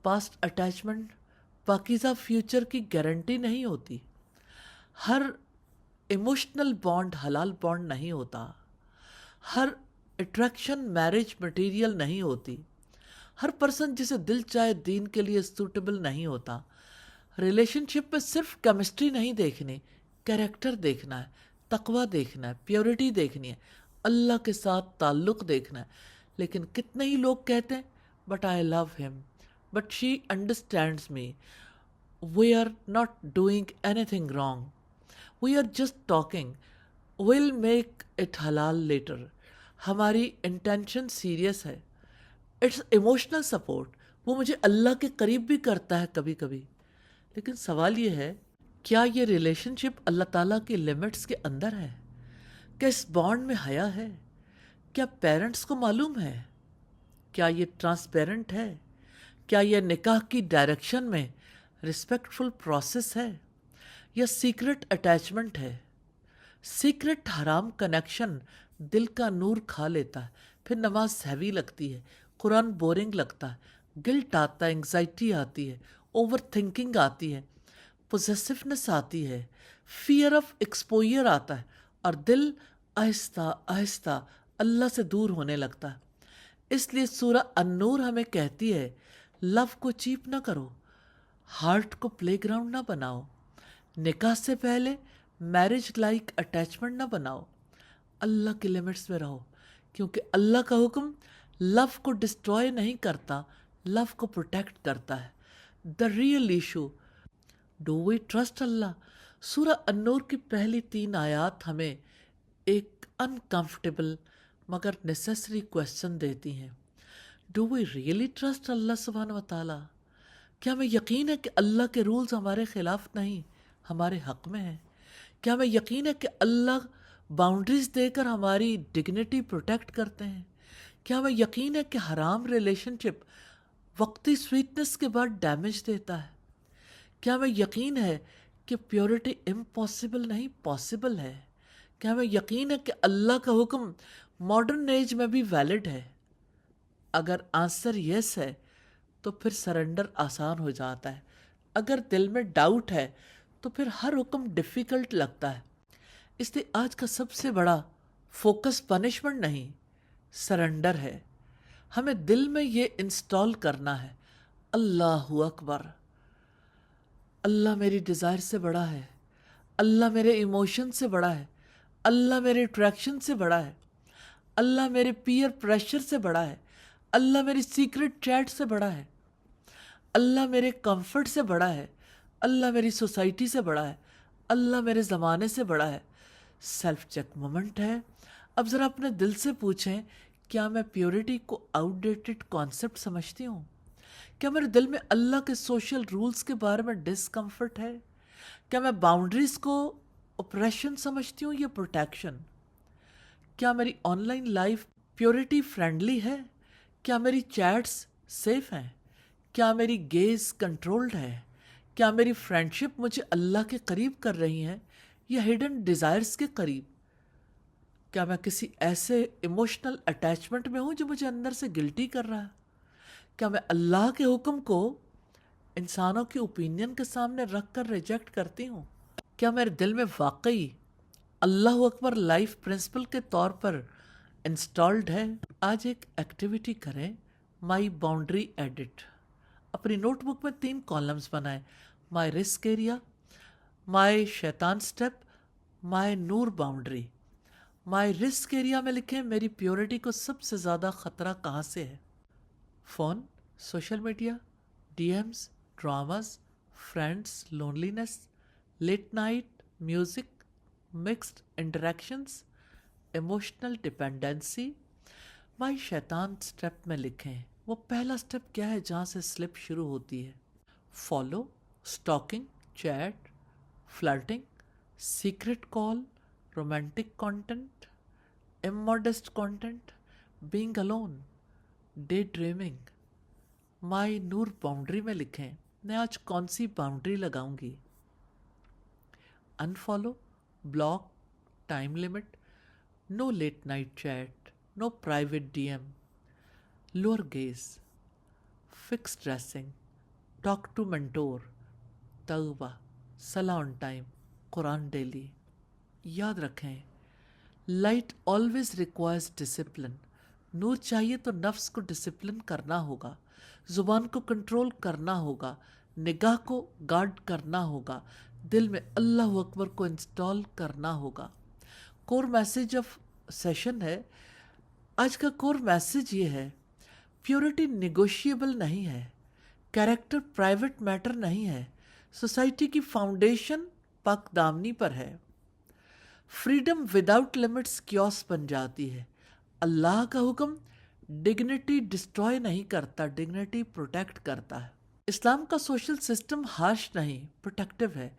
پاسٹ اٹیچمنٹ پاکیزہ فیوچر کی گارنٹی نہیں ہوتی۔ ہر ایموشنل بانڈ حلال بانڈ نہیں ہوتا۔ ہر اٹریکشن میرج مٹیریل نہیں ہوتی۔ ہر پرسن جسے دل چاہے دین کے لیے سوٹیبل نہیں ہوتا۔ ریلیشن شپ میں صرف کیمسٹری نہیں دیکھنی، کیریکٹر دیکھنا ہے، تقوی دیکھنا ہے، پیورٹی دیکھنی ہے، اللہ کے ساتھ تعلق دیکھنا ہے۔ لیکن کتنے ہی لوگ کہتے ہیں، بٹ آئی لو ہم، but she understands me, we are not doing any thing wrong, we are just talking, well make it حلال لیٹر۔ ہماری انٹینشن سیریس ہے، اٹس ایموشنل سپورٹ، وہ مجھے اللہ کے قریب بھی کرتا ہے کبھی کبھی. لیکن سوال یہ ہے، کیا یہ ریلیشن شپ اللہ تعالیٰ کی لمٹس کے اندر ہے؟ کیا اس بانڈ میں حیا ہے؟ کیا پیرنٹس کو معلوم ہے؟ کیا یہ ٹرانسپیرنٹ ہے؟ کیا یہ نکاح کی ڈائریکشن میں رسپیکٹفل پروسیس ہے یا سیکرٹ اٹیچمنٹ ہے؟ سیکرٹ حرام کنیکشن دل کا نور کھا لیتا ہے، پھر نماز ہیوی لگتی ہے، قرآن بورنگ لگتا ہے، گلٹ آتا ہے، انگزائٹی آتی ہے، اوور تھنکنگ آتی ہے، پوزیسونیس آتی ہے، فیئر آف ایکسپوئر آتا ہے، اور دل آہستہ آہستہ اللہ سے دور ہونے لگتا ہے. اس لیے سورہ النور ہمیں کہتی ہے، لو کو چیپ نہ کرو، ہارٹ کو پلے گراؤنڈ نہ بناؤ، نکاح سے پہلے میرج لائک اٹیچمنٹ نہ بناؤ، اللہ کی لمٹس میں رہو، کیونکہ اللہ کا حکم لو کو ڈسٹروائے نہیں کرتا، لو کو پروٹیکٹ کرتا ہے. The real issue, do we trust Allah? Surah An-Nur کی پہلی 3 آیات ہمیں ایک انکمفرٹیبل مگر نیسیسری کویسچن دیتی ہیں. ڈو وی ریئلی ٹرسٹ اللہ سبحانہ و تعالیٰ؟ کیا ہمیں یقین ہے کہ اللہ کے رولز ہمارے خلاف نہیں، ہمارے حق میں ہیں؟ کیا ہمیں یقین ہے کہ اللہ باؤنڈریز دے کر ہماری ڈگنیٹی پروٹیکٹ کرتے ہیں؟ کیا ہمیں یقین ہے کہ حرام ریلیشن شپ وقتی سویٹنس کے بعد ڈیمیج دیتا ہے؟ کیا ہمیں یقین ہے کہ پیورٹی امپاسبل نہیں، پاسبل ہے؟ کیا ہمیں یقین ہے کہ اللہ کا حکم ماڈرن ایج میں بھی ویلڈ ہے؟ اگر آنسر یس ہے تو پھر سرنڈر آسان ہو جاتا ہے. اگر دل میں ڈاؤٹ ہے تو پھر ہر حکم ڈیفیکلٹ لگتا ہے. اس لیے آج کا سب سے بڑا فوکس پنشمنٹ نہیں، سرنڈر ہے. ہمیں دل میں یہ انسٹال کرنا ہے، اللہ اکبر، اللہ میری ڈیزائر سے بڑا ہے، اللہ میرے ایموشن سے بڑا ہے، اللہ میرے اٹریکشن سے بڑا ہے، اللہ میرے پیئر پریشر سے بڑا ہے، اللہ میری سیکرٹ چیٹ سے بڑا ہے، اللہ میرے کمفرٹ سے بڑا ہے، اللہ میری سوسائٹی سے بڑا ہے، اللہ میرے زمانے سے بڑا ہے. سیلف چیک مومنٹ ہے. اب ذرا اپنے دل سے پوچھیں، کیا میں پیورٹی کو آؤٹ ڈیٹڈ کانسیپٹ سمجھتی ہوں؟ کیا میرے دل میں اللہ کے سوشل رولز کے بارے میں ڈسکمفرٹ ہے؟ کیا میں باؤنڈریز کو اپریشن سمجھتی ہوں یا پروٹیکشن؟ کیا میری online life purity friendly ہے؟ کیا میری چیٹس سیف ہیں؟ کیا میری گیز کنٹرولڈ ہے؟ کیا میری فرینڈشپ مجھے اللہ کے قریب کر رہی ہیں یا ہڈن ڈیزائرز کے قریب؟ کیا میں کسی ایسے ایموشنل اٹیچمنٹ میں ہوں جو مجھے اندر سے گلٹی کر رہا ہے؟ کیا میں اللہ کے حکم کو انسانوں کی اوپینین کے سامنے رکھ کر ریجیکٹ کرتی ہوں؟ کیا میرے دل میں واقعی اللہ اکبر لائف پرنسپل کے طور پر انسٹالڈ ہے؟ آج ایک ایکٹیویٹی کریں، مائی باؤنڈری ایڈٹ. اپنی نوٹ بک میں 3 کالمز بنائیں، مائی رسک ایریا، مائی شیطان سٹیپ، مائی نور باؤنڈری. مائی رسک ایریا میں لکھیں میری پیورٹی کو سب سے زیادہ خطرہ کہاں سے ہے؟ Phone, social media, DMs, dramas, friends, loneliness, late night music, mixed interactions, emotional dependency. My شیطان سٹیپ میں لکھیں وہ پہلا سٹیپ کیا ہے جہاں سے سلپ شروع ہوتی ہے. Follow, stalking, chat, flirting, secret call, romantic content, immodest content, being alone, daydreaming. My Noor boundary میں لکھیں میں آج کون سی باؤنڈری لگاؤں گی. Unfollow, block, time limit, no late night chat, no private DM, lower gaze, fix dressing, talk to mentor, توبہ، صلاح آن ٹائم، قرآن ڈیلی. یاد رکھیں، لائٹ آلویز ریکوائرز ڈسپلن. نور چاہیے تو نفس کو ڈسپلن کرنا ہوگا، زبان کو کنٹرول کرنا ہوگا، نگاہ کو گارڈ کرنا ہوگا، دل میں اللہ اکبر کو انسٹال کرنا ہوگا. کور میسج آف سیشن ہے، آج کا کور میسج یہ ہے، پیورٹی نیگوشیبل نہیں ہے، کیریکٹر پرائیویٹ میٹر نہیں ہے، سوسائٹی کی فاؤنڈیشن پاک دامنی پر ہے. فریڈم وداؤٹ لمٹس کیوس بن جاتی ہے. اللہ کا حکم ڈگنیٹی ڈسٹروائے نہیں کرتا، ڈگنیٹی پروٹیکٹ کرتا ہے۔ اسلام کا سوشل سسٹم ہارش نہیں، پروٹیکٹیو ہے۔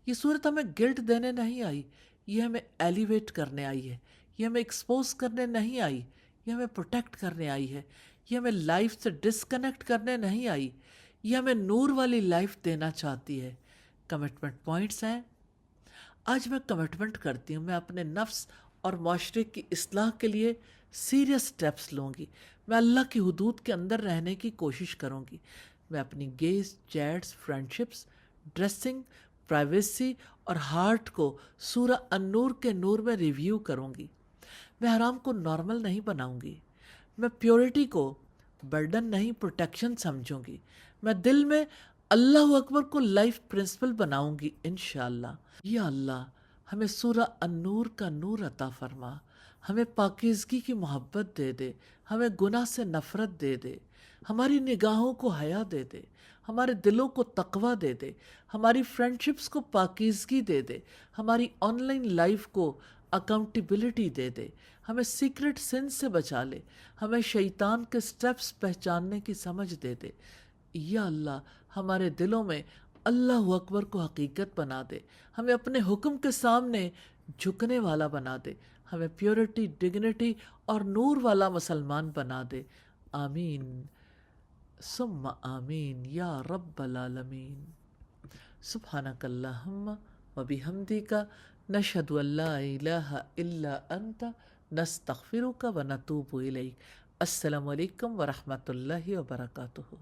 یہ صورت ہمیں گلٹ دینے نہیں آئی، یہ ہمیں ایلیویٹ کرنے آئی ہے، یہ ہمیں ایکسپوز کرنے نہیں آئی، یہ ہمیں پروٹیکٹ کرنے آئی ہے، یہ ہمیں لائف سے ڈسکنیکٹ کرنے نہیں آئی، یہ ہمیں نور والی لائف دینا چاہتی ہے۔ کمٹمنٹ پوائنٹس ہیں۔ آج میں کمٹمنٹ کرتی ہوں، میں اپنے نفس اور معاشرے کی اصلاح کے لیے سیریس سٹیپس لوں گی۔ میں اللہ کی حدود کے اندر رہنے کی کوشش کروں گی۔ میں اپنی gaze, chats, friendships, dressing, privacy اور ہارٹ کو سورہ النور کے نور میں ریویو کروں گی۔ میں حرام کو نارمل نہیں بناؤں گی۔ میں پیورٹی کو برڈن نہیں، پروٹیکشن سمجھوں گی۔ میں دل میں اللہ اکبر کو لائف پرنسپل بناؤں گی انشاءاللہ۔ یا اللہ ہمیں سورہ النور کا نور عطا فرما، ہمیں پاکیزگی کی محبت دے دے، ہمیں گناہ سے نفرت دے دے، ہماری نگاہوں کو حیا دے دے، ہمارے دلوں کو تقوی دے دے، ہماری فرینڈشپس کو پاکیزگی دے دے، ہماری آن لائن لائف کو اکاؤنٹیبلٹی دے دے، ہمیں سیکرٹ سن سے بچا لے، ہمیں شیطان کے سٹیپس پہچاننے کی سمجھ دے دے۔ یا اللہ ہمارے دلوں میں اللہ اکبر کو حقیقت بنا دے، ہمیں اپنے حکم کے سامنے جھکنے والا بنا دے، ہمیں پیورٹی، ڈگنیٹی اور نور والا مسلمان بنا دے۔ آمین ثم آمین یا رب العالمین۔ سبحانک اللہم وبحمدک نشہد ان لا الہ الا انت نستغفرک ونتوب الیک۔ السلام علیکم ورحمۃ اللہ وبرکاتہ۔